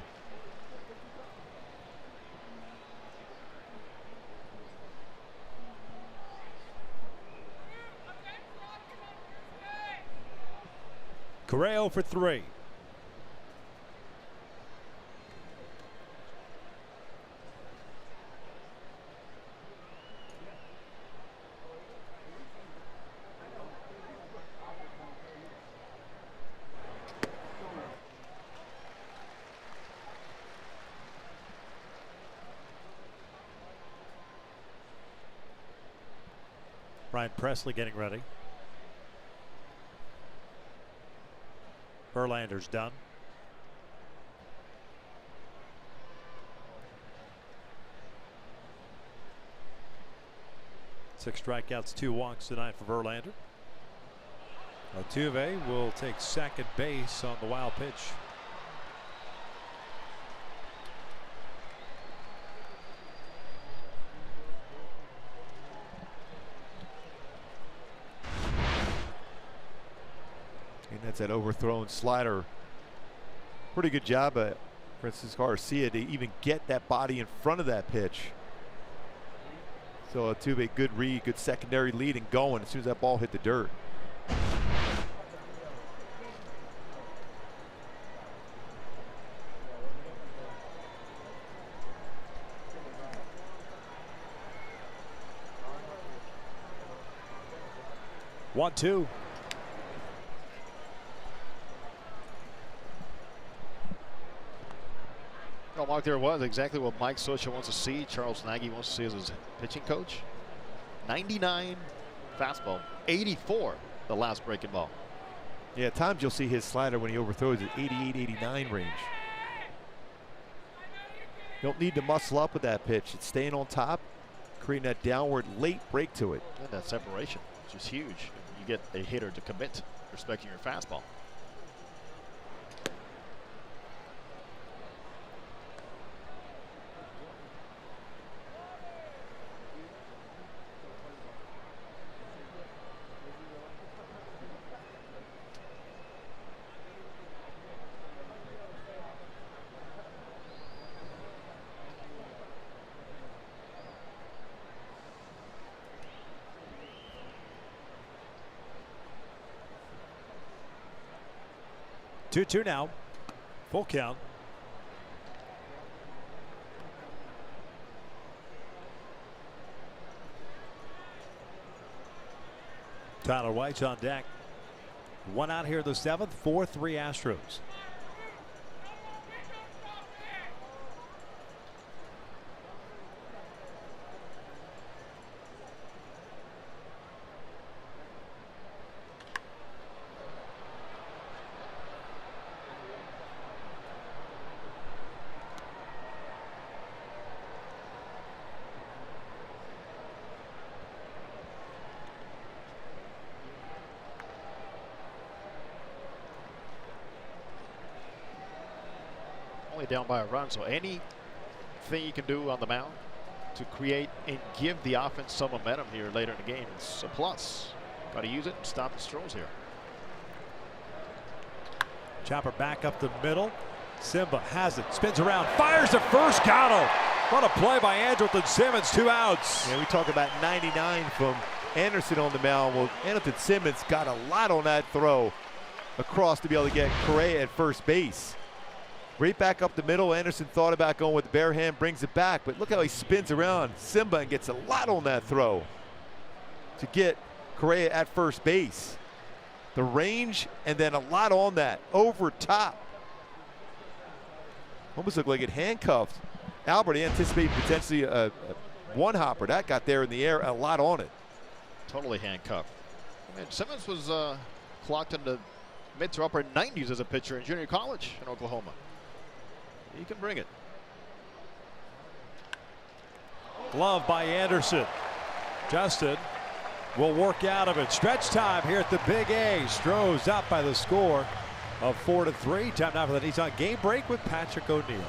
Speaker 3: Correa for 3. Ryan Presley getting ready. Verlander's done. 6 strikeouts, 2 walks tonight for Verlander. Altuve will take second base on the wild pitch.
Speaker 4: And that's that overthrown slider. Pretty good job by Francisco Garcia to even get that body in front of that pitch. So Altuve, good read, good secondary lead and going as soon as that ball hit the dirt.
Speaker 3: One, two.
Speaker 5: Well, Mark, there was exactly what Mike Scioscia wants to see. Charles Nagy wants to see as his pitching coach. 99 fastball, 84 the last breaking ball.
Speaker 4: Yeah, at times you'll see his slider when he overthrows at 88, 89 range. You don't need to muscle up with that pitch. It's staying on top, creating that downward late break to it.
Speaker 5: And that separation is just huge. You get a hitter to commit, respecting your fastball.
Speaker 3: Two now. Full count. Tyler White's on deck. 1 out here in the 7th. 4-3 Astros.
Speaker 5: down by a run. So anything you can do on the mound to create and give the offense some momentum here later in the game, it's a plus. Got to use it and stop the Astros here.
Speaker 3: Chopper back up the middle. Simba has it, spins around, fires at first, got him. What a play by Andrelton Simmons, 2 outs.
Speaker 4: Yeah, we talk about 99 from Anderson on the mound. Well, Andrelton Simmons got a lot on that throw across to be able to get Correa at first base. Right back up the middle. Anderson thought about going with the bare hand, brings it back, but look how he spins around Simba and gets a lot on that throw to get Correa at first base. The range and then a lot on that over top. Almost looked like it handcuffed Albert. He anticipated potentially a one hopper. That got there in the air, a lot on it.
Speaker 5: Totally handcuffed. I mean, Simmons was clocked into mid to upper 90s as a pitcher in junior college in Oklahoma. He can bring it.
Speaker 3: Glove by Anderson. Justin will work out of it. Stretch time here at the Big A. Astros up by the score of 4-3. Time now for the Nissan game break with Patrick O'Neill.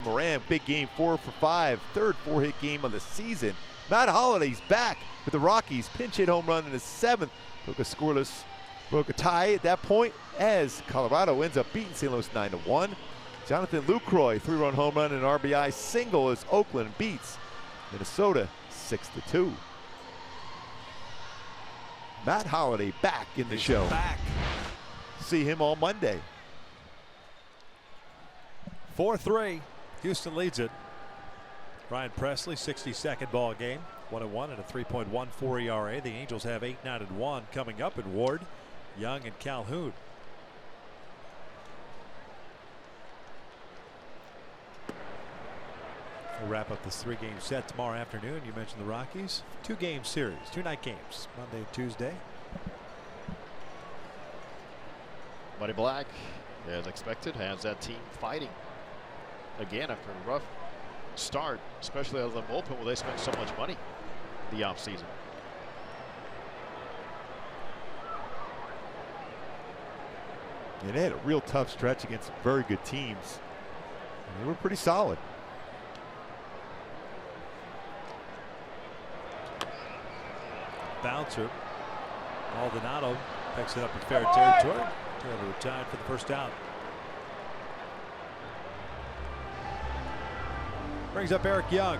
Speaker 4: Moran, big game, 4 for 5, third 4-hit game of the season. Matt Holliday's back with the Rockies. Pinch hit home run in his 7th. Broke a tie at that point as Colorado ends up beating St. Louis 9-1. Jonathan Lucroy, 3-run home run and RBI single as Oakland beats Minnesota 6-2. Matt Holliday back in the show.
Speaker 3: Back.
Speaker 4: See him on Monday.
Speaker 3: 4-3. Houston leads it. Ryan Presley, 62nd ball game. 1-1 and a 3.14 ERA. The Angels have 8-9-1 coming up in Ward, Young, and Calhoun. We'll wrap up this 3-game set tomorrow afternoon. You mentioned the Rockies. 2-game series, 2 night games, Monday and Tuesday.
Speaker 5: Buddy Black, as expected, has that team fighting again after a rough start, especially out of the bullpen where they spent so much money the offseason.
Speaker 4: And they had a real tough stretch against some very good teams. And they were pretty solid.
Speaker 3: Bouncer. Maldonado picks it up in fair territory. Taylor retired for the first out. Brings up Eric Young.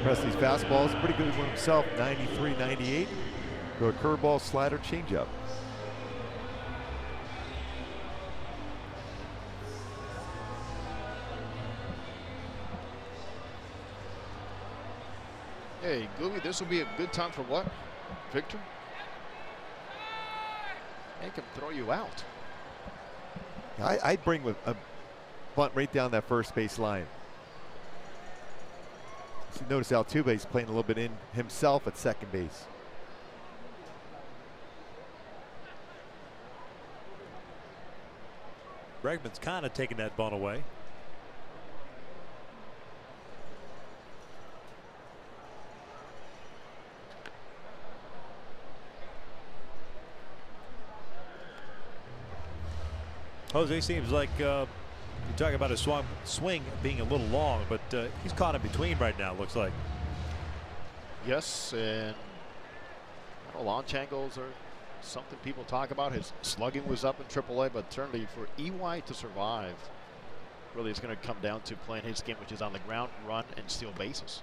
Speaker 4: Presley's fastball is a pretty good one himself, 93, 98. Go a curveball, slider, changeup.
Speaker 5: Hey, Gooby, this will be a good time for what? Victor? Make him throw you out.
Speaker 4: I'd bring a bunt right down that first base line. So notice Altuve is playing a little bit in himself at second base.
Speaker 3: Bregman's kind of taking that bunt away. Jose seems like you talk about his swing being a little long, but he's caught in between right now, looks like.
Speaker 5: Yes, and launch angles are something people talk about. His slugging was up in AAA, but certainly for EY to survive, really it's going to come down to playing his game, which is on the ground, run, and steal bases.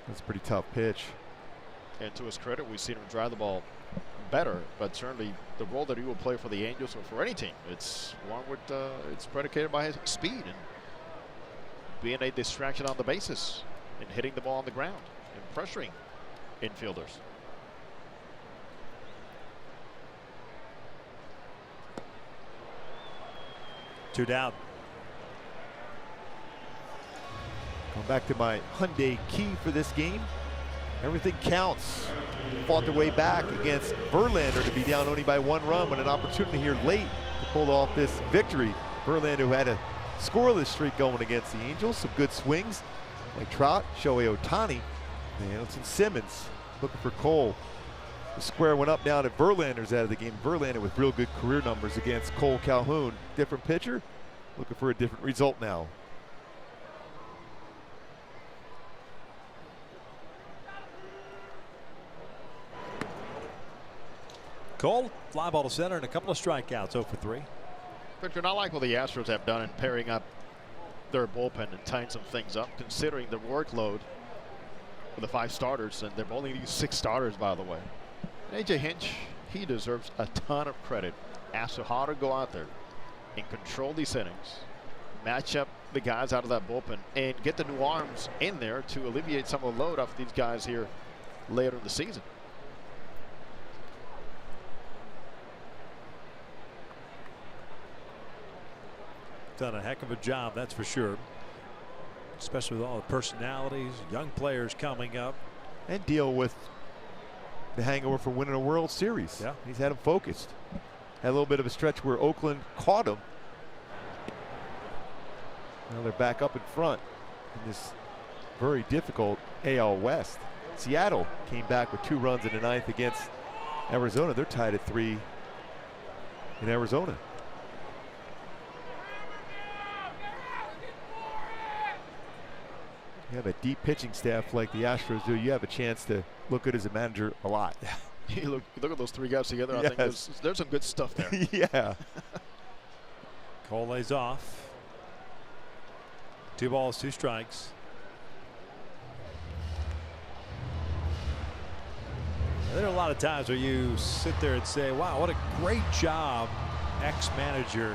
Speaker 4: That's a pretty tough pitch.
Speaker 5: And to his credit, we've seen him drive the ball better, but certainly the role that he will play for the Angels or for any team, it's one with it's predicated by his speed and being a distraction on the bases and hitting the ball on the ground and pressuring infielders.
Speaker 3: Two down.
Speaker 4: Going back to my Hyundai key for this game. Everything counts. Fought their way back against Verlander to be down only by 1 run, but an opportunity here late to pull off this victory. Verlander, who had a scoreless streak going against the Angels, some good swings like Trout, Shohei Otani, and Simmons looking for Cole. The square went up now that Verlander's out of the game. Verlander with real good career numbers against Cole Calhoun. Different pitcher, looking for a different result now.
Speaker 3: Cole, fly ball to center and a couple of strikeouts, 0 for 3.
Speaker 5: Victor, not like what the Astros have done in pairing up their bullpen and tying some things up, considering the workload for the 5 starters, and they've only used 6 starters, by the way. AJ Hinch, he deserves a ton of credit as to how to go out there and control these innings, match up the guys out of that bullpen, and get the new arms in there to alleviate some of the load off these guys here later in the season.
Speaker 3: Done a heck of a job, that's for sure. Especially with all the personalities, young players coming up.
Speaker 4: And deal with the hangover from winning a World Series.
Speaker 3: Yeah.
Speaker 4: He's had him focused. Had a little bit of a stretch where Oakland caught him. Now they're back up in front in this very difficult AL West. Seattle came back with 2 runs in the 9th against Arizona. They're tied at 3 in Arizona. You have a deep pitching staff like the Astros do, you have a chance to look good as a manager a lot.
Speaker 5: You look at those 3 guys together.
Speaker 4: Yes.
Speaker 5: I think there's some good stuff there.
Speaker 4: Yeah.
Speaker 3: Cole lays off. 2 balls, 2 strikes. There are a lot of times where you sit there and say, wow, what a great job ex-manager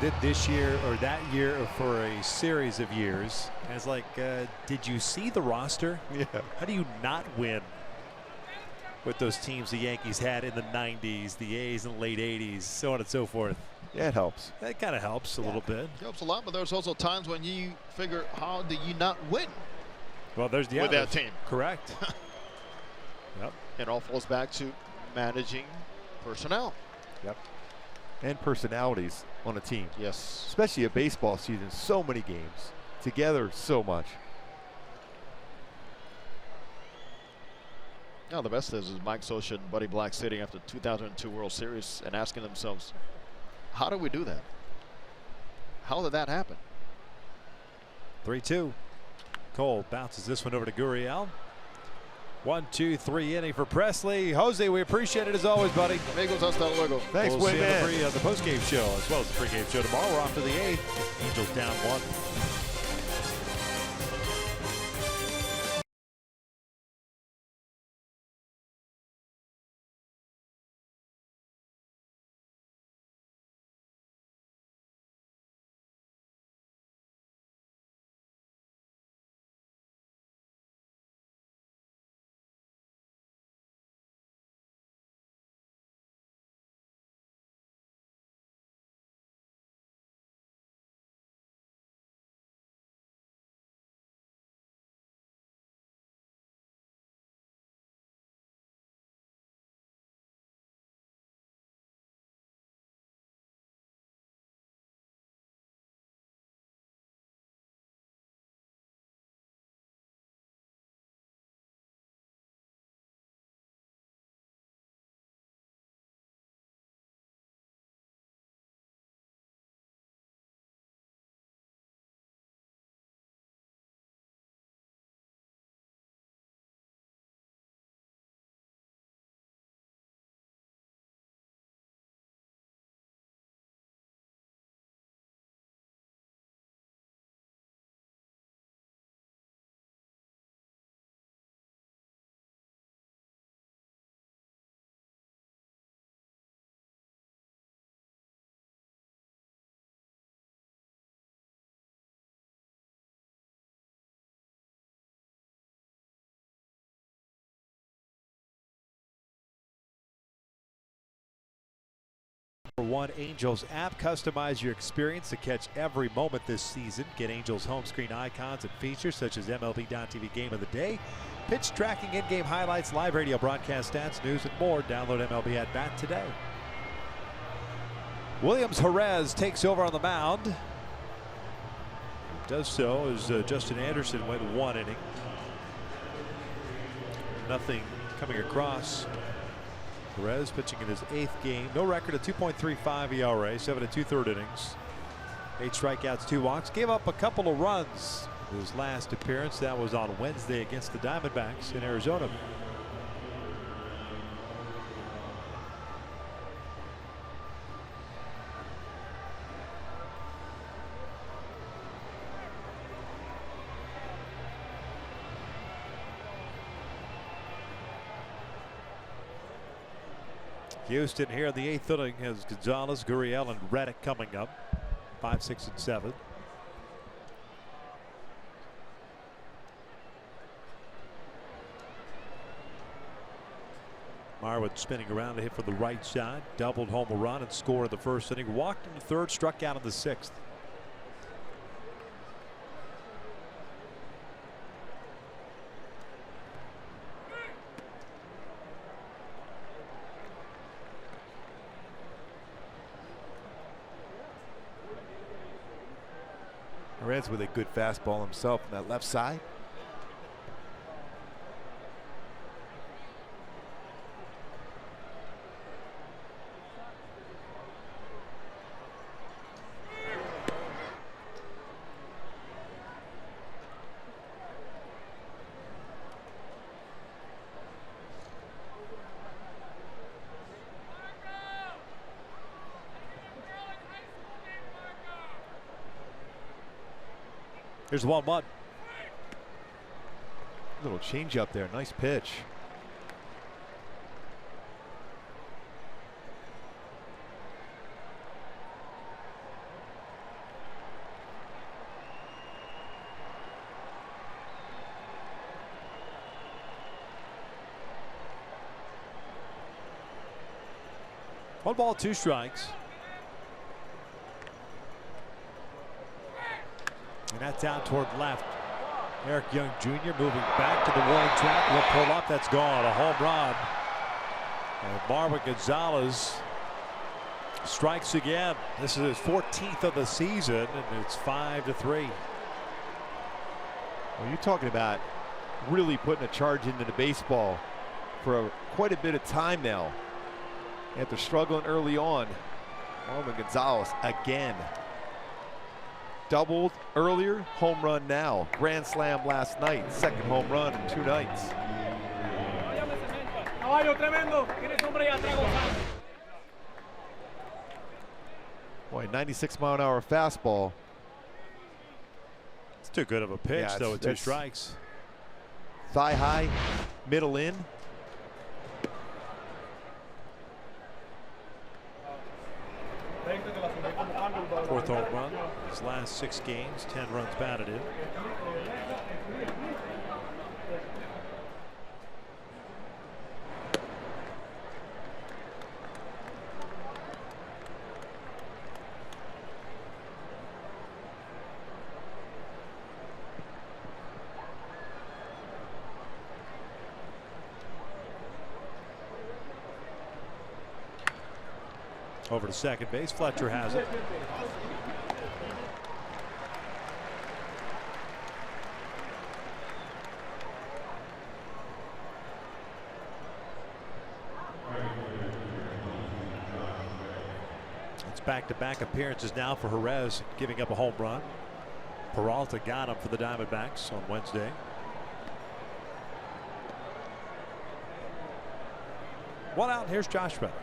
Speaker 3: did this year or that year or for a series of years. And it's like, did you see the roster?
Speaker 4: Yeah.
Speaker 3: How do you not win with those teams the Yankees had in the 90s, the A's in the late 80s, so on and so forth?
Speaker 4: Yeah, it helps.
Speaker 3: That kind of helps a little bit.
Speaker 5: It helps a lot, but there's also times when you figure, how do you not win
Speaker 3: Well, there's the
Speaker 5: with that team?
Speaker 3: Correct. Yep.
Speaker 5: It all falls back to managing personnel.
Speaker 3: Yep.
Speaker 4: And personalities on a team.
Speaker 5: Yes.
Speaker 4: Especially a baseball season, so many games together, so much.
Speaker 5: Now the best is Mike Scioscia and Buddy Black sitting after the 2002 World Series and asking themselves, how do we do that? How did that happen?
Speaker 3: 3-2. Cole bounces this one over to Gurriel. 1-2-3 inning for Presley. Jose, we appreciate it as always, buddy.
Speaker 5: Amigos, hasta luego.
Speaker 4: Thanks,
Speaker 3: We'll see you
Speaker 4: Wayman.
Speaker 3: on the post-game show as well as the pre-game show tomorrow. We're off to the 8th. Angels down 1. #1 Angels app. Customize your experience to catch every moment this season. Get Angels home screen icons and features such as MLB.tv Game of the Day, pitch tracking, in-game highlights, live radio broadcast stats, news, and more. Download MLB at Bat today. Williams Jerez takes over on the mound. Does so as Justin Anderson went 1 inning. Nothing coming across. Jerez pitching in his 8th game. No record, a 2.35 ERA, 7 2/3 innings. 8 strikeouts, 2 walks. Gave up a couple of runs his last appearance. That was on Wednesday against the Diamondbacks in Arizona. Houston here in the 8th inning has Gonzalez, Gurriel, and Reddick coming up. 5, 6, and 7. Marwood spinning around to hit from the right side. Doubled home a run and scored in the 1st inning. Walked in the 3rd, struck out in the 6th.
Speaker 4: Jerez with a good fastball himself on that left side.
Speaker 3: Here's 1-1.
Speaker 4: Little change up there. Nice pitch.
Speaker 3: One ball, 2 strikes. And that's out toward left. Eric Young Jr. moving back to the warning track. Will pull up. That's gone. A home run. And Marwin Gonzalez strikes again. This is his 14th of the season, and it's 5-3.
Speaker 4: Well, you're talking about really putting a charge into the baseball for quite a bit of time now. After struggling early on, Marwin Gonzalez again. Doubled earlier, home run now. Grand slam last night, 2nd home run in 2 nights. Boy, 96-mile-an-hour fastball.
Speaker 3: It's too good of a pitch,
Speaker 4: Yeah,
Speaker 3: though, with 2 strikes.
Speaker 4: Thigh high, middle in.
Speaker 3: Fourth home run. His last 6 games, 10 runs batted in. Over to second base. Fletcher has it. It's back-to-back appearances now for Jerez, giving up a home run. Peralta got him for the Diamondbacks on Wednesday. One out. Here's Josh Reddick.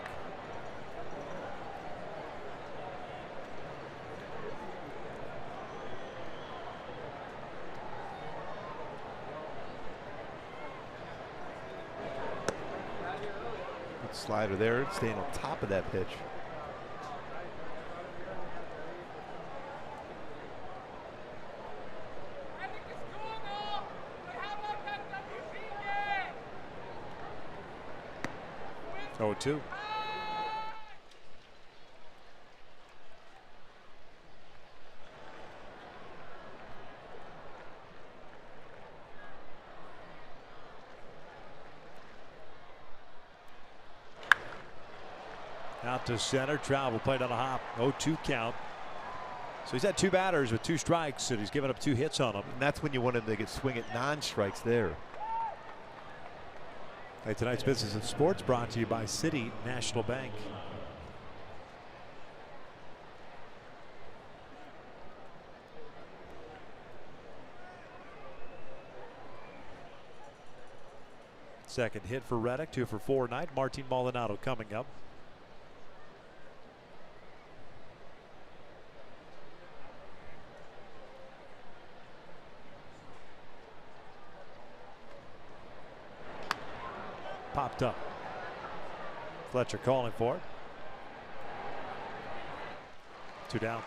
Speaker 4: Slider there, staying on top of that pitch.
Speaker 3: Oh, 2. out to center. Travel played on a hop. 0-2 count. So he's had 2 batters with 2 strikes, and he's given up 2 hits on them.
Speaker 4: And that's when you want him to get swing at non-strikes there.
Speaker 3: Hey, tonight's Business of Sports brought to you by City National Bank. Second hit for Reddick, 2 for 4 tonight. Martin Maldonado coming up. Popped up. Fletcher calling for it. 2 down.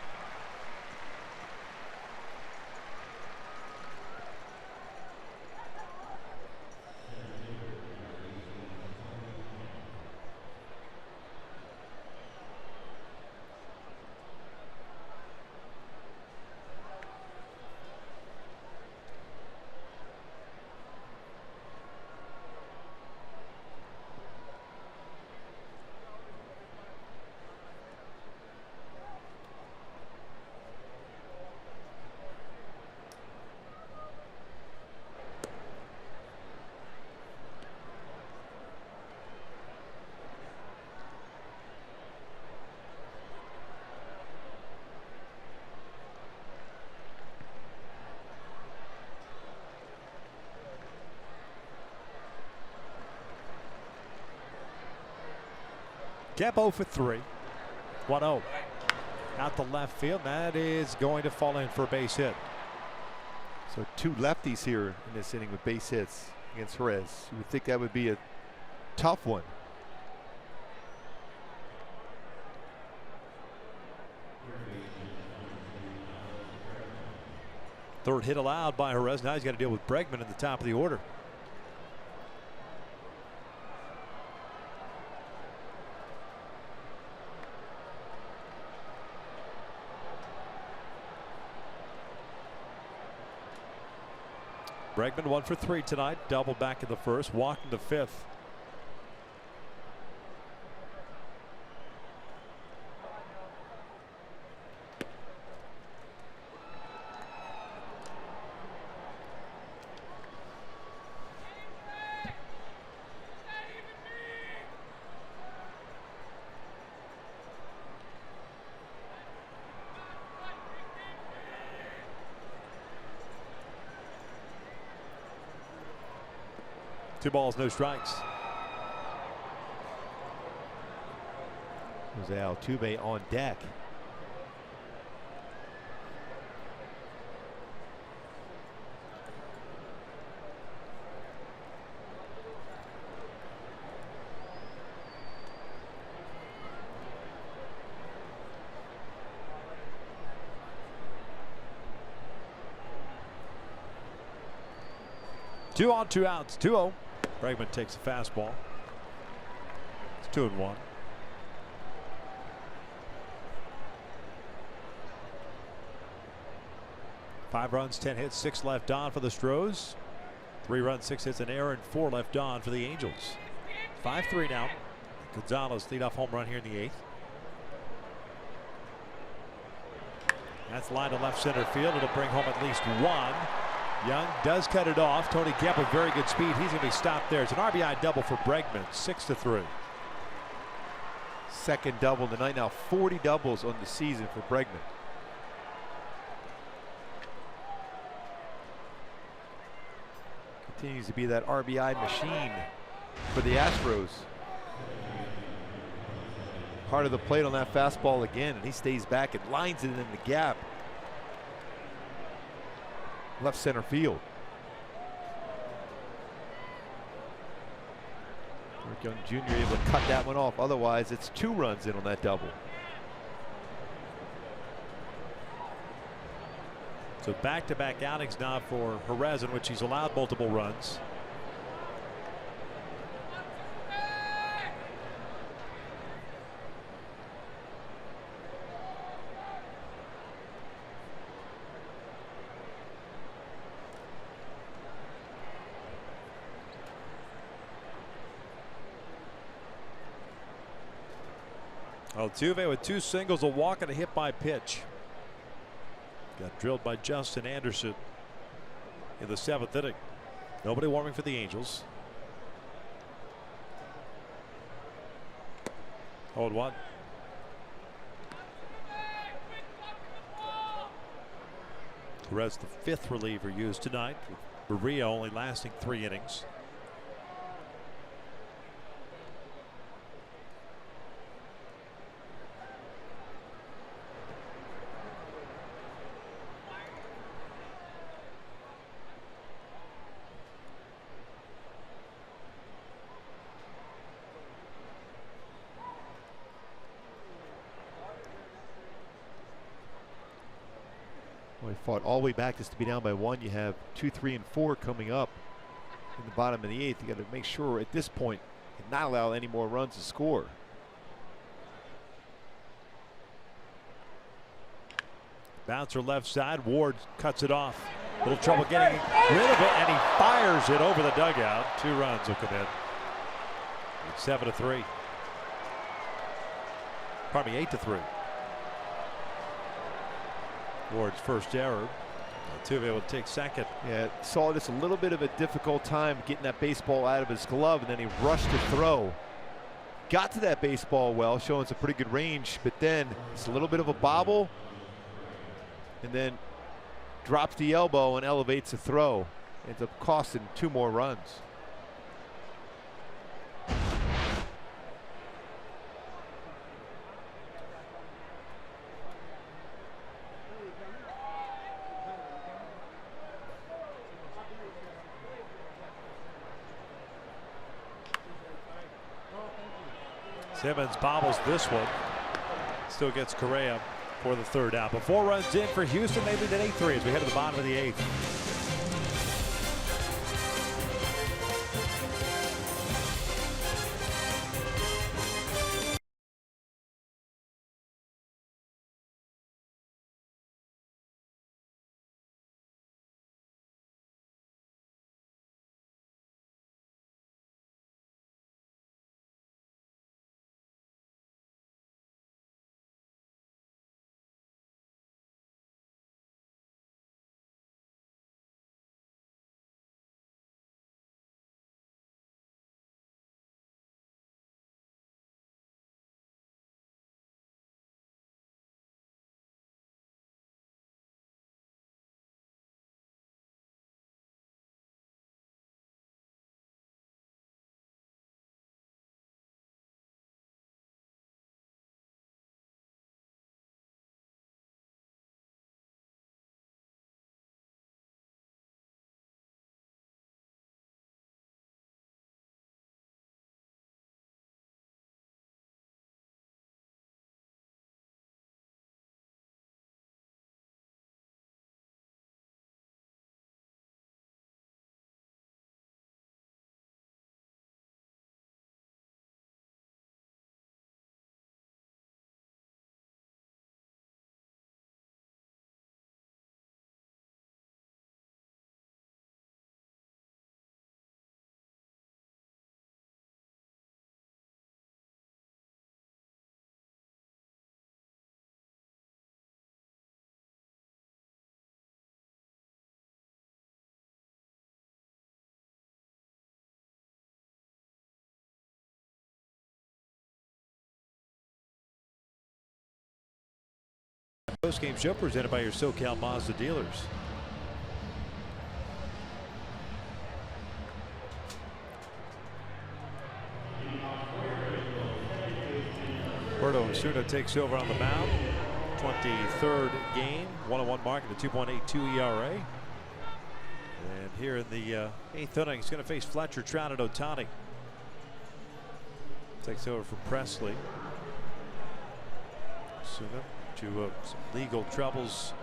Speaker 3: Kemp 0 for 3. 1-0. Out the left field. That is going to fall in for a base hit.
Speaker 4: So 2 lefties here in this inning with base hits against Jerez. You would think that would be a tough one.
Speaker 3: Third hit allowed by Jerez. Now he's got to deal with Bregman at the top of the order. Bregman 1 for 3 tonight. Double back in the first. Walked in the 5th. Two balls, no strikes.
Speaker 4: Jose Altuve on deck.
Speaker 3: Two on, 2 outs, 2-0. Bregman takes a fastball. It's 2-1. Five runs, 10 hits, 6 left on for the Astros. 3 runs, 6 hits, an error, and 4 left on for the Angels. 5-3 now. Gonzalez leadoff home run here in the 8th. That's line to left center field. It'll bring home at least 1. Young does cut it off. Tony Kemp with very good speed. He's going to be stopped there. It's an RBI double for Bregman. 6-3.
Speaker 4: Second double tonight. Now 40 doubles on the season for Bregman. Continues to be that RBI machine for the Astros. Part of the plate on that fastball again, and he stays back and lines it in the gap. Left center field. Rick Young Jr. able to cut that one off. Otherwise, it's 2 runs in on that double.
Speaker 3: So back-to-back outings now for Jerez, in which he's allowed multiple runs. Altuve with 2 singles, a walk, and a hit by pitch. Got drilled by Justin Anderson in the 7th inning. Nobody warming for the Angels. 0-1. Perez, the 5th reliever used tonight, with Maria only lasting 3 innings.
Speaker 4: We fought all the way back just to be down by 1. You have 2, 3, and 4 coming up in the bottom of the 8th. You got to make sure at this point and not allow any more runs to score.
Speaker 3: Bouncer left side. Ward cuts it off. A little trouble getting rid of it, and he fires it over the dugout. 2 runs will come in. It's 7-3. Pardon me, 8-3. Ward's first error. Altuve will take second.
Speaker 4: Yeah, saw this a little bit of a difficult time getting that baseball out of his glove, and then he rushed to throw. Got to that baseball well, showing some pretty good range, but then it's a little bit of a bobble, and then drops the elbow and elevates the throw. Ends up costing 2 more runs.
Speaker 3: Simmons bobbles this one. Still gets Correa for the 3rd out. But 4 runs in for Houston. They lead at 8-3 as we head to the bottom of the 8th. Postgame show presented by your SoCal Mazda dealers. Roberto Osuna takes over on the mound. 23rd game, 1-1 mark at a 2.82 ERA. And here in the 8th inning, he's going to face Fletcher, Trout, and Otani. Takes over for Presley. Osuna to some legal troubles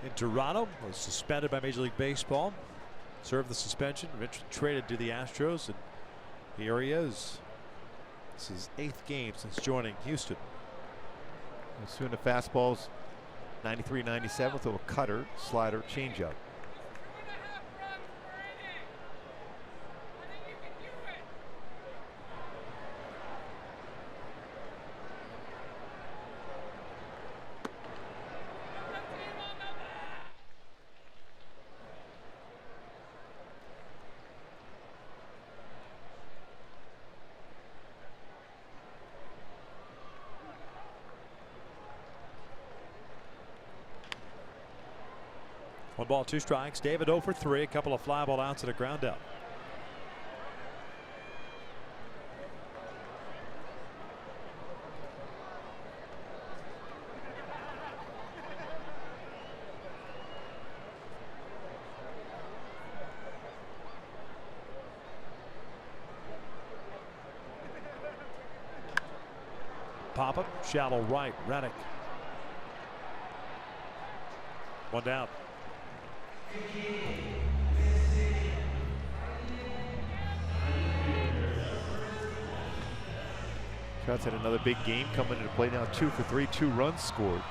Speaker 3: in Toronto. Was suspended by Major League Baseball. Served the suspension. Eventually traded to the Astros, and here he is. This is his 8th game since joining Houston.
Speaker 4: Osuna fastballs 93-97 with a cutter, slider, changeup.
Speaker 3: 1 ball, 2 strikes. David 0 for 3. A couple of fly ball outs and a ground out. Pop up, shallow right, Reddick. 1 down.
Speaker 4: Trout's had another big game coming into play now. 2 for 3, 2 runs scored.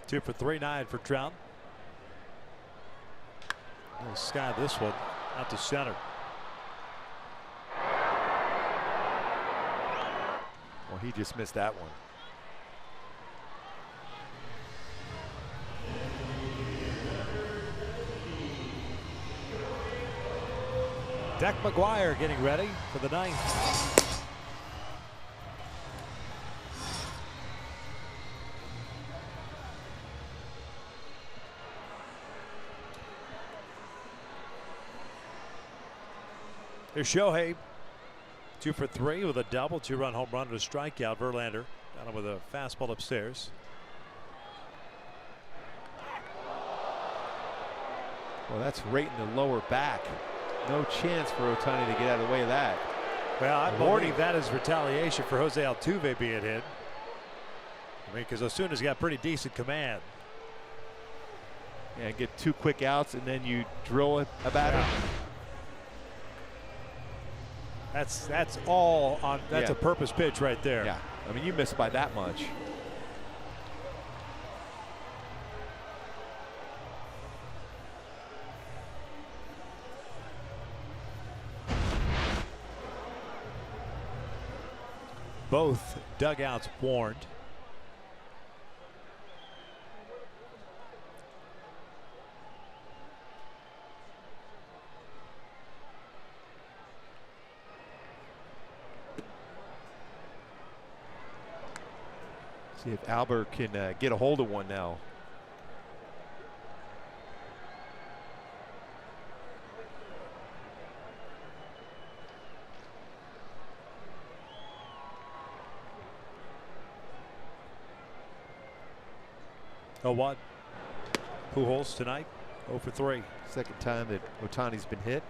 Speaker 3: Two for 3, 9 for Trout. He'll sky this one out to center.
Speaker 4: Well, he just missed that one.
Speaker 3: Deck McGuire getting ready for the 9th. Here's Shohei, 2 for 3 with a double, 2-run home run and a strikeout. Verlander got him with a fastball upstairs.
Speaker 4: Well, that's right in the lower back. No chance for Otani to get out of the way of that.
Speaker 3: Well, I believe that is retaliation for Jose Altuve being hit. I mean, because Osuna has got pretty decent command.
Speaker 4: Yeah, get 2 quick outs and then you drill a batter.
Speaker 3: Yeah. That's all on. That's a purpose pitch right there.
Speaker 4: Yeah, I mean, you missed by that much.
Speaker 3: Both dugouts warned.
Speaker 4: See if Albert can get a hold of one now.
Speaker 3: Oh, what? Pujols tonight, 0 for 3.
Speaker 4: Second time that Otani's been hit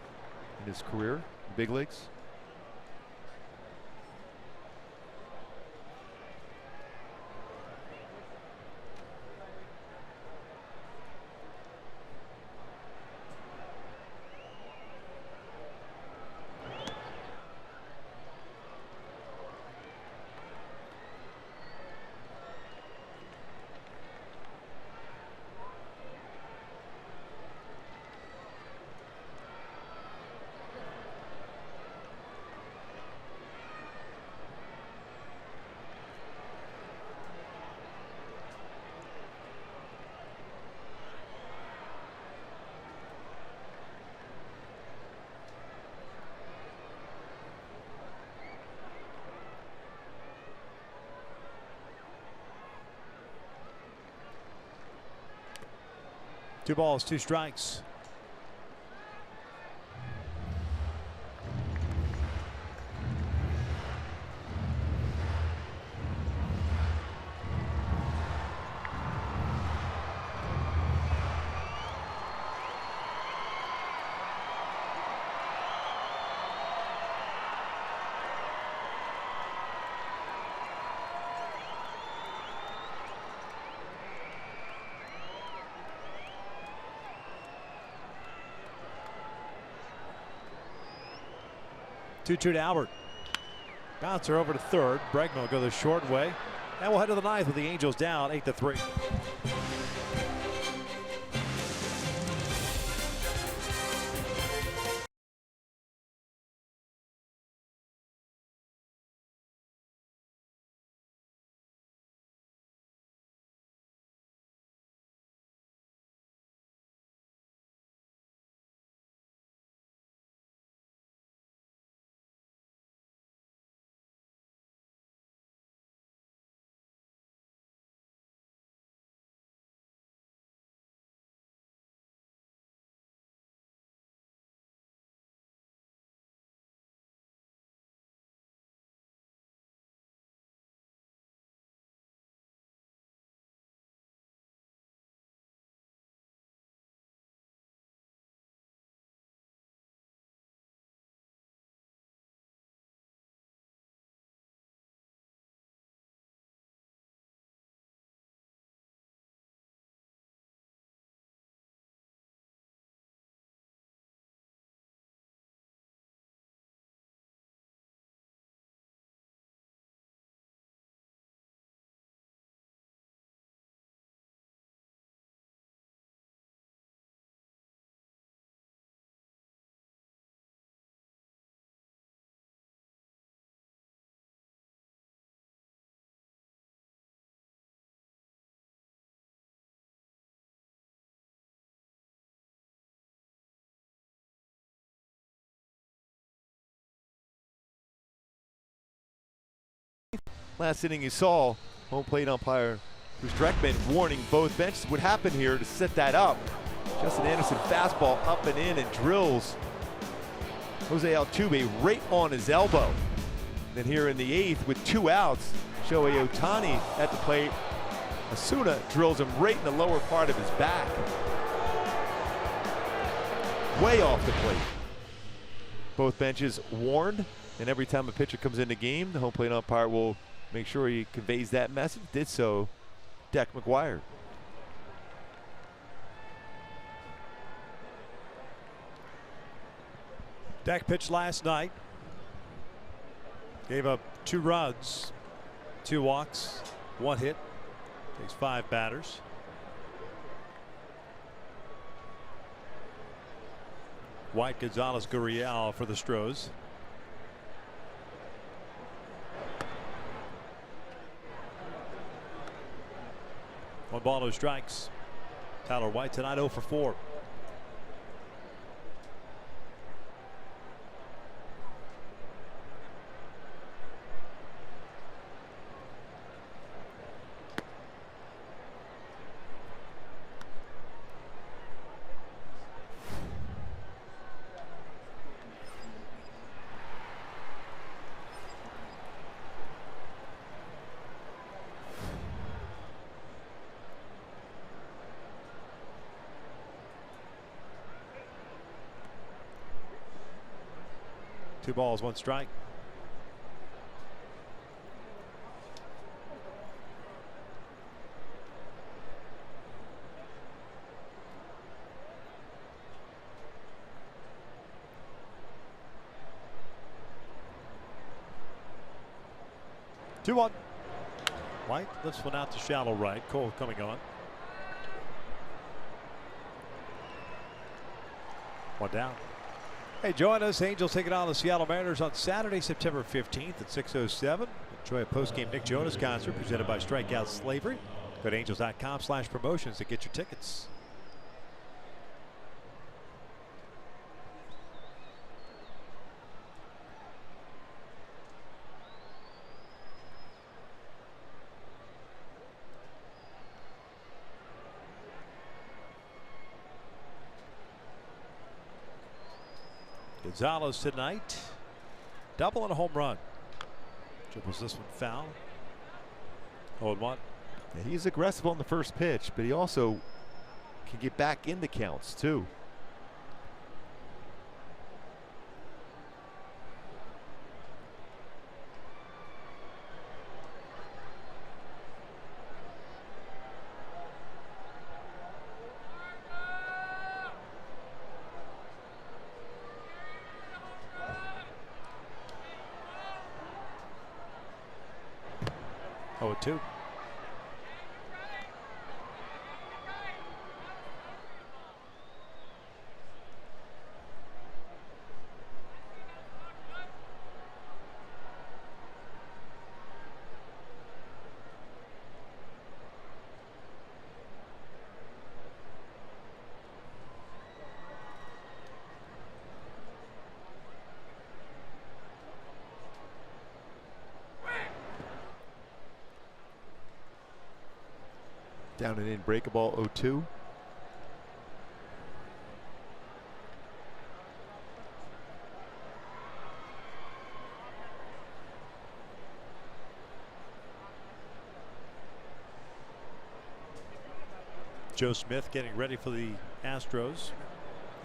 Speaker 4: in his career in the big leagues.
Speaker 3: Two balls, 2 strikes. Two-2 to Albert. Bouncer over to third. Bregman will go the short way. And we'll head to the 9th with the Angels down 8 to 3.
Speaker 4: Last inning you saw, home plate umpire Bruce Dreckman warning both benches what happened here to set that up. Justin Anderson fastball up and in and drills Jose Altuve right on his elbow. Then here in the 8th with 2 outs, Shohei Otani at the plate. Asuna drills him right in the lower part of his back. Way off the plate. Both benches warned, and every time a pitcher comes in the game, the home plate umpire will make sure he conveys that message. Did so, Deck McGuire.
Speaker 3: Deck pitched last night. Gave up 2 runs, 2 walks, 1 hit. Takes 5 batters. White, Gonzalez, Gurriel for the Astros. One ball, no strikes. Tyler White tonight 0 for 4. Two balls, 1 strike. Two one. White lifts one out to shallow right. Cole coming on. 1 down. Hey, join us. Angels taking on the Seattle Mariners on Saturday, September 15th at 6:07. Enjoy a post-game Nick Jonas concert presented by Strikeout Slavery. Go to angels.com/promotions to get your tickets. Gonzalez tonight, double and a home run. Dribbles this one foul. 0-1.
Speaker 4: Yeah, he's aggressive on the first pitch, but he also can get back into counts too.
Speaker 3: Oh, 2.
Speaker 4: Down and in, break a ball, 0-2.
Speaker 3: Joe Smith getting ready for the Astros.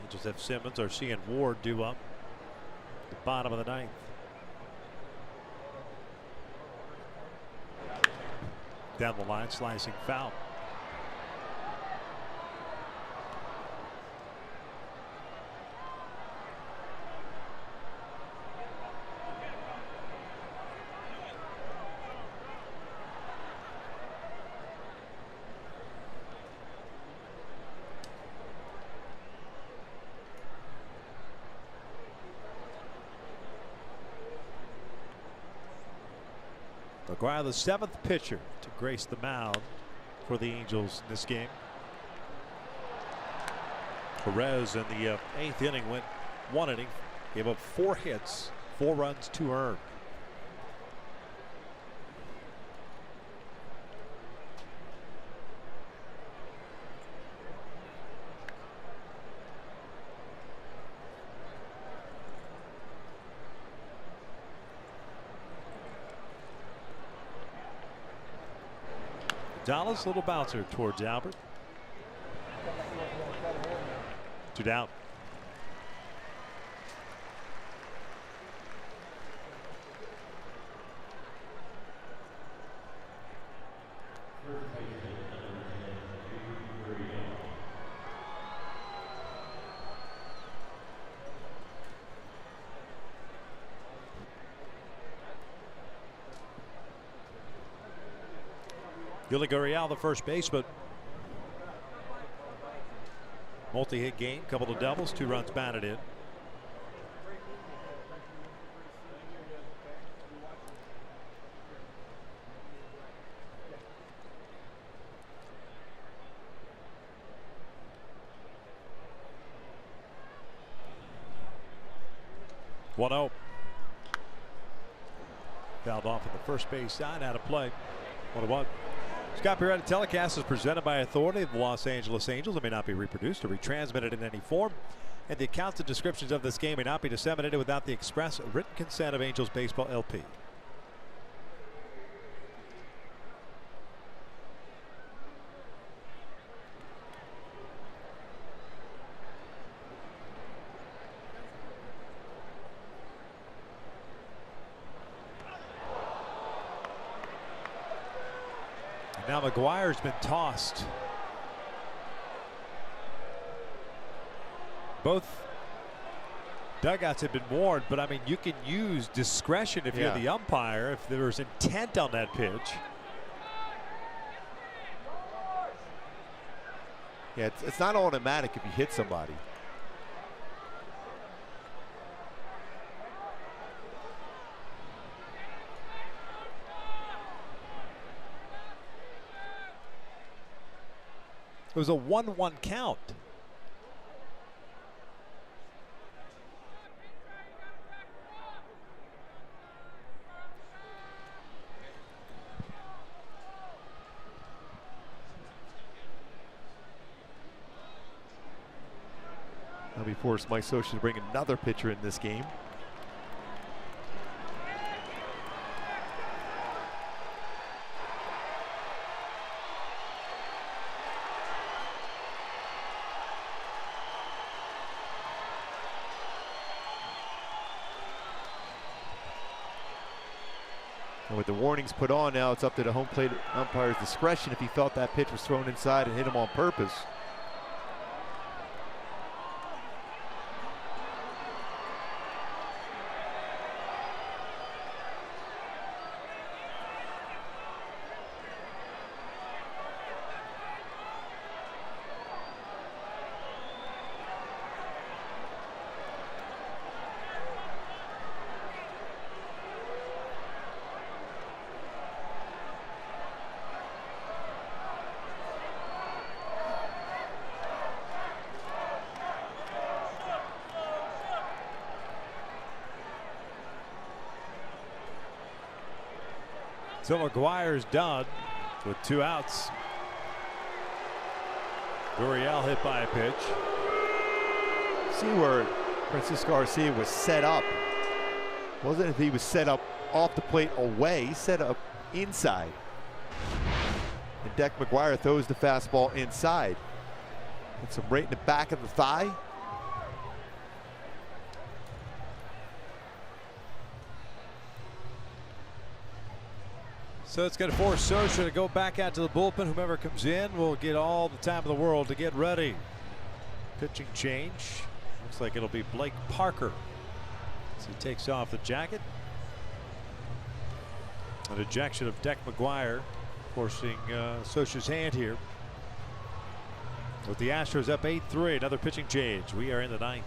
Speaker 3: Angels have Simmons, Arcia, and Ward due up at the bottom of the 9th. Down the line, slicing foul. McGuire, the 7th pitcher to grace the mound for the Angels in this game. Perez in the 8th inning went 1 inning, gave up 4 hits, 4 runs, 2 earned. Gonzalez, little bouncer towards Albert. 2 down. Gurriel, the first baseman. Multi-hit game, couple of doubles, 2 runs batted in. One-0. Fouled off on the first base side, out of play. 1-1. Scott Peretta telecast is presented by authority of the Los Angeles Angels. It may not be reproduced or retransmitted in any form, and the accounts and descriptions of this game may not be disseminated without the express written consent of Angels Baseball LP. Now McGuire's been tossed. Both dugouts have been warned, but I mean, you can use discretion if you're the umpire, if there's intent on that pitch.
Speaker 4: Yeah, it's not automatic if you hit somebody.
Speaker 3: It was a 1-1 count.
Speaker 4: Now we force Mike Scioscia to bring another pitcher in this game. And with the warnings put on now, it's up to the home plate umpire's discretion if he felt that pitch was thrown inside and hit him on purpose.
Speaker 3: So McGuire's done with 2 outs. Gurriel hit by a pitch.
Speaker 4: See where Francisco Garcia was set up. Wasn't if he was set up off the plate away, he set up inside. And Deck McGuire throws the fastball inside. Hits him right in the back of the thigh.
Speaker 3: So it's going to force Scioscia to go back out to the bullpen. Whomever comes in will get all the time of the world to get ready. Pitching change. Looks like it'll be Blake Parker as he takes off the jacket. An ejection of Deck McGuire, forcing Scioscia's hand here. With the Astros up 8-3, another pitching change. We are in the 9th.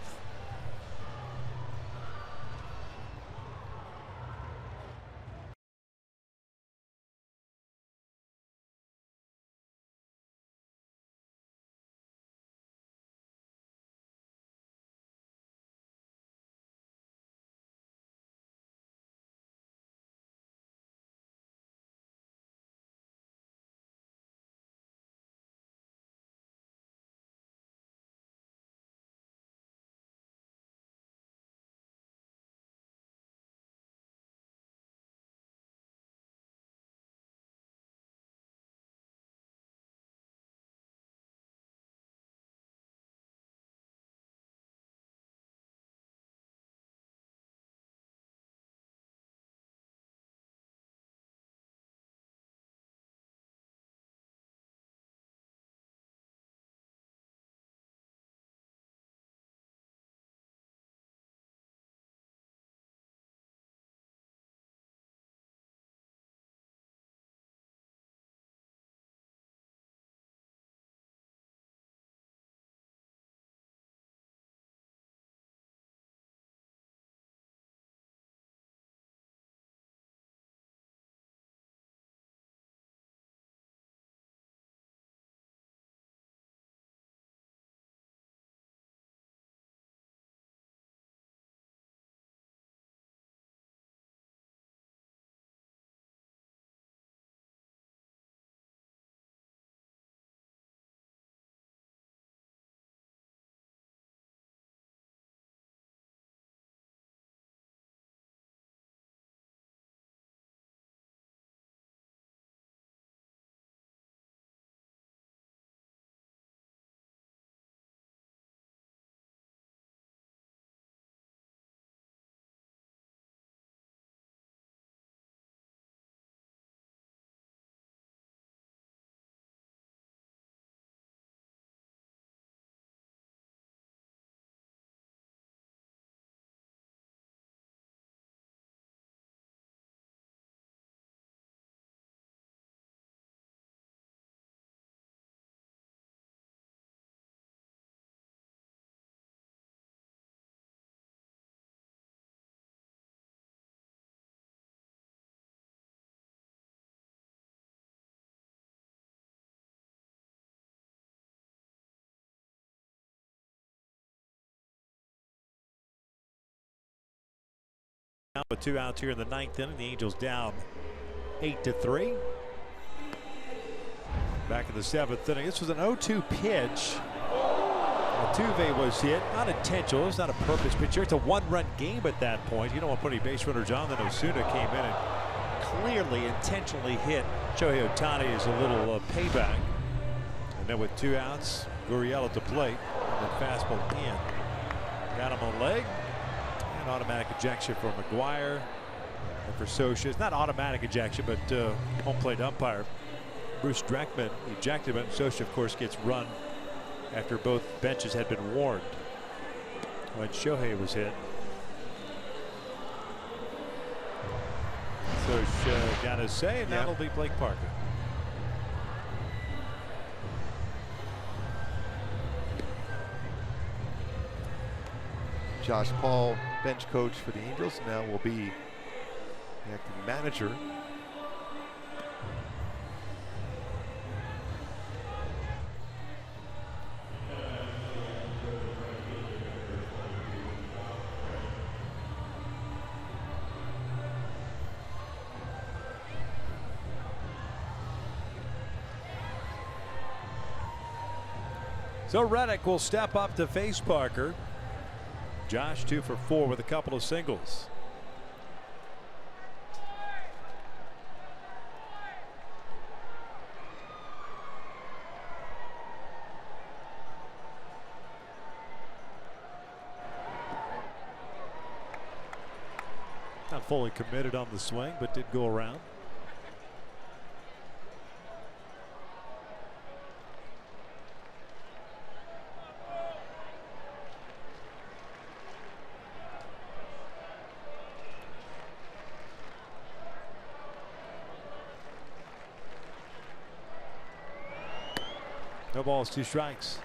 Speaker 3: with 2 outs here in the 9th inning. The Angels down 8-3. Back in the 7th inning. This was an 0-2 pitch. Altuve was hit, not intentional. It's not a purpose pitch here. It's a 1-run game at that point. You don't want to put any base runners on. Then Osuna came in and clearly intentionally hit Shohei Otani as a little payback. And then with 2 outs, Gurriel at the plate. And then fastball in. Got him on leg. And automatic ejection for McGuire. And for Socha. It's not automatic ejection, but home plate umpire Bruce Dreckman ejected him. And Socha, of course, gets run after both benches had been warned when Shohei was hit. Socha got his say, and that'll be Blake Parker.
Speaker 4: Josh Paul, bench coach for the Angels, now will be the acting manager.
Speaker 3: So Reddick will step up to face Parker. Josh 2 for 4 with a couple of singles. Not fully committed on the swing, but did go around. No balls, 2 strikes.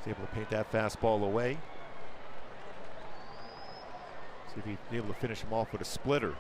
Speaker 4: He's able to paint that fastball away. See if he's able to finish him off with a splitter.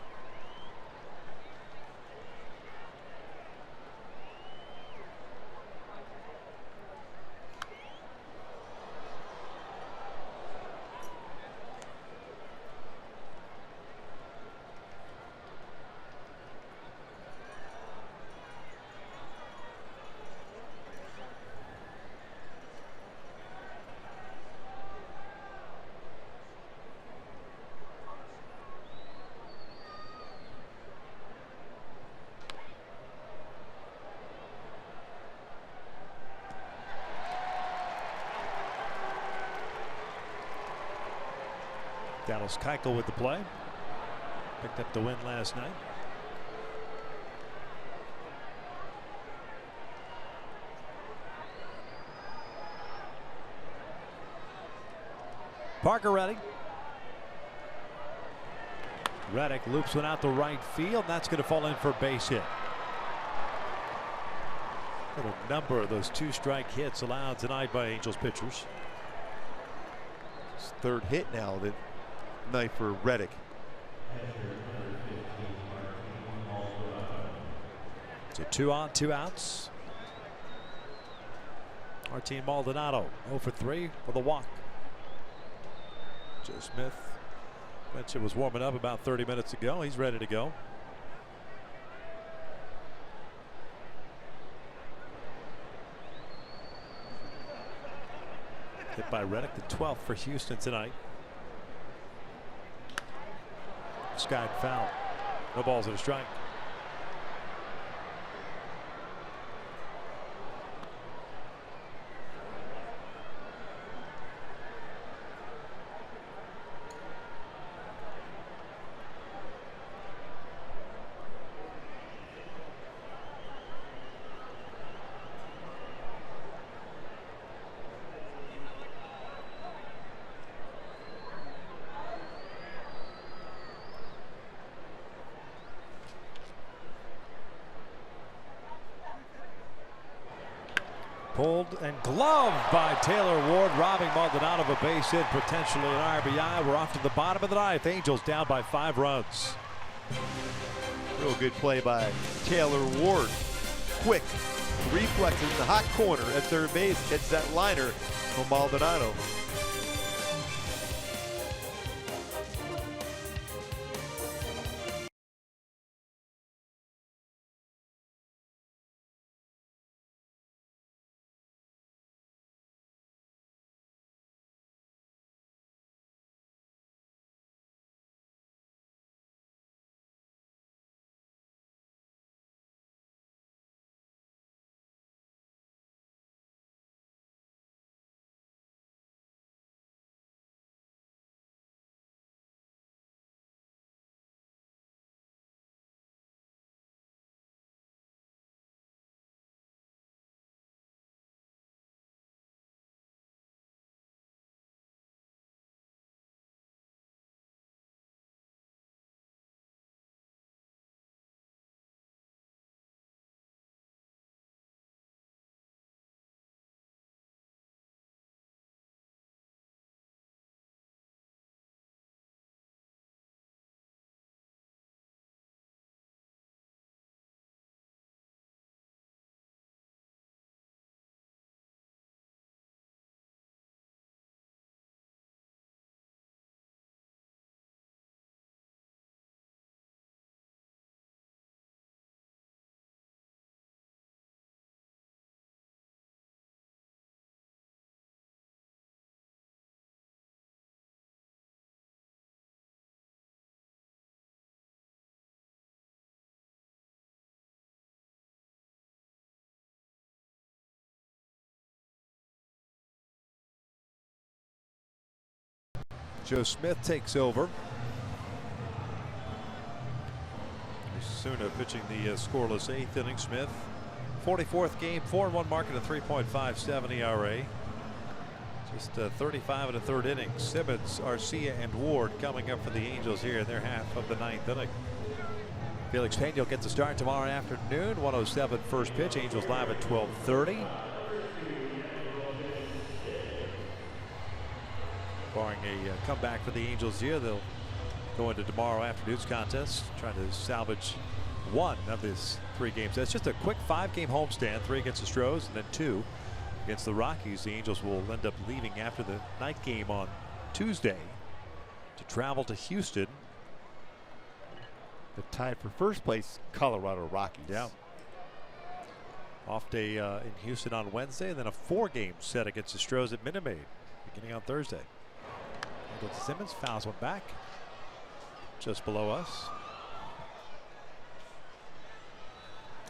Speaker 3: Dallas Keuchel with the play. Picked up the win last night. Parker ready. Reddick loops one out the right field. That's going to fall in for a base hit. What a number of those 2-strike hits allowed tonight by Angels pitchers.
Speaker 4: His 3rd hit now that night for Reddick.
Speaker 3: So 2 on, 2 outs. Martin Maldonado 0 for 3 with a walk. Joe Smith mentioned was warming up about 30 minutes ago. He's ready to go. Hit by Reddick, the 12th for Houston tonight. Skied foul. No balls and a strike. Pulled and gloved by Taylor Ward, robbing Maldonado of a base hit, potentially an RBI. We're off to the bottom of the 9th. Angels down by 5 runs.
Speaker 4: Real good play by Taylor Ward. Quick reflexes in the hot corner at third base. Hits that liner from Maldonado.
Speaker 3: Joe Smith takes over. Suna pitching the scoreless 8th inning. Smith, 44th game, 4-1 mark and a 3.57 ERA. Just 35 and a third innings. Simmons, Arcia, and Ward coming up for the Angels here in their half of the 9th inning. Felix Pena gets a start tomorrow afternoon. 1:07 first pitch. Angels live at 12:30. Barring a comeback for the Angels here, they'll go into tomorrow afternoon's contest, trying to salvage one of this 3 games. That's just a quick 5-game homestand, 3 against the Astros and then 2 against the Rockies. The Angels will end up leaving after the night game on Tuesday to travel to Houston.
Speaker 4: The tied for first place Colorado Rockies.
Speaker 3: Yeah. Off day in Houston on Wednesday, and then a 4-game set against the Astros at Minute Maid beginning on Thursday. Simmons fouls one back just below us.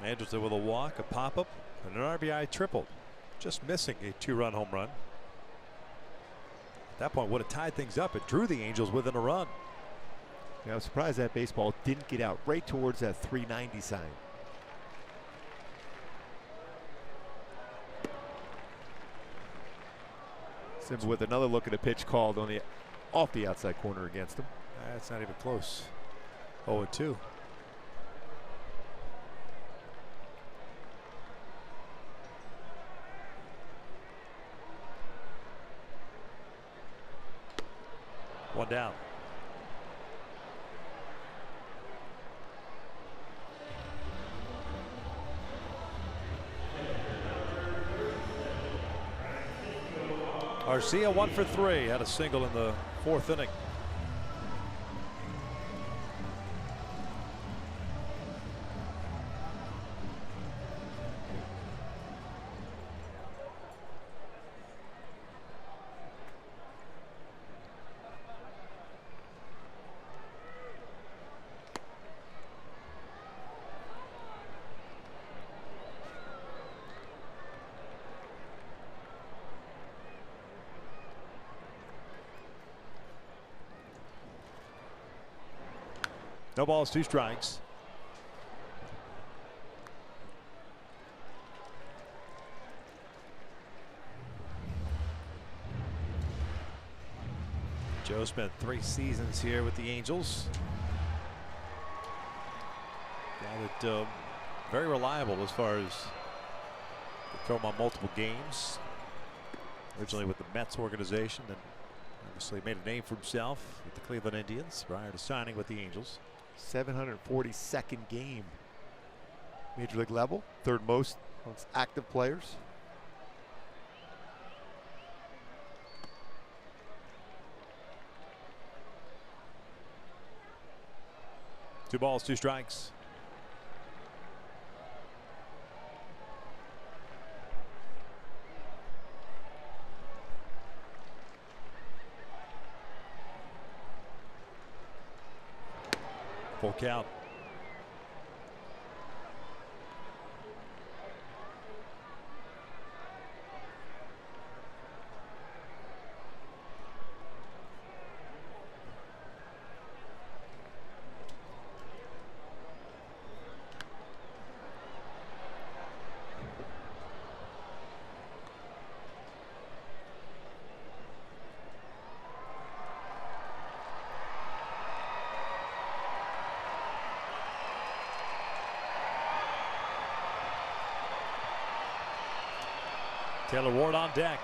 Speaker 3: Anderson with a walk, a pop-up, and an RBI triple. Just missing a 2-run home run. At that point would have tied things up. It drew the Angels within a run.
Speaker 4: Yeah, I'm surprised that baseball didn't get out right towards that 390 sign. Simmons with another look at a pitch called on the off the outside corner against him.
Speaker 3: That's not even close. 0-2. One down. Arcia 1 for 3, had a single in the 4th inning. No balls, 2 strikes. Joe spent 3 seasons here with the Angels. Guy that very reliable as far as throw him on multiple games. Originally with the Mets organization, and obviously made a name for himself with the Cleveland Indians prior to signing with the Angels.
Speaker 4: 742nd game. Major League level, 3rd most amongst active players.
Speaker 3: Two balls, 2 strikes. Full count. Taylor Ward on deck.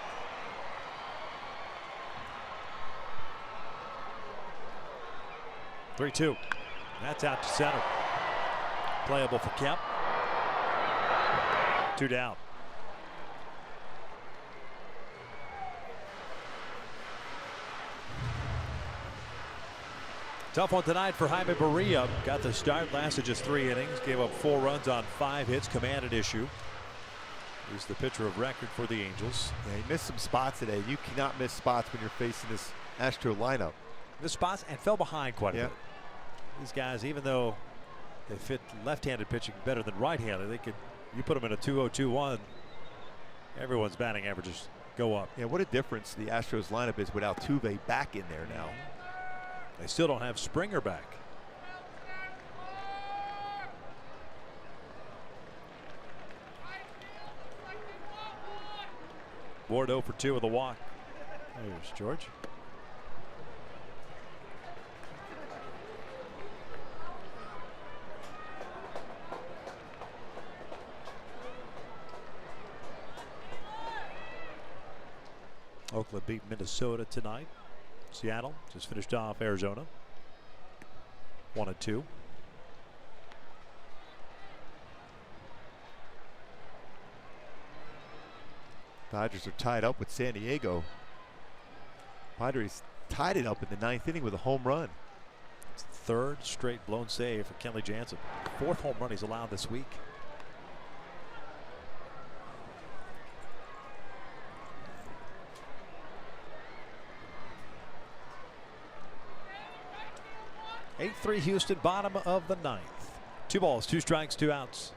Speaker 3: Three-2. That's out to center. Playable for Kemp. 2 down. Tough one tonight for Jaime Barria. Got the start, lasted just 3 innings. Gave up 4 runs on 5 hits. Commanded issue. He's the pitcher of record for the Angels.
Speaker 4: Yeah, he missed some spots today. You cannot miss spots when you're facing this Astro lineup.
Speaker 3: Missed spots and fell behind quite a bit. These guys, even though they fit left-handed pitching better than right-handed, they could. You put them in a 2-0-2-1. Everyone's batting average is go up.
Speaker 4: Yeah, what a difference the Astros lineup is without Tuve back in there now.
Speaker 3: They still don't have Springer back. Ward 0 for 2 with a walk. There's George. Oakland beat Minnesota tonight. Seattle just finished off Arizona 1-2.
Speaker 4: Dodgers are tied up with San Diego. Padres tied it up in the 9th inning with a home run.
Speaker 3: It's the third straight blown save for Kenley Jansen. 4th home run he's allowed this week. (8-3) Houston, bottom of the 9th. 2 balls, 2 strikes, 2 outs.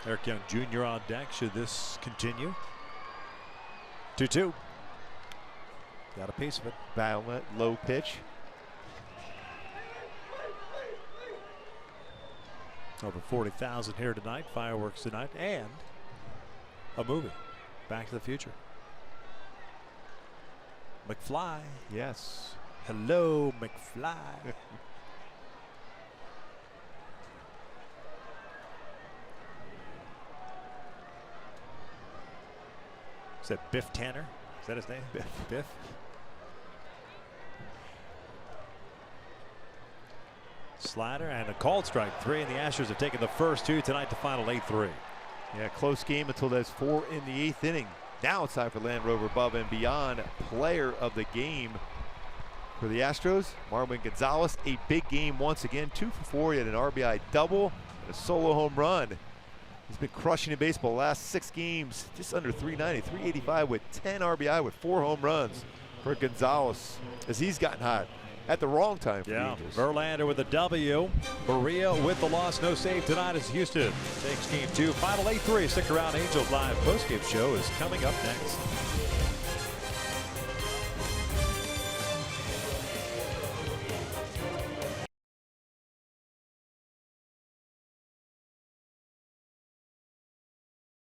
Speaker 3: Eric Young Jr. on deck should this continue. 2-2. Got a piece of it.
Speaker 4: Violent low pitch.
Speaker 3: Over 40,000 here tonight. Fireworks tonight and a movie. Back to the Future. McFly.
Speaker 4: Yes.
Speaker 3: Hello, McFly. Is that Biff Tanner? Is that his name? Biff? Slider and a called strike 3, and the Astros have taken the first 2 tonight to final 8-3.
Speaker 4: Yeah, close game until there's 4 in the 8th inning. Now it's time for Land Rover above and beyond player of the game for the Astros. Marwin Gonzalez, a big game once again. 2 for 4. He had an RBI double and a solo home run. He's been crushing in baseball the last 6 games, just under 390, 385 with 10 RBI with 4 home runs for Gonzalez as he's gotten hot at the wrong time for the Angels.
Speaker 3: Verlander with a W. Maria with the loss. No save tonight as Houston takes game 2. Final 8-3. Stick around. Angels Live postgame show is coming up next.